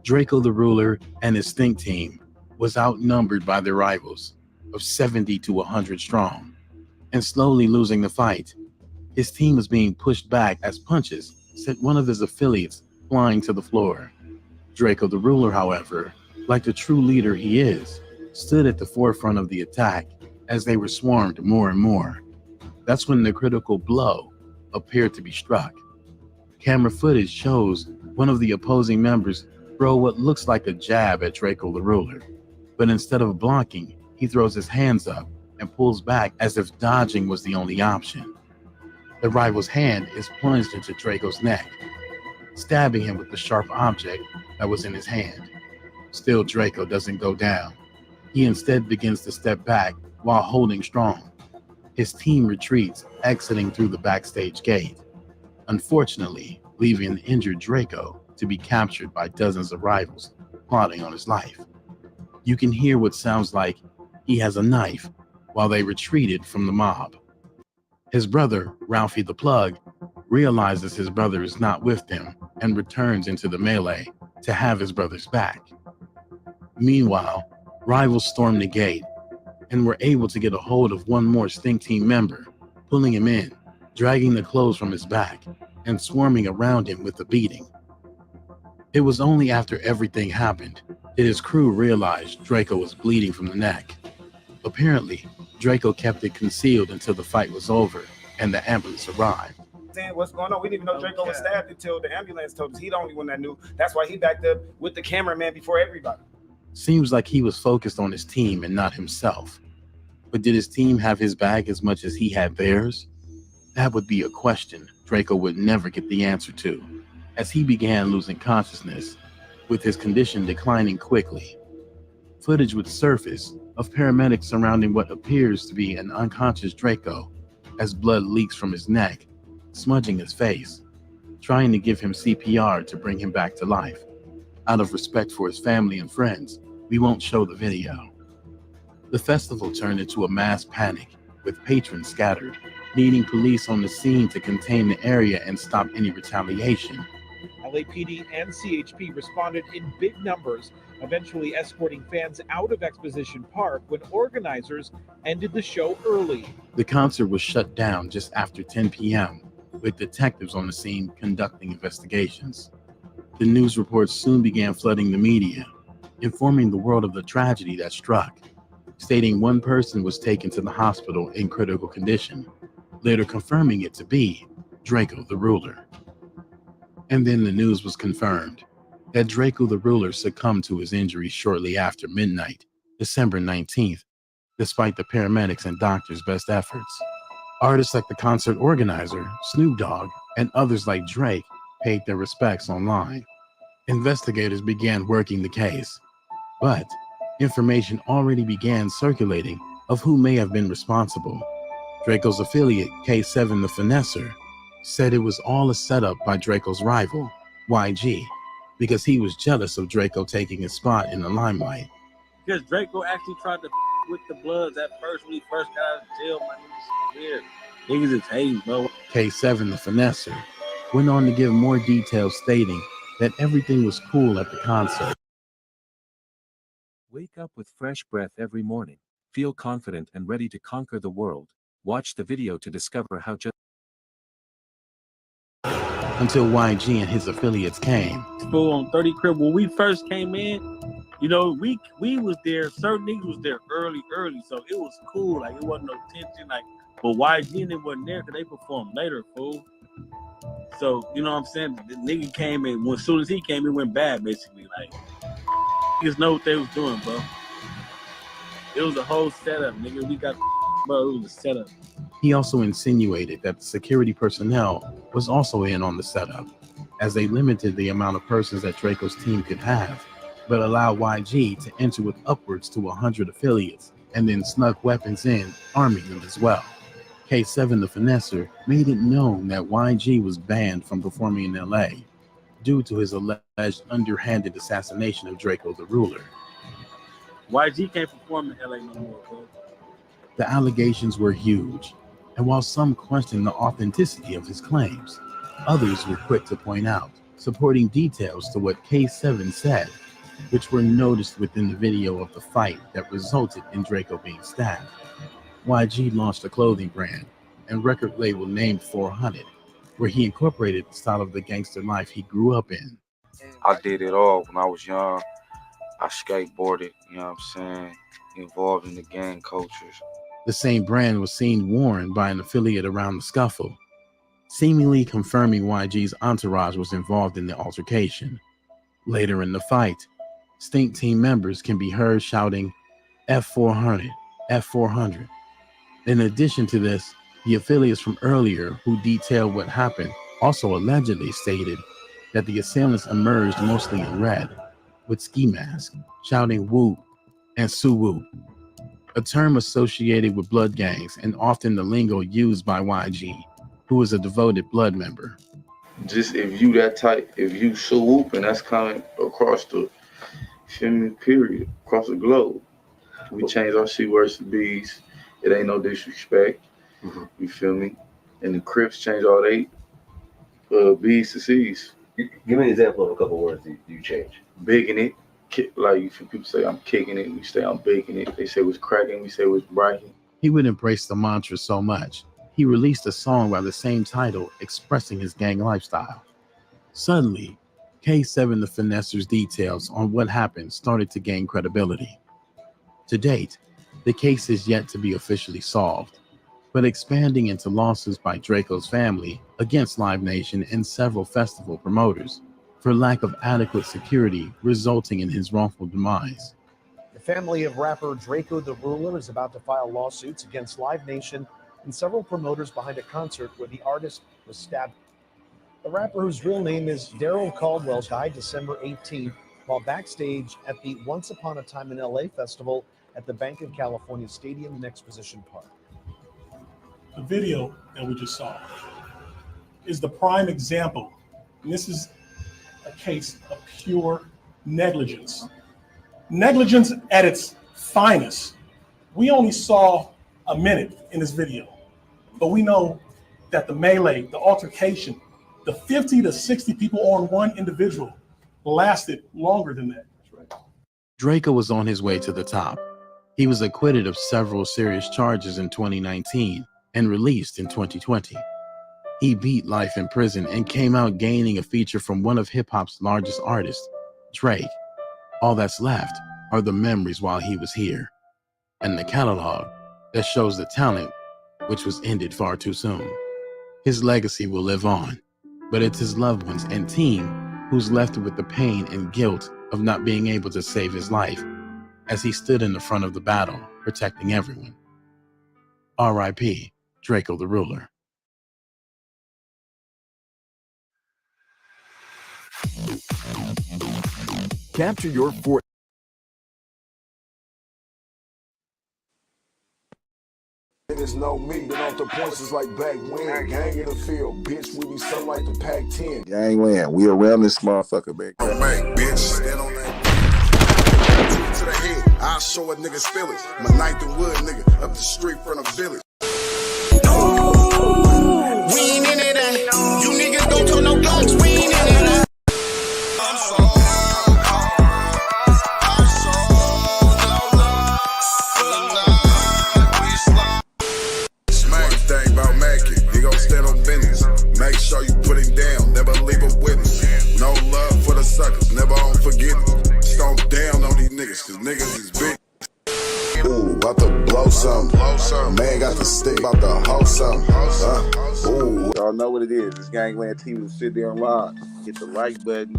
Draco the Ruler and his Stink Team was outnumbered by their rivals of 70 to 100 strong, and slowly losing the fight. His team was being pushed back as punches sent one of his affiliates flying to the floor. Draco the Ruler, however, like the true leader he is, stood at the forefront of the attack as they were swarmed more and more. That's when the critical blow appeared to be struck. Camera footage shows one of the opposing members throw what looks like a jab at Draco the Ruler, but instead of blocking, he throws his hands up and pulls back as if dodging was the only option. The rival's hand is plunged into Draco's neck, stabbing him with the sharp object that was in his hand. Still, Draco doesn't go down. He instead begins to step back while holding strong. His team retreats, exiting through the backstage gate, unfortunately leaving an injured Draco to be captured by dozens of rivals plotting on his life. You can hear what sounds like he has a knife while they retreated from the mob. His brother, Ralphie the Plug, realizes his brother is not with them and returns into the melee to have his brother's back. Meanwhile, rivals storm the gate and were able to get a hold of one more Stink Team member, pulling him in, dragging the clothes from his back, and swarming around him with a beating. It was only after everything happened that his crew realized Draco was bleeding from the neck. Apparently, Draco kept it concealed until the fight was over and the ambulance arrived. Saying what's going on. We didn't even know Draco was stabbed until the ambulance told us. He's the only one that knew. That's why he backed up with the cameraman before everybody. Seems like he was focused on his team and not himself. But did his team have his back as much as he had theirs? That would be a question Draco would never get the answer to, as he began losing consciousness, with his condition declining quickly. Footage would surface of paramedics surrounding what appears to be an unconscious Draco, as blood leaks from his neck, smudging his face. trying to give him CPR to bring him back to life. Out of respect for his family and friends, we won't show the video. The festival turned into a mass panic, with patrons scattered, needing police on the scene to contain the area and stop any retaliation. LAPD and CHP responded in big numbers, eventually escorting fans out of Exposition Park when organizers ended the show early. The concert was shut down just after 10 p.m., with detectives on the scene conducting investigations. The news reports soon began flooding the media, informing the world of the tragedy that struck, stating one person was taken to the hospital in critical condition, later confirming it to be Draco the Ruler. And then the news was confirmed that Draco the Ruler succumbed to his injuries shortly after midnight, December 19th, despite the paramedics and doctors' best efforts. Artists like the concert organizer, Snoop Dogg, and others like Drake paid their respects online. Investigators began working the case, but information already began circulating of who may have been responsible. Draco's affiliate, K7 the Finesser, said it was all a setup by Draco's rival, YG, because he was jealous of Draco taking his spot in the limelight. Because Draco actually tried to with the Bloods at first when he first got out of jail. My niggas weird. Niggas is hating, bro. K7 the Finesser went on to give more details, stating that everything was cool at the concert. Wake up with fresh breath every morning. Feel confident and ready to conquer the world. Watch the video to discover how just until YG and his affiliates came. Fool on 30 Crib, when we first came in, you know, we was there, certain niggas was there early, so it was cool, like it wasn't no tension, like, but YG and it wasn't there because they performed later, fool. So, you know what I'm saying? The nigga came in, as soon as he came, it went bad, basically, like, niggas know what they was doing, bro. It was a whole setup, nigga, we got, bro, it was a setup. He also insinuated that the security personnel was also in on the setup, as they limited the amount of persons that Draco's team could have, but allowed YG to enter with upwards to 100 affiliates, and then snuck weapons in, arming them as well. K7 the Finesser made it known that YG was banned from performing in LA due to his alleged underhanded assassination of Draco the Ruler. YG can't perform in LA no more, bro. The allegations were huge, and while some questioned the authenticity of his claims, others were quick to point out supporting details to what K7 said, which were noticed within the video of the fight that resulted in Draco being stabbed. YG launched a clothing brand and record label named 400, where he incorporated the style of the gangster life he grew up in. I did it all when I was young. I skateboarded, you know what I'm saying, involved in the gang cultures. The same brand was seen worn by an affiliate around the scuffle, seemingly confirming YG's entourage was involved in the altercation. Later in the fight, Stink Team members can be heard shouting, F400, F400. In addition to this, the affiliates from earlier who detailed what happened also allegedly stated that the assailants emerged mostly in red, with ski masks, shouting whoop and sue-whoop, a term associated with blood gangs and often the lingo used by YG, who is a devoted blood member. Just if you that type, if you swoop and that's coming across the period, across the globe, we change our C words to B's. It ain't no disrespect. You feel me? And the Crips change all they B's to C's. Give me an example of a couple words you change. Bigging it. Like people say I'm kicking it, we say I'm baking it. They say it was cracking, we say it was breaking. He would embrace the mantra so much, he released a song by the same title expressing his gang lifestyle. Suddenly, K7 the Finesser's details on what happened started to gain credibility. To date, the case is yet to be officially solved, but expanding into lawsuits by Draco's family against Live Nation and several festival promoters for lack of adequate security, resulting in his wrongful demise. The family of rapper Draco the Ruler is about to file lawsuits against Live Nation and several promoters behind a concert where the artist was stabbed. The rapper, whose real name is Daryl Caldwell, died December 18th while backstage at the Once Upon a Time in LA festival at the Bank of California Stadium in Exposition Park. The video that we just saw is the prime example And this is a case of pure negligence. Negligence at its finest. We only saw a minute in this video, but we know that the melee, the altercation, the 50 to 60 people on one individual lasted longer than that. Draco was on his way to the top. He was acquitted of several serious charges in 2019 and released in 2020. He beat life in prison and came out gaining a feature from one of hip-hop's largest artists, Drake. All that's left are the memories while he was here, and the catalog that shows the talent which was ended far too soon. His legacy will live on, but it's his loved ones and team who's left with the pain and guilt of not being able to save his life as he stood in the front of the battle, protecting everyone. R.I.P. Draco the Ruler. Capture your fort. Niggas know me, been off the points is like back when. Gang in the field, bitch, we be something like the Pac-10. Gangland, we around this motherfucker, man. Oh, man, bitch, stand on that. To the head, I'll show a nigga spill it. My ninth and wood nigga, up the street from the village. We ain't in it, you niggas don't talk no guns, we ain't in it. Make sure you put him down, never leave a witness. No love for the suckers, never on forgiveness. Stomp down on these niggas, cause niggas is big. Ooh, about to blow something. Man got the stick, about to hold something. Ooh, y'all know what it is. It's Gangland TV. Sit there and live. Hit the like button.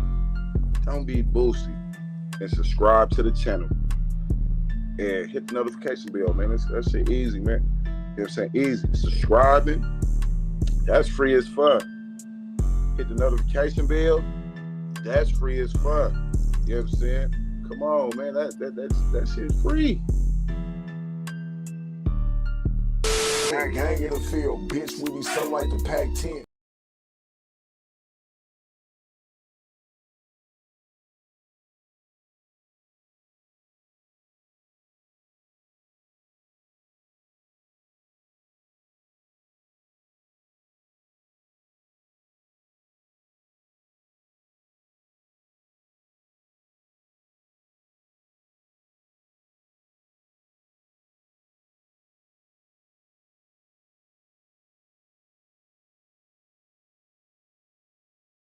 Don't be boosty. And subscribe to the channel. And hit the notification bell, man. That shit easy, man. You know what I'm saying? Easy. Subscribing. That's free as fuck. Hit the notification bell. That's free as fuck. You know what I'm saying? Come on, man. That shit's free. Gang in the field, bitch, we be something like the Pac-10.